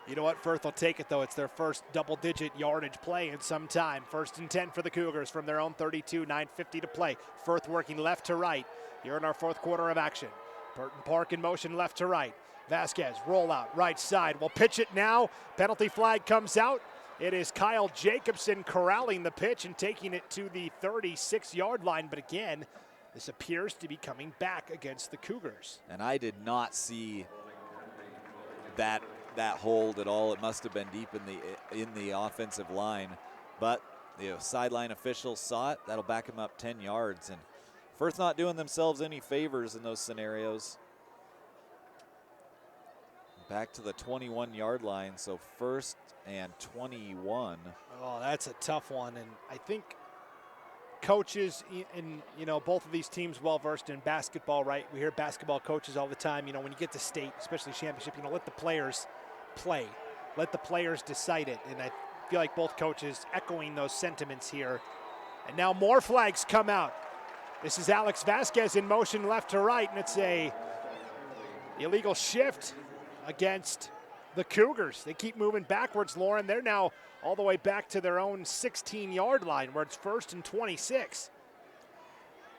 Speaker 6: You know what? Firth will take it, though. It's their first double-digit yardage play in some time. 1st and 10 for the Cougars from their own 32, 9:50 to play. Firth working left to right here in our 4th quarter of action. Burton Park in motion left to right. Vasquez, rollout, right side. We'll pitch it now. Penalty flag comes out. It is Kyle Jacobson corralling the pitch and taking it to the 36-yard line. But again, this appears to be coming back against the Cougars.
Speaker 8: And I did not see that hold at all. It must have been deep in the offensive line. But the sideline officials saw it. That'll back him up 10 yards. And Firth not doing themselves any favors in those scenarios. Back to the 21-yard line, so 1st and 21.
Speaker 6: Oh, that's a tough one, and I think coaches in both of these teams well-versed in basketball, right? We hear basketball coaches all the time, when you get to state, especially championship, let the players play. Let the players decide it, and I feel like both coaches echoing those sentiments here. And now more flags come out. This is Alex Vasquez in motion left to right, and it's a illegal shift against the Cougars. They keep moving backwards, Lauren. They're now all the way back to their own 16-yard line where it's 1st and 26.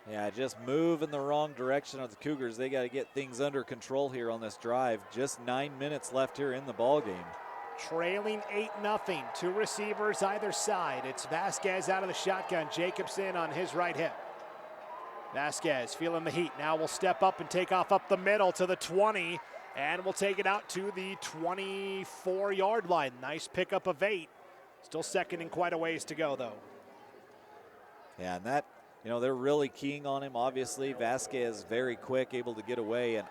Speaker 8: Yeah, just move in the wrong direction of the Cougars. They got to get things under control here on this drive. Just 9 minutes left here in the ball game.
Speaker 6: Trailing 8-0. 2 receivers either side. It's Vasquez out of the shotgun. Jacobson on his right hip. Vasquez feeling the heat. Now will step up and take off up the middle to the 20. And we'll take it out to the 24-yard line. Nice pickup of 8. Still 2nd and quite a ways to go, though.
Speaker 8: Yeah, and that, they're really keying on him. Obviously, Vasquez very quick, able to get away. And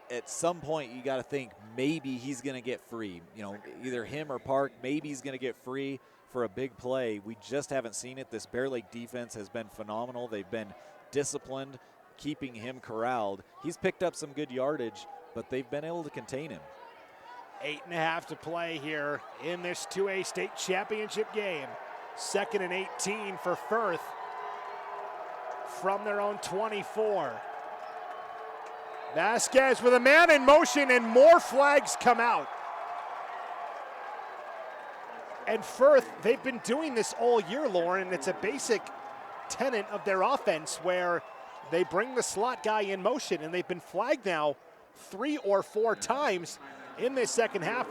Speaker 8: at some point, you got to think maybe he's going to get free. Either him or Park, maybe he's going to get free for a big play. We just haven't seen it. This Bear Lake defense has been phenomenal. They've been disciplined, keeping him corralled. He's picked up some good yardage, but they've been able to contain him.
Speaker 6: 8.5 to play here in this 2A state championship game. 2nd and 18 for Firth from their own 24. Vasquez with a man in motion, and more flags come out. And Firth, they've been doing this all year, Lauren. It's a basic tenet of their offense where they bring the slot guy in motion, and they've been flagged now 3 or 4 times in this second half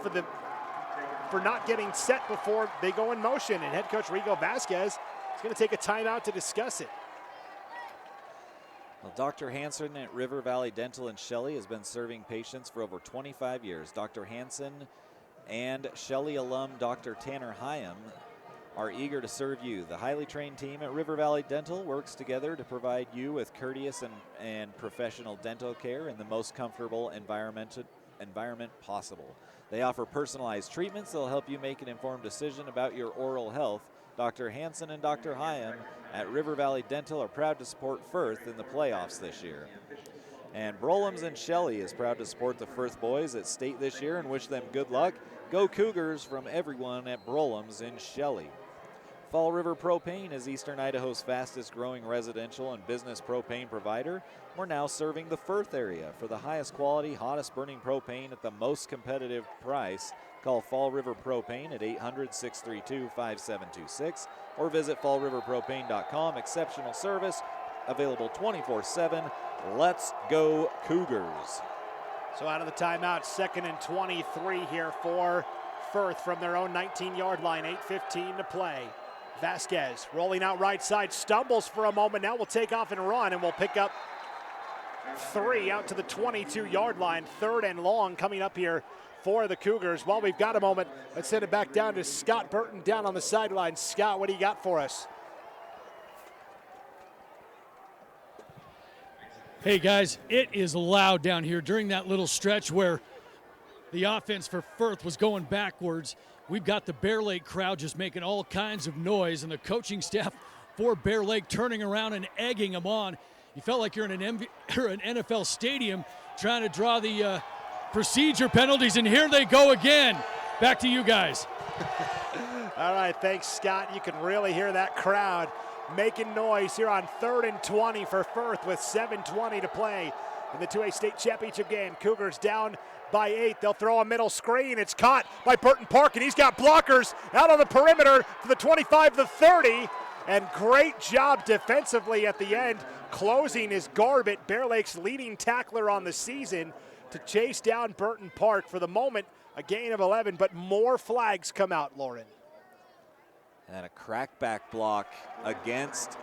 Speaker 6: for not getting set before they go in motion. And head coach Rigo Vasquez is going to take a timeout to discuss it.
Speaker 8: Well, Dr. Hansen at River Valley Dental in Shelley has been serving patients for over 25 years. Dr. Hansen and Shelley alum Dr. Tanner Hyam are eager to serve you. The highly trained team at River Valley Dental works together to provide you with courteous and professional dental care in the most comfortable environment possible. They offer personalized treatments that will help you make an informed decision about your oral health. Dr. Hansen and Dr. Hyam at River Valley Dental are proud to support Firth in the playoffs this year. And Brolams and Shelley is proud to support the Firth boys at state this year and wish them good luck. Go Cougars from everyone at Brolams and Shelley. Fall River Propane is Eastern Idaho's fastest growing residential and business propane provider. We're now serving the Firth area. For the highest quality, hottest burning propane at the most competitive price, call Fall River Propane at 800-632-5726 or visit fallriverpropane.com. Exceptional service, available 24/7. Let's go Cougars.
Speaker 6: So out of the timeout, 2nd and 23 here for Firth from their own 19-yard line, 8:15 to play. Vasquez rolling out right side, stumbles for a moment, now will take off and run, and will pick up 3 out to the 22-yard line. 3rd and long coming up here for the Cougars. While we've got a moment, let's send it back down to Scott Burton down on the sideline. Scott, what do you got for us?
Speaker 1: Hey guys, it is loud down here during that little stretch where the offense for Firth was going backwards. We've got the Bear Lake crowd just making all kinds of noise, and the coaching staff for Bear Lake turning around and egging them on. You felt like you're in an NFL stadium trying to draw the procedure penalties, and here they go again. Back to you guys.
Speaker 6: All right, thanks, Scott. You can really hear that crowd making noise here on 3rd and 20 for Firth with 7:20 to play in the 2A state championship game. Cougars down by 8. They'll throw a middle screen. It's caught by Burton Park, and he's got blockers out on the perimeter for the 25 to 30. And great job defensively at the end, closing his Garbett, Bear Lake's leading tackler on the season, to chase down Burton Park. For the moment, a gain of 11, but more flags come out, Lauren.
Speaker 8: And a crackback block against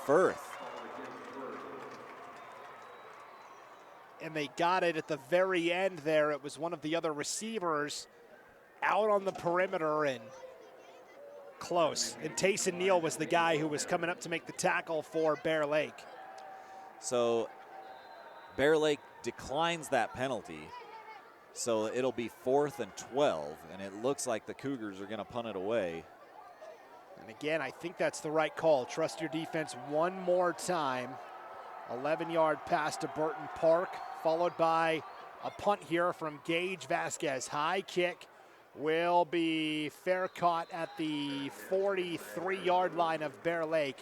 Speaker 8: Firth.
Speaker 6: And they got it at the very end there. It was one of the other receivers out on the perimeter and close. And Tayson Neal was the guy who was coming up to make the tackle for Bear Lake.
Speaker 8: So Bear Lake declines that penalty. So it'll be 4th and 12, and it looks like the Cougars are going to punt it away.
Speaker 6: And again, I think that's the right call. Trust your defense one more time. 11-yard pass to Burton Park, followed by a punt here from Gage Vasquez. High kick will be fair caught at the 43-yard line of Bear Lake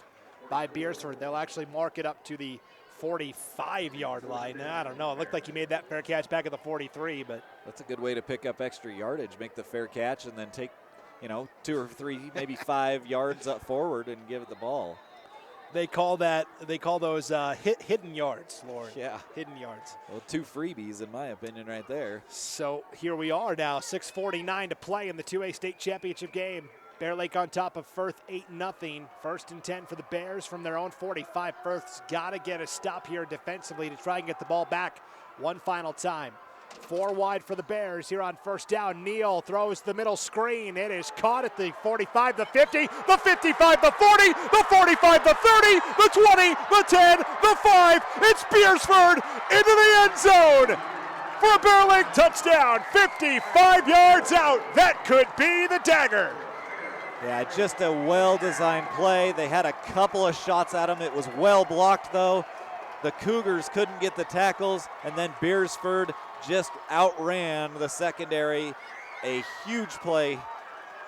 Speaker 6: by Beersford. They'll actually mark it up to the 45-yard line. I don't know. It looked like he made that fair catch back at the 43, but
Speaker 8: that's a good way to pick up extra yardage. Make the fair catch and then take, 2 or 3, maybe 5 yards up forward and give it the ball.
Speaker 6: They call those hidden yards, Lord.
Speaker 8: Yeah.
Speaker 6: Hidden yards.
Speaker 8: Well, 2 freebies in my opinion right there.
Speaker 6: So here we are now, 6:49 to play in the 2A state championship game. Bear Lake on top of Firth 8-0. 1st and 10 for the Bears from their own 45. Firth's got to get a stop here defensively to try and get the ball back one final time. 4 wide for the Bears here on 1st down. Neal throws the middle screen. It is caught at the 45, the 50, the 55, the 40, the 45, the 30, the 20, the 10, the 5. It's Beersford into the end zone for a Bear Lake touchdown. 55 yards out. That could be the dagger.
Speaker 8: Yeah, just a well-designed play. They had a couple of shots at him. It was well blocked, though. The Cougars couldn't get the tackles, and then Beersford just outran the secondary. A huge play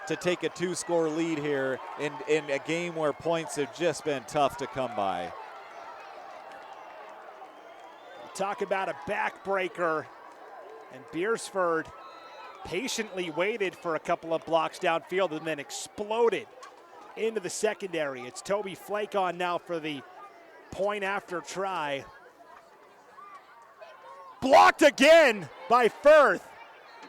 Speaker 8: to take a 2-score lead here in a game where points have just been tough to come by.
Speaker 6: Talk about a backbreaker, and Beersford patiently waited for a couple of blocks downfield and then exploded into the secondary. It's Toby Flake on now for the point after try. Blocked again by Firth.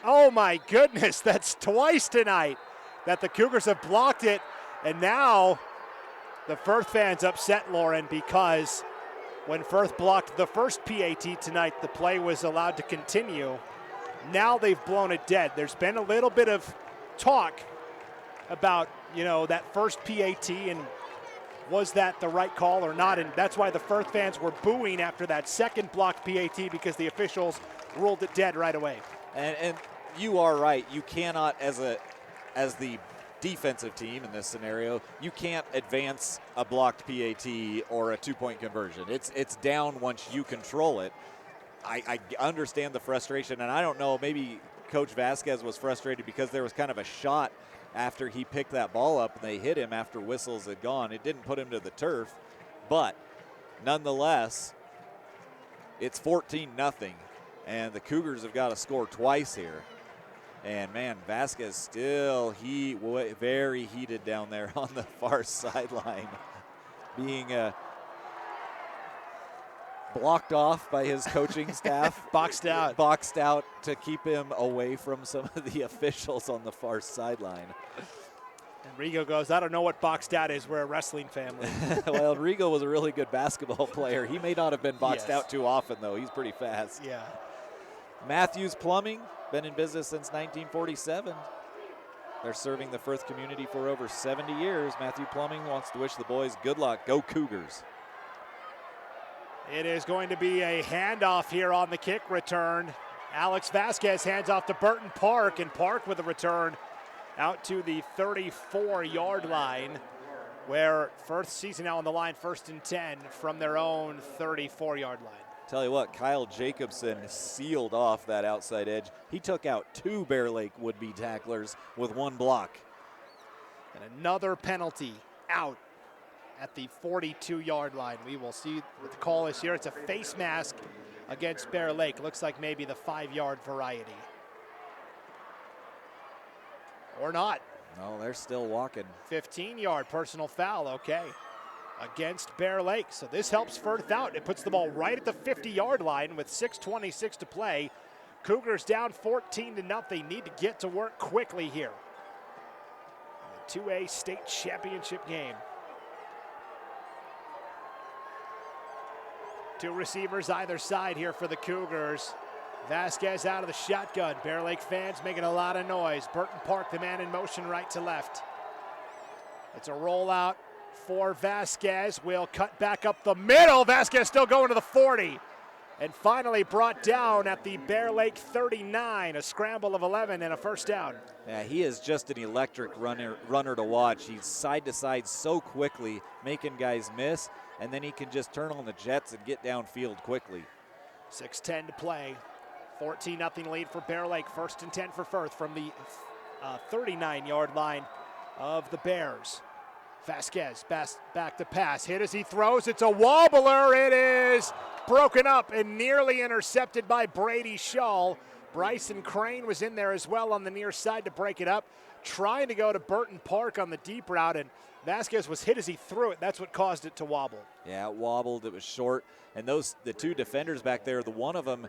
Speaker 6: Oh my goodness, that's twice tonight that the Cougars have blocked it. And now the Firth fans upset, Lauren, because When Firth blocked the first PAT tonight, the play was allowed to continue. Now they've blown it dead. There's been a little bit of talk about, that first PAT and was that the right call or not? And that's why the Firth fans were booing after that second blocked PAT, because the officials ruled it dead right away.
Speaker 8: And you are right. You cannot, as the defensive team in this scenario, you can't advance a blocked PAT or a two-point conversion. It's down once you control it. I understand the frustration, and I don't know, maybe Coach Vasquez was frustrated because there was kind of a shot after he picked that ball up and they hit him after whistles had gone. It didn't put him to the turf, but nonetheless, it's 14-0, and the Cougars have got to score twice here. And, man, Vasquez still very heated down there on the far sideline, being blocked off by his coaching staff.
Speaker 6: Boxed
Speaker 8: out to keep him away from some of the officials on the far sideline.
Speaker 6: And Rigo goes, I don't know what boxed out is. We're a wrestling family.
Speaker 8: Well, Rigo was a really good basketball player. He may not have been boxed out too often, though. He's pretty fast.
Speaker 6: Yeah.
Speaker 8: Matthews Plumbing, been in business since 1947. They're serving the Firth community for over 70 years. Matthew Plumbing wants to wish the boys good luck. Go Cougars.
Speaker 6: It is going to be a handoff here on the kick return. Alex Vasquez hands off to Burton Park, and Park with a return out to the 34-yard line, where Firth sees it now on the line, 1st and 10 from their own 34-yard line.
Speaker 8: Tell you what, Kyle Jacobson sealed off that outside edge. He took out 2 Bear Lake would-be tacklers with 1 block.
Speaker 6: And another penalty out at the 42-yard line. We will see what the call is here. It's a face mask against Bear Lake. Looks like maybe the 5-yard variety. Or not.
Speaker 8: No, they're still walking.
Speaker 6: 15-yard personal foul, okay, against Bear Lake. So this helps Firth out. It puts the ball right at the 50-yard line with 6:26 to play. Cougars down 14-0. Need to get to work quickly here. The 2A state championship game. 2 receivers either side here for the Cougars. Vasquez out of the shotgun. Bear Lake fans making a lot of noise. Burton Park, the man in motion right to left. It's a rollout for Vasquez. Will cut back up the middle. Vasquez still going to the 40. And finally brought down at the Bear Lake 39. A scramble of 11 and a first down.
Speaker 8: Yeah, he is just an electric runner to watch. He's side to side so quickly, making guys miss, and then he can just turn on the jets and get downfield quickly.
Speaker 6: 6:10 to play. 14-0 lead for Bear Lake. 1st and 10 for Firth from the 39-yard line of the Bears. Vasquez back to pass. Hit as he throws. It's a wobbler. It is broken up and nearly intercepted by Brady Shull. Bryson Crane was in there as well on the near side to break it up. Trying to go to Burton Park on the deep route, and Vasquez was hit as he threw it. That's what caused it to wobble.
Speaker 8: Yeah, it wobbled. It was short. And the 2 defenders back there, the one of them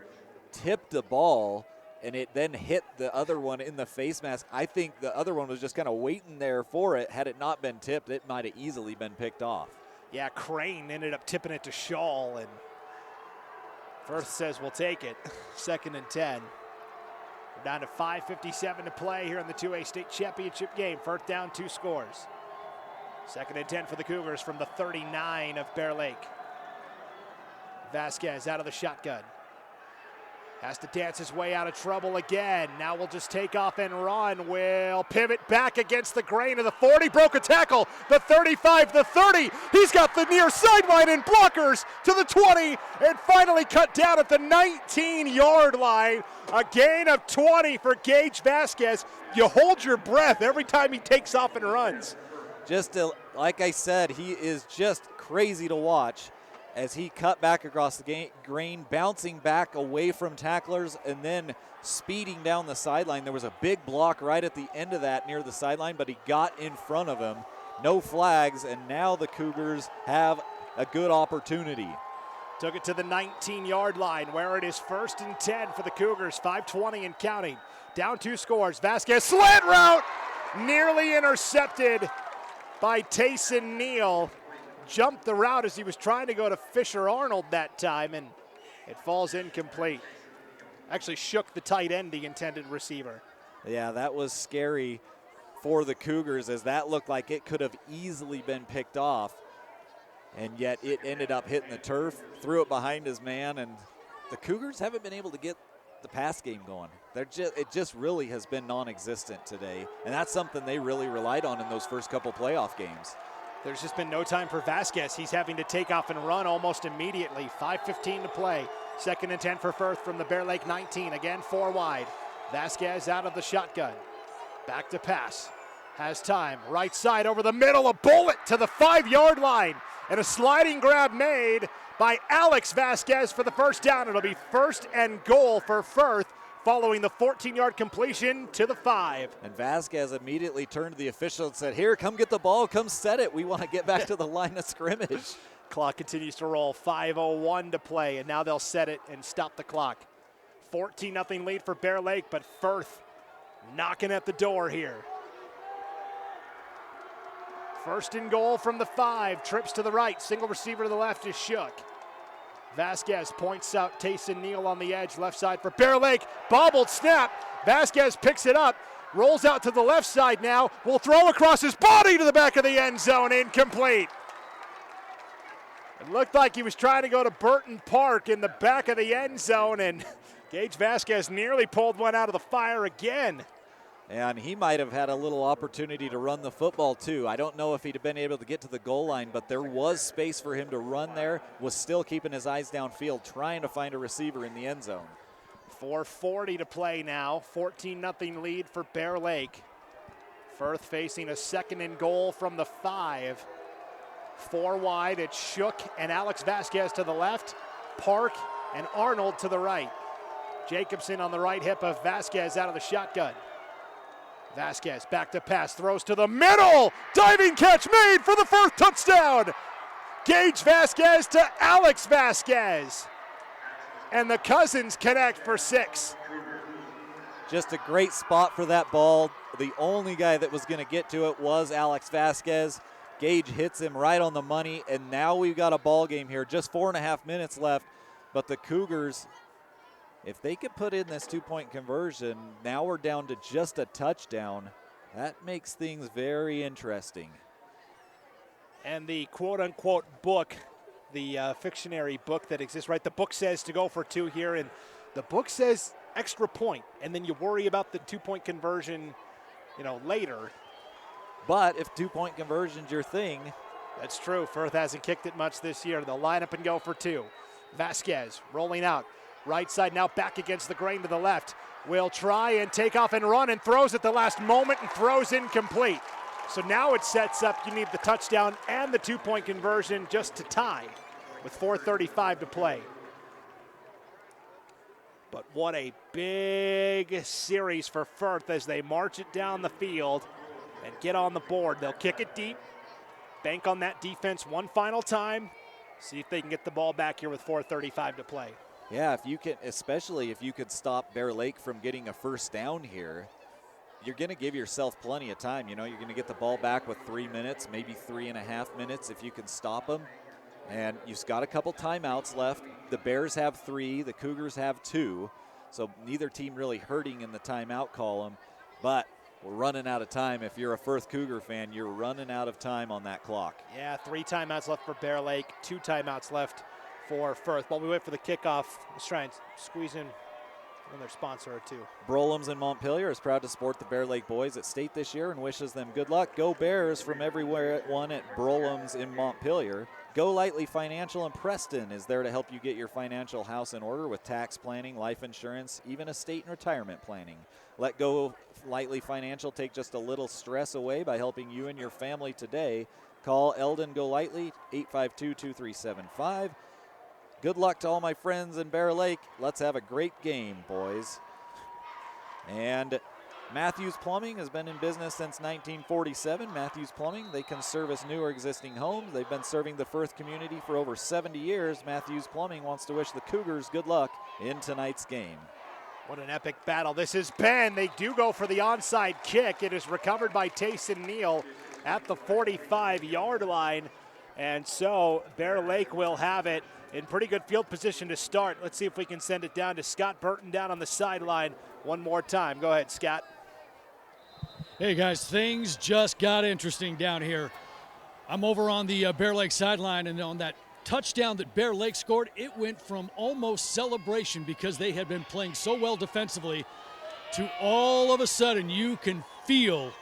Speaker 8: tipped the ball, and it then hit the other one in the face mask. I think the other one was just kind of waiting there for it. Had it not been tipped, it might have easily been picked off.
Speaker 6: Yeah, Crane ended up tipping it to Shull, and Firth says we'll take it. 2nd and 10. We're down to 5:57 to play here in the 2A state championship game. Firth down 2 scores. 2nd and 10 for the Cougars from the 39 of Bear Lake. Vasquez out of the shotgun. Has to dance his way out of trouble again. Now we'll just take off and run. Will pivot back against the grain of the 40. Broke a tackle. The 35, the 30. He's got the near sideline and blockers to the 20. And finally cut down at the 19-yard line. A gain of 20 for Gage Vasquez. You hold your breath every time he takes off and runs.
Speaker 8: Like I said, he is just crazy to watch as he cut back across the grain, bouncing back away from tacklers and then speeding down the sideline. There was a big block right at the end of that near the sideline, but he got in front of him. No flags, and now the Cougars have a good opportunity.
Speaker 6: Took it to the 19-yard line where it is 1st and 10 for the Cougars, 5:20 and counting. Down 2 scores. Vasquez slant route, nearly intercepted by Tayson Neal. jumped the route as he was trying to go to Fisher Arnold that time, and it falls incomplete. Actually shook the tight end, the intended receiver.
Speaker 8: Yeah, that was scary for the Cougars, as that looked like it could have easily been picked off, and yet it ended up hitting the turf, threw it behind his man, and the Cougars haven't been able to get the pass game going. It just really has been non-existent today, and that's something they really relied on in those first couple playoff games.
Speaker 6: There's just been no time for Vasquez. He's having to take off and run almost immediately. 5:15 to play. 2nd and 10 for Firth from the Bear Lake 19. Again, 4 wide. Vasquez out of the shotgun. Back to pass. Has time. Right side over the middle. A bullet to the 5-yard line. And a sliding grab made by Alex Vasquez for the first down. It'll be 1st and goal for Firth, following the 14-yard completion to the 5.
Speaker 8: And Vasquez immediately turned to the official and said, here, come get the ball, come set it. We want to get back to the line of scrimmage.
Speaker 6: Clock continues to roll. 5:01 to play, and now they'll set it and stop the clock. 14-0 lead for Bear Lake, but Firth knocking at the door here. 1st and goal from the 5. Trips to the right. Single receiver to the left is Shook. Vasquez points out Tayson Neal on the edge. Left side for Bear Lake. Bobbled snap. Vasquez picks it up. Rolls out to the left side now. Will throw across his body to the back of the end zone. Incomplete. It looked like he was trying to go to Burton Park in the back of the end zone, and Gage Vasquez nearly pulled one out of the fire again.
Speaker 8: And he might have had a little opportunity to run the football too. I don't know if he'd have been able to get to the goal line, but there was space for him to run there, was still keeping his eyes downfield, trying to find a receiver in the end zone.
Speaker 6: 4:40 to play now. 14-0 lead for Bear Lake. Firth facing a 2nd and goal from the 5. 4 wide, it's Shook and Alex Vasquez to the left, Park and Arnold to the right. Jacobson on the right hip of Vasquez out of the shotgun. Vasquez back to pass, throws to the middle. Diving catch made for the Firth touchdown. Gage Vasquez to Alex Vasquez. And the Cousins connect for 6.
Speaker 8: Just a great spot for that ball. The only guy that was going to get to it was Alex Vasquez. Gage hits him right on the money, and now we've got a ball game here. Just 4.5 minutes left, but the Cougars, if they could put in this 2-point conversion, now we're down to just a touchdown. That makes things very interesting.
Speaker 6: And the quote-unquote book, the fictionary book that exists, right? The book says to go for 2 here, and the book says extra point, and then you worry about the 2-point conversion, later.
Speaker 8: But if 2-point conversion's your thing.
Speaker 6: That's true. Firth hasn't kicked it much this year. They'll line up and go for 2. Vasquez rolling out. Right side now back against the grain to the left. Will try and take off and run and throws at the last moment and throws incomplete. So now it sets up, you need the touchdown and the 2-point conversion just to tie with 4:35 to play. But what a big series for Firth as they march it down the field and get on the board. They'll kick it deep, bank on that defense one final time, see if they can get the ball back here with 4:35 to play.
Speaker 8: Yeah, if you can, especially if you could stop Bear Lake from getting a first down here, you're going to give yourself plenty of time. You're going to get the ball back with 3 minutes, maybe 3.5 minutes if you can stop them. And you've got a couple timeouts left. The Bears have 3, the Cougars have 2. So neither team really hurting in the timeout column, but we're running out of time. If you're a Firth Cougar fan, you're running out of time on that clock.
Speaker 6: Yeah, 3 timeouts left for Bear Lake, 2 timeouts left for Firth. While we wait for the kickoff, let's try and squeeze in another sponsor or 2.
Speaker 8: Brolum's in Montpelier is proud to support the Bear Lake boys at state this year and wishes them good luck. Go Bears from everyone at Brolum's in Montpelier. Go Lightly Financial in Preston is there to help you get your financial house in order with tax planning, life insurance, even estate and retirement planning. Let Go Lightly Financial take just a little stress away by helping you and your family today. Call Eldon Go Lightly, 852-2375. Good luck to all my friends in Bear Lake. Let's have a great game, boys. And Matthews Plumbing has been in business since 1947. Matthews Plumbing, they can service new or existing homes. They've been serving the Firth community for over 70 years. Matthews Plumbing wants to wish the Cougars good luck in tonight's game.
Speaker 6: What an epic battle this has been. They do go for the onside kick. It is recovered by Tayson Neal at the 45-yard line. And so Bear Lake will have it in pretty good field position to start. Let's see if we can send it down to Scott Burton down on the sideline one more time. Go ahead, Scott.
Speaker 1: Hey guys, things just got interesting down here. I'm over on the Bear Lake sideline, and on that touchdown that Bear Lake scored, it went from almost celebration because they had been playing so well defensively to all of a sudden you can feel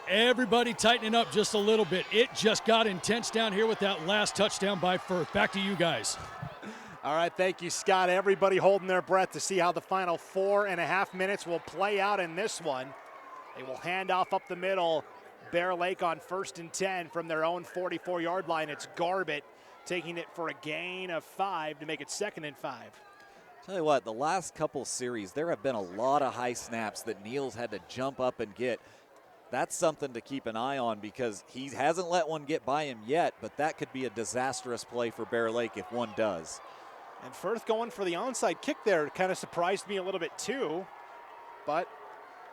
Speaker 1: everybody tightening up just a little bit. It just got intense down here with that last touchdown by Firth. Back to you guys.
Speaker 6: All right, thank you, Scott. Everybody holding their breath to see how the final 4.5 minutes will play out in this one. They will hand off up the middle. Bear Lake on 1st and 10 from their own 44-yard line. It's Garbett taking it for a gain of 5 to make it 2nd and 5.
Speaker 8: Tell you what, the last couple series, there have been a lot of high snaps that Neal's had to jump up and get. That's something to keep an eye on because he hasn't let one get by him yet, but that could be a disastrous play for Bear Lake if one does.
Speaker 6: And Firth going for the onside kick there kind of surprised me a little bit too, but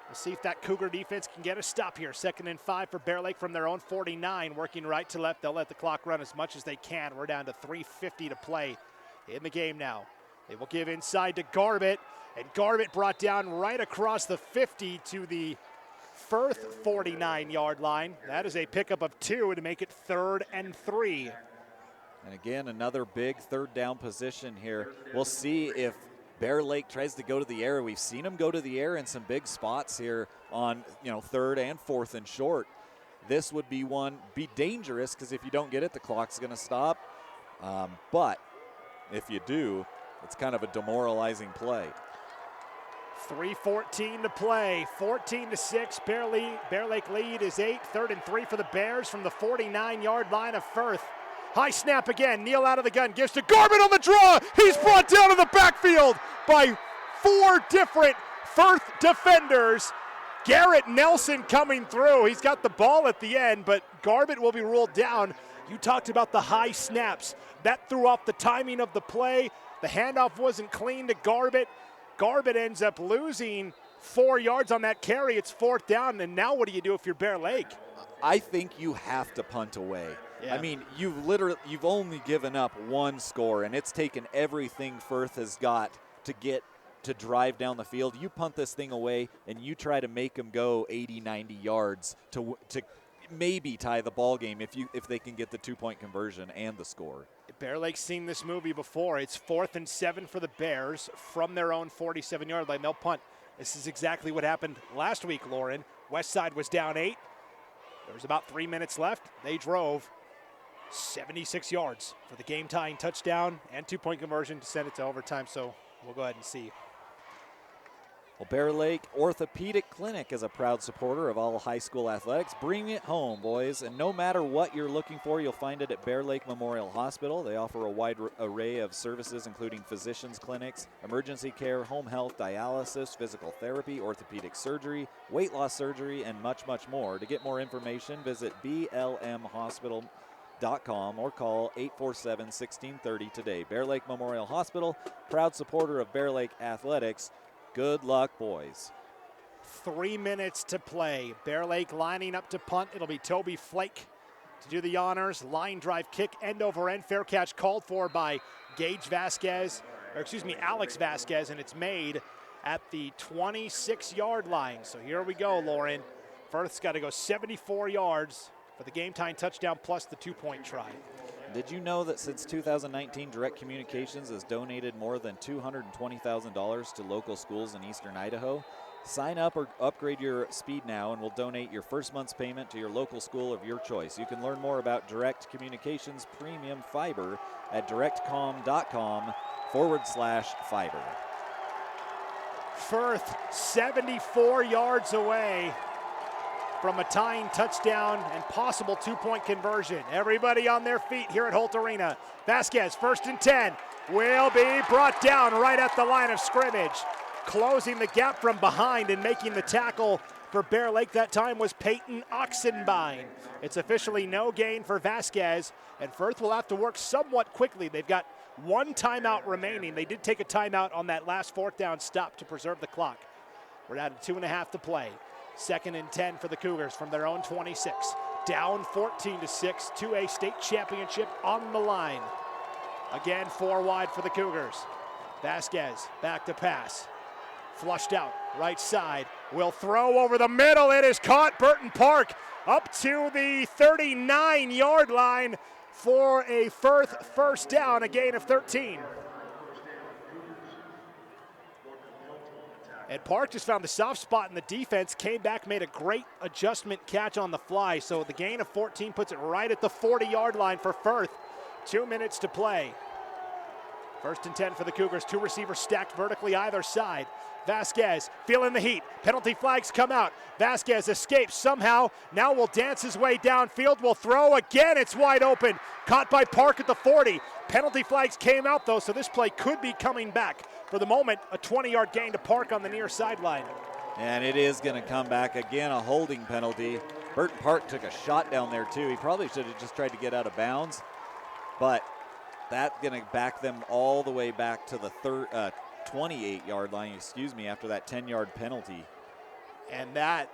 Speaker 6: we'll see if that Cougar defense can get a stop here. 2nd and 5 for Bear Lake from their own 49, working right to left. They'll let the clock run as much as they can. We're down to 3:50 to play in the game now. They will give inside to Garbett, and Garbett brought down right across the 50 to the Firth 49-yard line. That is a pickup of 2 to make it 3rd and 3.
Speaker 8: And again, another big 3rd down position here. We'll see if Bear Lake tries to go to the air. We've seen them go to the air in some big spots here on 3rd and 4th and short. This would be dangerous because if you don't get it, the clock's going to stop. But if you do, it's kind of a demoralizing play.
Speaker 6: 3:14 to play, 14-6. Bear Lake lead is 8. 3rd and 3 for the Bears from the 49-yard line of Firth. High snap again. Neal out of the gun. Gives to Garbett on the draw. He's brought down in the backfield by 4 different Firth defenders. Garrett Nelson coming through. He's got the ball at the end, but Garbett will be ruled down. You talked about the high snaps. That threw off the timing of the play. The handoff wasn't clean to Garbett. Garbett ends up losing 4 yards on that carry. It's 4th down, and now what do you do if you're Bear Lake?
Speaker 8: I think you have to punt away.
Speaker 6: Yeah.
Speaker 8: I mean, you've only given up 1 score, and it's taken everything Firth has got to drive down the field. You punt this thing away, and you try to make them go 80, 90 yards to maybe tie the ball game if they can get the 2-point conversion and the score.
Speaker 6: Bear Lake's seen this movie before. It's 4th and 7 for the Bears from their own 47-yard line. They'll punt. This is exactly what happened last week, Lauren. Westside was down 8. There was about 3 minutes left. They drove 76 yards for the game-tying touchdown and 2-point conversion to send it to overtime. So we'll go ahead and see.
Speaker 8: Well, Bear Lake Orthopedic Clinic is a proud supporter of all high school athletics. Bring it home, boys. And no matter what you're looking for, you'll find it at Bear Lake Memorial Hospital. They offer a wide array of services, including physicians clinics, emergency care, home health, dialysis, physical therapy, orthopedic surgery, weight loss surgery, and much, much more. To get more information, visit blmhospital.com or call 847-1630 today. Bear Lake Memorial Hospital, proud supporter of Bear Lake Athletics. Good luck, boys.
Speaker 6: 3 minutes to play. Bear Lake lining up to punt. It'll be Toby Flake to do the honors. Line drive kick, end over end. Fair catch called for by Alex Vasquez, and it's made at the 26-yard line. So here we go, Lauren. Firth's got to go 74 yards for the game-time touchdown plus the 2-point try.
Speaker 8: Did you know that since 2019, Direct Communications has donated more than $220,000 to local schools in eastern Idaho? Sign up or upgrade your speed now and we'll donate your first month's payment to your local school of your choice. You can learn more about Direct Communications Premium Fiber at directcom.com/fiber.
Speaker 6: Firth 74 yards away from a tying touchdown and possible 2-point conversion. Everybody on their feet here at Holt Arena. Vasquez, 1st and 10, will be brought down right at the line of scrimmage. Closing the gap from behind and making the tackle for Bear Lake that time was Peyton Oxenbein. It's officially no gain for Vasquez, and Firth will have to work somewhat quickly. They've got 1 timeout remaining. They did take a timeout on that last 4th down stop to preserve the clock. We're down to 2.5 to play. 2nd and 10 for the Cougars from their own 26. Down 14-6, 2A state championship on the line. Again, 4 wide for the Cougars. Vasquez back to pass. Flushed out, right side. Will throw over the middle. It is caught. Burton Park up to the 39-yard line for a Firth first down, a gain of 13. And Park just found the soft spot in the defense, came back, made a great adjustment catch on the fly. So the gain of 14 puts it right at the 40-yard line for Firth. 2 minutes to play. First and 10 for the Cougars. 2 receivers stacked vertically either side. Vasquez feeling the heat. Penalty flags come out. Vasquez escapes somehow. Now will dance his way downfield. Will throw again. It's wide open. Caught by Park at the 40. Penalty flags came out though, so this play could be coming back. For the moment, a 20-yard gain to Park on the near sideline.
Speaker 8: And it is going to come back again, a holding penalty. Burton Park took a shot down there too. He probably should have just tried to get out of bounds, but that's going to back them all the way back to the 28-yard line, after that 10-yard penalty.
Speaker 6: And that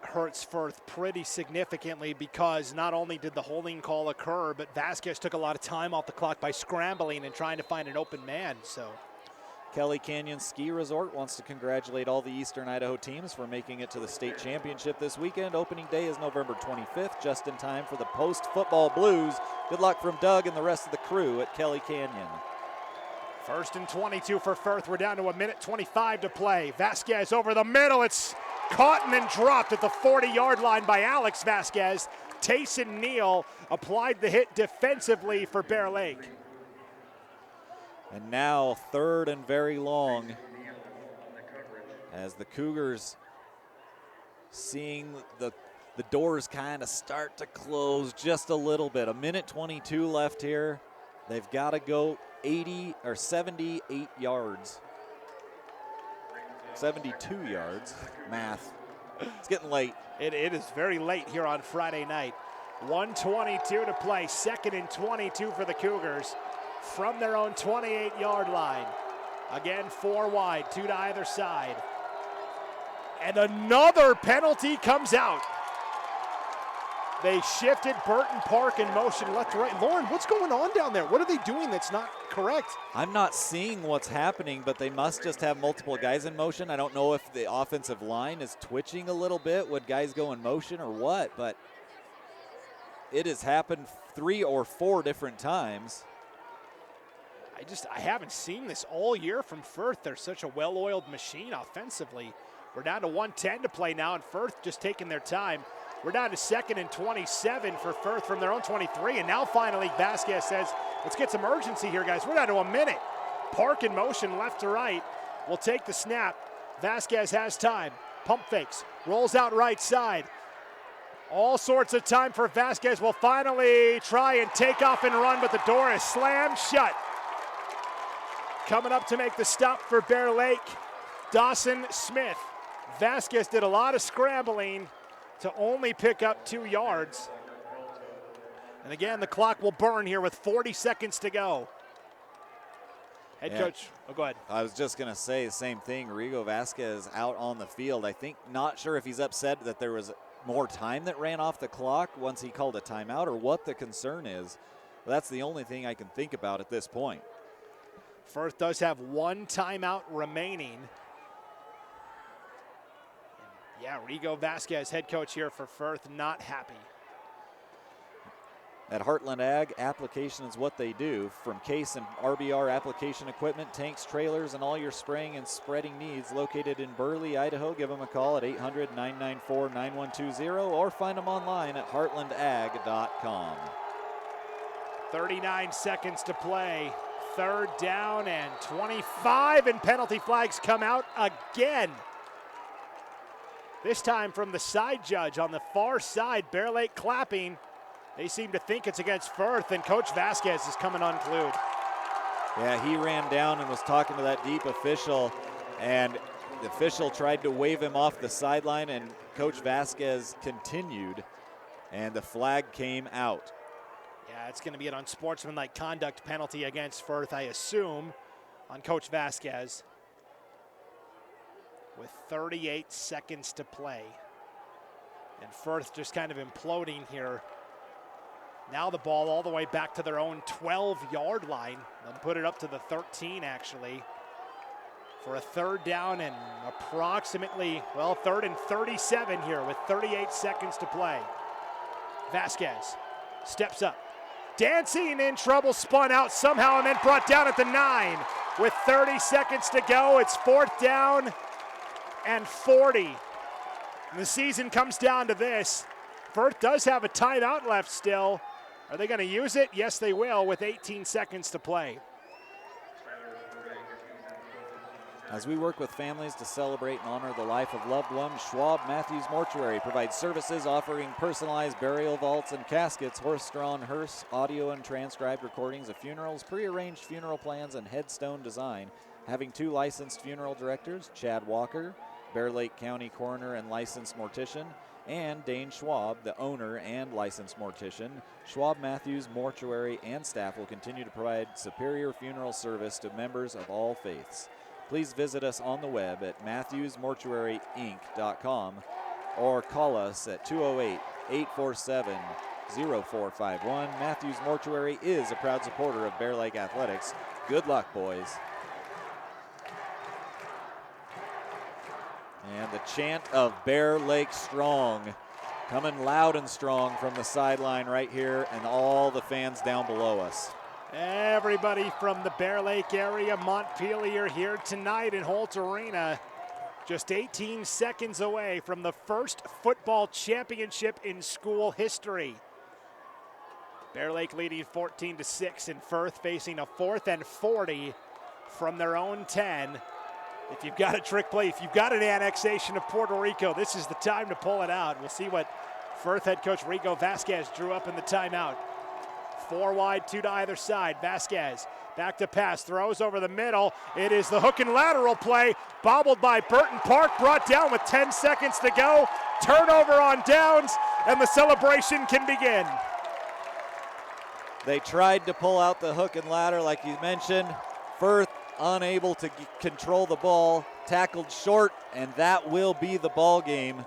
Speaker 6: hurts Firth pretty significantly because not only did the holding call occur, but Vasquez took a lot of time off the clock by scrambling and trying to find an open man. So
Speaker 8: Kelly Canyon Ski Resort wants to congratulate all the Eastern Idaho teams for making it to the state championship this weekend. Opening day is November 25th, just in time for the post-football blues. Good luck from Doug and the rest of the crew at Kelly Canyon.
Speaker 6: First and 22 for Firth. We're down to 1:25 to play. Vasquez over the middle. It's caught and then dropped at the 40-yard line by Alex Vasquez. Tayson Neal applied the hit defensively for Bear Lake.
Speaker 8: And now 3rd and very long as the Cougars seeing the doors kind of start to close just a little bit. 1:22 left here. They've got to go 78 yards. 72 yards. Math. It's getting late.
Speaker 6: It is very late here on Friday night. 1:22 to play. 2nd and 22 for the Cougars from their own 28-yard line. Again, 4 wide, 2 to either side. And another penalty comes out. They shifted Burton Park in motion left to right. Lauren, what's going on down there? What are they doing that's not correct?
Speaker 8: I'm not seeing what's happening, but they must just have multiple guys in motion. I don't know if the offensive line is twitching a little bit. Would guys go in motion or what? But it has happened 3 or 4 different times.
Speaker 6: I haven't seen this all year from Firth. They're such a well-oiled machine offensively. We're down to 1:10 to play now, and Firth just taking their time. We're down to 2nd and 27 for Firth from their own 23, and now finally Vasquez says, let's get some urgency here, guys. We're down to a minute. Park in motion left to right. Will take the snap. Vasquez has time. Pump fakes. Rolls out right side. All sorts of time for Vasquez. Will finally try and take off and run, but the door is slammed shut. Coming up to make the stop for Bear Lake, Dawson Smith. Vasquez did a lot of scrambling to only pick up 2 yards. And again, the clock will burn here with 40 seconds to go. Head coach, go ahead.
Speaker 8: I was just going to say the same thing. Rigo Vasquez out on the field. I think, not sure if he's upset that there was more time that ran off the clock once he called a timeout or what the concern is. But that's the only thing I can think about at this point.
Speaker 6: Firth does have 1 timeout remaining. Yeah, Rigo Vasquez, head coach here for Firth, not happy.
Speaker 8: At Heartland Ag, application is what they do. From case and RBR application equipment, tanks, trailers, and all your spraying and spreading needs. Located in Burley, Idaho. Give them a call at 800-994-9120 or find them online at heartlandag.com.
Speaker 6: 39 seconds to play. 3rd down and 25, and penalty flags come out again. This time from the side judge on the far side. Bear Lake clapping. They seem to think it's against Firth, and Coach Vasquez is coming unglued.
Speaker 8: Yeah, he ran down and was talking to that deep official, and the official tried to wave him off the sideline, and Coach Vasquez continued, and the flag came out.
Speaker 6: Yeah, it's going to be an unsportsmanlike conduct penalty against Firth, I assume, on Coach Vasquez. With 38 seconds to play. And Firth just kind of imploding here. Now the ball all the way back to their own 12-yard line. They'll put it up to the 13, actually, for a third down and approximately, well, 3rd and 37 here with 38 seconds to play. Vasquez steps up. Dancing in trouble, spun out somehow and then brought down at the 9. With 30 seconds to go, it's 4th down and 40. And the season comes down to this. Firth does have a timeout left still. Are they going to use it? Yes, they will, with 18 seconds to play.
Speaker 8: As we work with families to celebrate and honor the life of loved ones, Schwab Matthews Mortuary provides services offering personalized burial vaults and caskets, horse-drawn hearse, audio and transcribed recordings of funerals, prearranged funeral plans, and headstone design. Having 2 licensed funeral directors, Chad Walker, Bear Lake County coroner and licensed mortician, and Dane Schwab, the owner and licensed mortician. Schwab Matthews Mortuary and staff will continue to provide superior funeral service to members of all faiths. Please visit us on the web at MatthewsMortuaryInc.com or call us at 208-847-0451. Matthews Mortuary is a proud supporter of Bear Lake Athletics. Good luck, boys. And the chant of Bear Lake Strong coming loud and strong from the sideline right here and all the fans down below us.
Speaker 6: Everybody from the Bear Lake area, Montpelier, here tonight in Holt Arena. Just 18 seconds away from the first football championship in school history. Bear Lake leading 14-6, and Firth facing a 4th and 40 from their own 10. If you've got a trick play, if you've got an annexation of Puerto Rico, this is the time to pull it out. We'll see what Firth head coach Rigo Vasquez drew up in the timeout. 4 wide, 2 to either side. Vasquez back to pass, throws over the middle. It is the hook and lateral play, bobbled by Burton Park, brought down with 10 seconds to go. Turnover on downs, and the celebration can begin.
Speaker 8: They tried to pull out the hook and ladder like you mentioned. Firth unable to control the ball, tackled short, and that will be the ball game.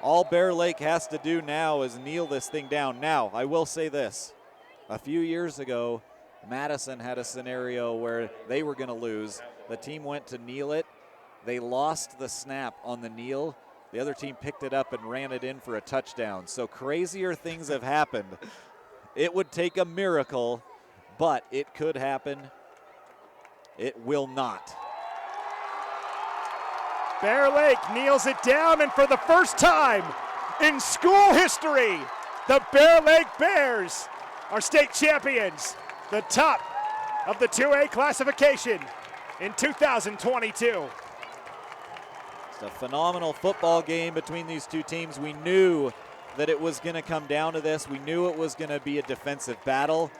Speaker 8: All Bear Lake has to do now is kneel this thing down. Now, I will say this. A few years ago, Madison had a scenario where they were going to lose. The team went to kneel it. They lost the snap on the kneel. The other team picked it up and ran it in for a touchdown. So crazier things have happened. It would take a miracle, but it could happen. It will not.
Speaker 6: Bear Lake kneels it down, and for the first time in school history, the Bear Lake Bears are state champions, the top of the 2A classification in 2022.
Speaker 8: It's a phenomenal football game between these two teams. We knew that it was going to come down to this. We knew it was going to be a defensive battle.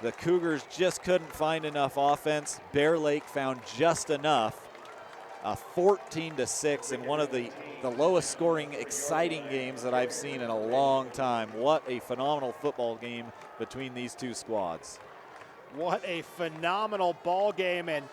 Speaker 8: The Cougars just couldn't find enough offense. Bear Lake found just enough. 14-6 in one of the lowest scoring, exciting games that I've seen in a long time. What a phenomenal football game between these two squads.
Speaker 6: What a phenomenal ball game, and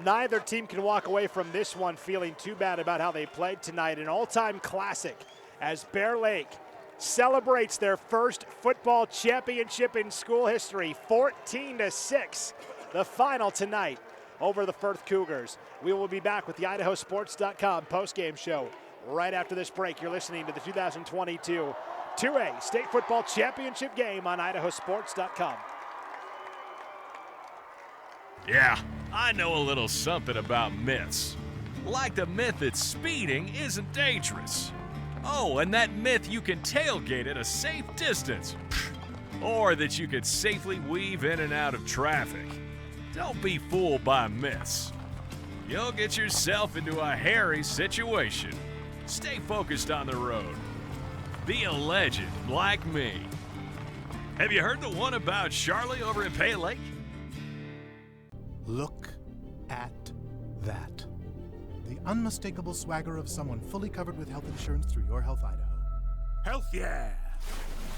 Speaker 6: neither team can walk away from this one feeling too bad about how they played tonight. An all-time classic as Bear Lake celebrates their first football championship in school history. 14-6, the final tonight over the Firth Cougars. We will be back with the IdahoSports.com postgame show right after this break. You're listening to the 2022 2A State Football Championship game on IdahoSports.com.
Speaker 18: Yeah, I know a little something about myths. Like the myth that speeding isn't dangerous. Oh, and that myth you can tailgate at a safe distance. Or that you could safely weave in and out of traffic. Don't be fooled by myths. You'll get yourself into a hairy situation. Stay focused on the road. Be a legend like me. Have you heard the one about Charlie over in Pay Lake?
Speaker 12: Look at that. The unmistakable swagger of someone fully covered with health insurance through Your Health Idaho.
Speaker 18: Health yeah!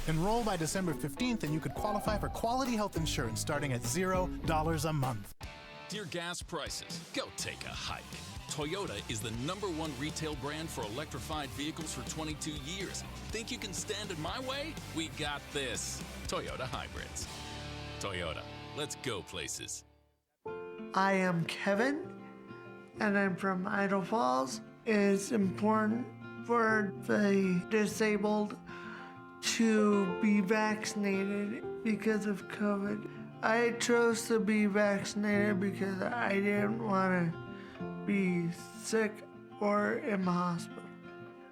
Speaker 12: Enroll by December 15th and you could qualify for quality health insurance starting at $0 a month.
Speaker 19: Dear gas prices, go take a hike. Toyota is the #1 retail brand for electrified vehicles for 22 years. Think you can stand in my way? We got this. Toyota Hybrids. Toyota, let's go places.
Speaker 20: I am Kevin, and I'm from Idaho Falls. It's important for the disabled to be vaccinated because of COVID. I chose to be vaccinated because I didn't want to be sick or in the hospital.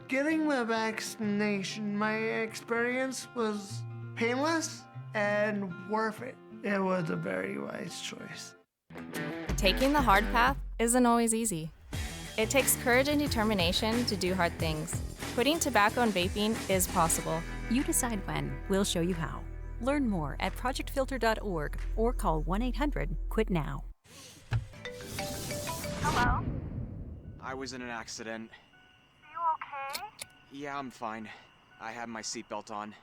Speaker 20: Getting the vaccination, my experience was painless and worth it. It was a very wise choice.
Speaker 16: Taking the hard path isn't always easy. It takes courage and determination to do hard things. Quitting tobacco and vaping is possible.
Speaker 17: You decide when. We'll show you how. Learn more at projectfilter.org or call 1-800-QUIT-NOW.
Speaker 13: Hello?
Speaker 14: I was in an accident.
Speaker 13: You okay?
Speaker 14: Yeah, I'm fine. I had my seatbelt on.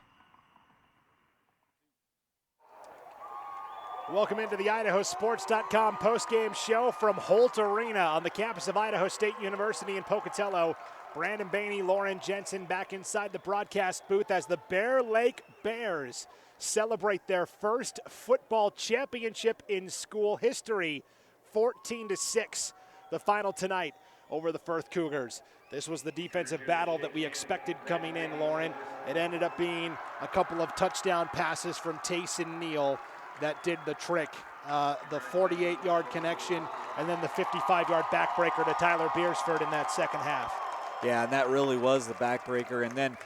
Speaker 6: Welcome into the IdahoSports.com postgame show from Holt Arena on the campus of Idaho State University in Pocatello. Brandon Baney, Lauren Jensen back inside the broadcast booth as the Bear Lake Bears celebrate their first football championship in school history. 14-6, the final tonight over the Firth Cougars. This was the defensive battle that we expected coming in, Lauren. It ended up being a couple of touchdown passes from Tayson Neal that did the trick. The 48-yard connection and then the 55-yard backbreaker to Tyler Beersford in that second half.
Speaker 8: Yeah, and that really was the backbreaker. And then,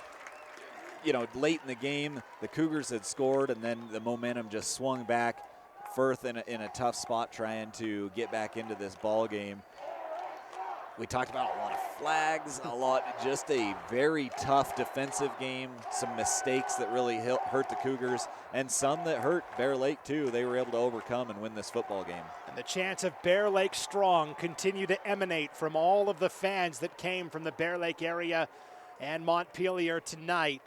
Speaker 8: you know, late in the game, the Cougars had scored, and then the momentum just swung back. Firth in a tough spot trying to get back into this ball game. We talked about a lot of flags, just a very tough defensive game, some mistakes that really hurt the Cougars, and some that hurt Bear Lake too. They were able to overcome and win this football game.
Speaker 6: And the chants of Bear Lake Strong continue to emanate from all of the fans that came from the Bear Lake area and Montpelier tonight.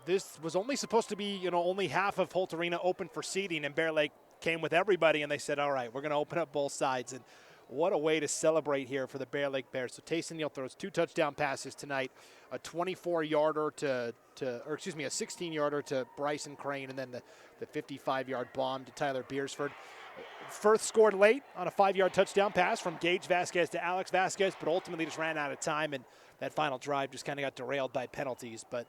Speaker 6: This was only supposed to be, only half of Holt Arena open for seating, and Bear Lake came with everybody, and they said, all right, we're going to open up both sides. And what a way to celebrate here for the Bear Lake Bears. So Tayson Neal throws 2 touchdown passes tonight, a 24-yarder a 16-yarder to Bryson Crane, and then the 55-yard bomb to Tyler Beersford. Firth scored late on a 5-yard touchdown pass from Gage Vasquez to Alex Vasquez, but ultimately just ran out of time, and that final drive just kind of got derailed by penalties. But,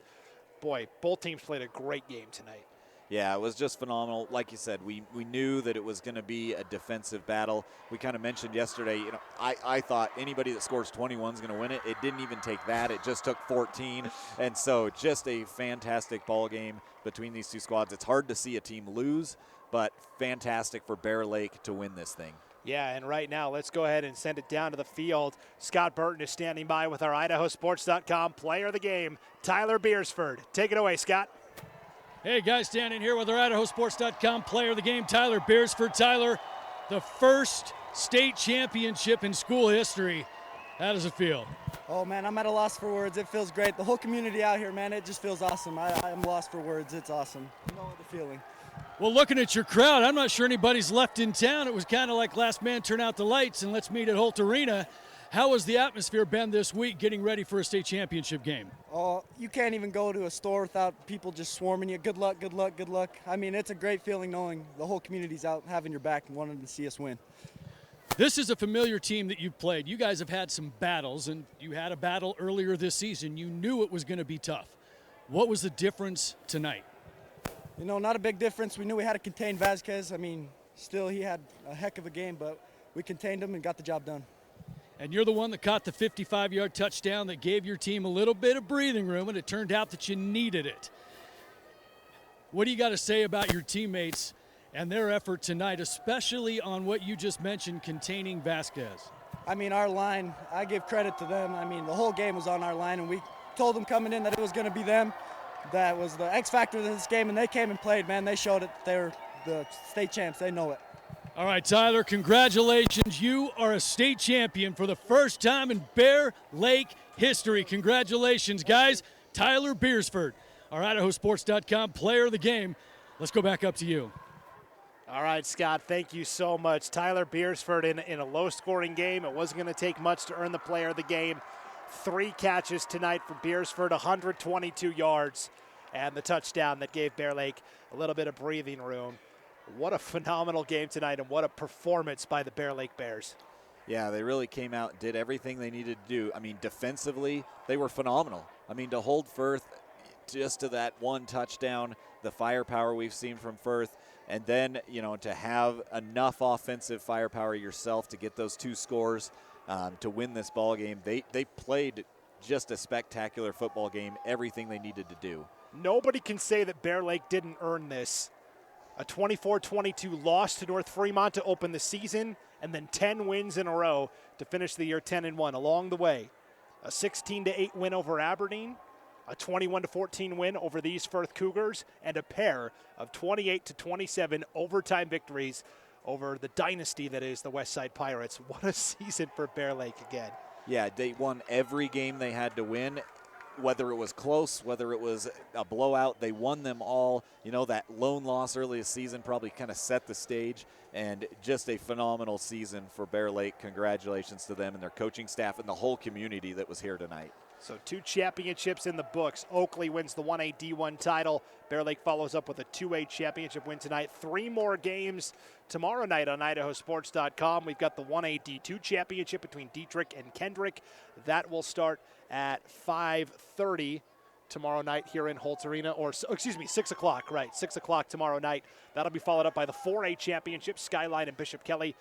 Speaker 6: boy, both teams played a great game tonight.
Speaker 8: Yeah, it was just phenomenal. Like you said, we knew that it was going to be a defensive battle. We kind of mentioned yesterday, I thought anybody that scores 21 is going to win it. It didn't even take that. It just took 14. And so just a fantastic ball game between these two squads. It's hard to see a team lose, but fantastic for Bear Lake to win this thing.
Speaker 6: Yeah, and right now, let's go ahead and send it down to the field. Scott Burton is standing by with our IdahoSports.com player of the game, Tyler Beersford. Take it away, Scott.
Speaker 1: Hey guys, standing here with our IdahoSports.com player of the game, Tyler Beersford. Tyler, the first state championship in school history. How does it feel?
Speaker 21: Oh man, I'm at a loss for words. It feels great. The whole community out here, man, it just feels awesome. I'm lost for words. It's awesome. You know the feeling.
Speaker 1: Well, looking at your crowd, I'm not sure anybody's left in town. It was kind of like last man turn out the lights and let's meet at Holt Arena. How has the atmosphere been this week getting ready for a state championship game?
Speaker 21: Oh, you can't even go to a store without people just swarming you. Good luck, good luck, good luck. I mean, it's a great feeling knowing the whole community's out having your back and wanting to see us win.
Speaker 1: This is a familiar team that you've played. You guys have had some battles, and you had a battle earlier this season. You knew it was going to be tough. What was the difference tonight?
Speaker 21: Not a big difference. We knew we had to contain Vasquez. I mean, still he had a heck of a game, but we contained him and got the job done.
Speaker 1: And you're the one that caught the 55-yard touchdown that gave your team a little bit of breathing room, and it turned out that you needed it. What do you got to say about your teammates and their effort tonight, especially on what you just mentioned, containing Vasquez?
Speaker 21: I mean, our line, I give credit to them. I mean, the whole game was on our line, and we told them coming in that it was going to be them. That was the X factor in this game, and they came and played, man. They showed it. They're the state champs. They know it.
Speaker 1: All right, Tyler, congratulations. You are a state champion for the first time in Bear Lake history. Congratulations, guys. Tyler Beersford, our IdahoSports.com player of the game. Let's go back up to you.
Speaker 6: All right, Scott, thank you so much. Tyler Beersford in a low-scoring game. It wasn't going to take much to earn the player of the game. 3 catches tonight for Beersford, 122 yards, and the touchdown that gave Bear Lake a little bit of breathing room. What a phenomenal game tonight, and what a performance by the Bear Lake Bears.
Speaker 8: Yeah, they really came out and did everything they needed to do. I mean, defensively, they were phenomenal. I mean, to hold Firth just to that 1 touchdown, the firepower we've seen from Firth, and then, to have enough offensive firepower yourself to get those 2 scores to win this ball game. They played just a spectacular football game, everything they needed to do.
Speaker 6: Nobody can say that Bear Lake didn't earn this. A 24-22 loss to North Fremont to open the season, and then 10 wins in a row to finish the year 10-1. Along the way, a 16-8 win over Aberdeen, a 21-14 win over the East Firth Cougars, and a pair of 28-27 overtime victories over the dynasty that is the Westside Pirates. What a season for Bear Lake again.
Speaker 8: Yeah, they won every game they had to win. Whether it was close, whether it was a blowout, they won them all. That lone loss early this season probably kind of set the stage, and just a phenomenal season for Bear Lake. Congratulations to them and their coaching staff and the whole community that was here tonight.
Speaker 6: So 2 championships in the books. Oakley wins the 1A D1 title. Bear Lake follows up with a 2A championship win tonight. 3 more games tomorrow night on IdahoSports.com. We've got the 1A D2 championship between Dietrich and Kendrick. That will start at 5:30 tomorrow night here in Holtz Arena, 6 o'clock, right, 6 o'clock tomorrow night. That'll be followed up by the 4A championship, Skyline and Bishop Kelly,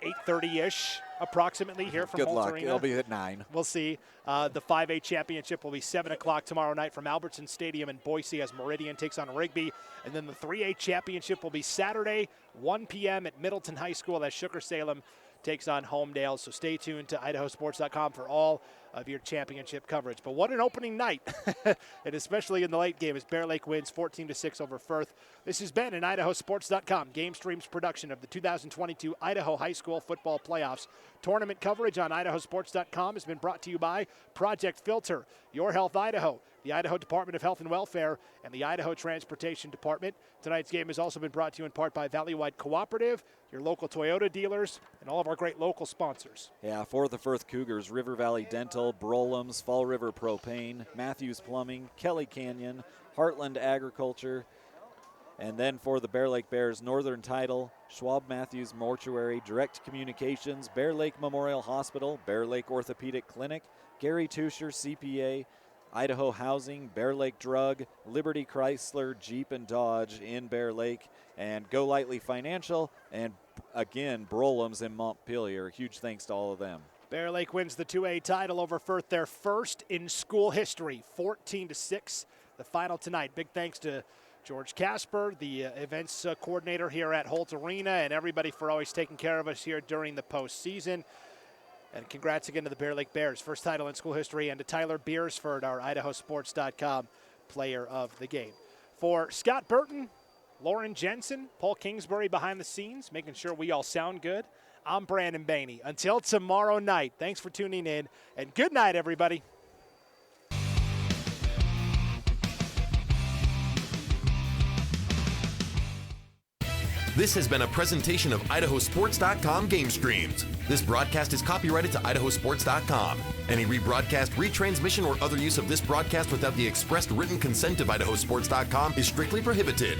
Speaker 6: 8:30-ish approximately here from
Speaker 8: Good
Speaker 6: Holtz
Speaker 8: luck.
Speaker 6: Arena.
Speaker 8: It'll be at 9.
Speaker 6: We'll see. The 5A championship will be 7 o'clock tomorrow night from Albertson Stadium in Boise as Meridian takes on Rigby. And then the 3A championship will be Saturday, 1 p.m. at Middleton High School as Shooker-Salem takes on Homedale. So stay tuned to IdahoSports.com for all of your championship coverage. But what an opening night, and especially in the late game as Bear Lake wins 14-6 over Firth. This has been an IdahoSports.com GameStreams production of the 2022 Idaho High School Football Playoffs. Tournament coverage on IdahoSports.com has been brought to you by Project Filter, Your Health Idaho, the Idaho Department of Health and Welfare, and the Idaho Transportation Department. Tonight's game has also been brought to you in part by Valleywide Cooperative, your local Toyota dealers, and all of our great local sponsors.
Speaker 8: Yeah, for the Firth Cougars, River Valley Dental, Brolum's, Fall River Propane, Matthews Plumbing, Kelly Canyon, Heartland Agriculture, and then for the Bear Lake Bears, Northern Title, Schwab Matthews Mortuary, Direct Communications, Bear Lake Memorial Hospital, Bear Lake Orthopedic Clinic, Gary Tusher CPA, Idaho Housing, Bear Lake Drug, Liberty Chrysler, Jeep and Dodge in Bear Lake, and Go Lightly Financial, and again, Brolum's in Montpelier. Huge thanks to all of them.
Speaker 6: Bear Lake wins the 2A title over Firth, their first in school history, 14-6. The final tonight. Big thanks to George Casper, the events coordinator here at Holt Arena, and everybody for always taking care of us here during the postseason. And congrats again to the Bear Lake Bears, first title in school history, and to Tyler Beersford, our IdahoSports.com player of the game. For Scott Burton, Lauren Jensen, Paul Kingsbury behind the scenes, making sure we all sound good, I'm Brandon Baney. Until tomorrow night, thanks for tuning in, and good night, everybody.
Speaker 2: This has been a presentation of IdahoSports.com GameStreams. This broadcast is copyrighted to IdahoSports.com. Any rebroadcast, retransmission, or other use of this broadcast without the expressed written consent of IdahoSports.com is strictly prohibited.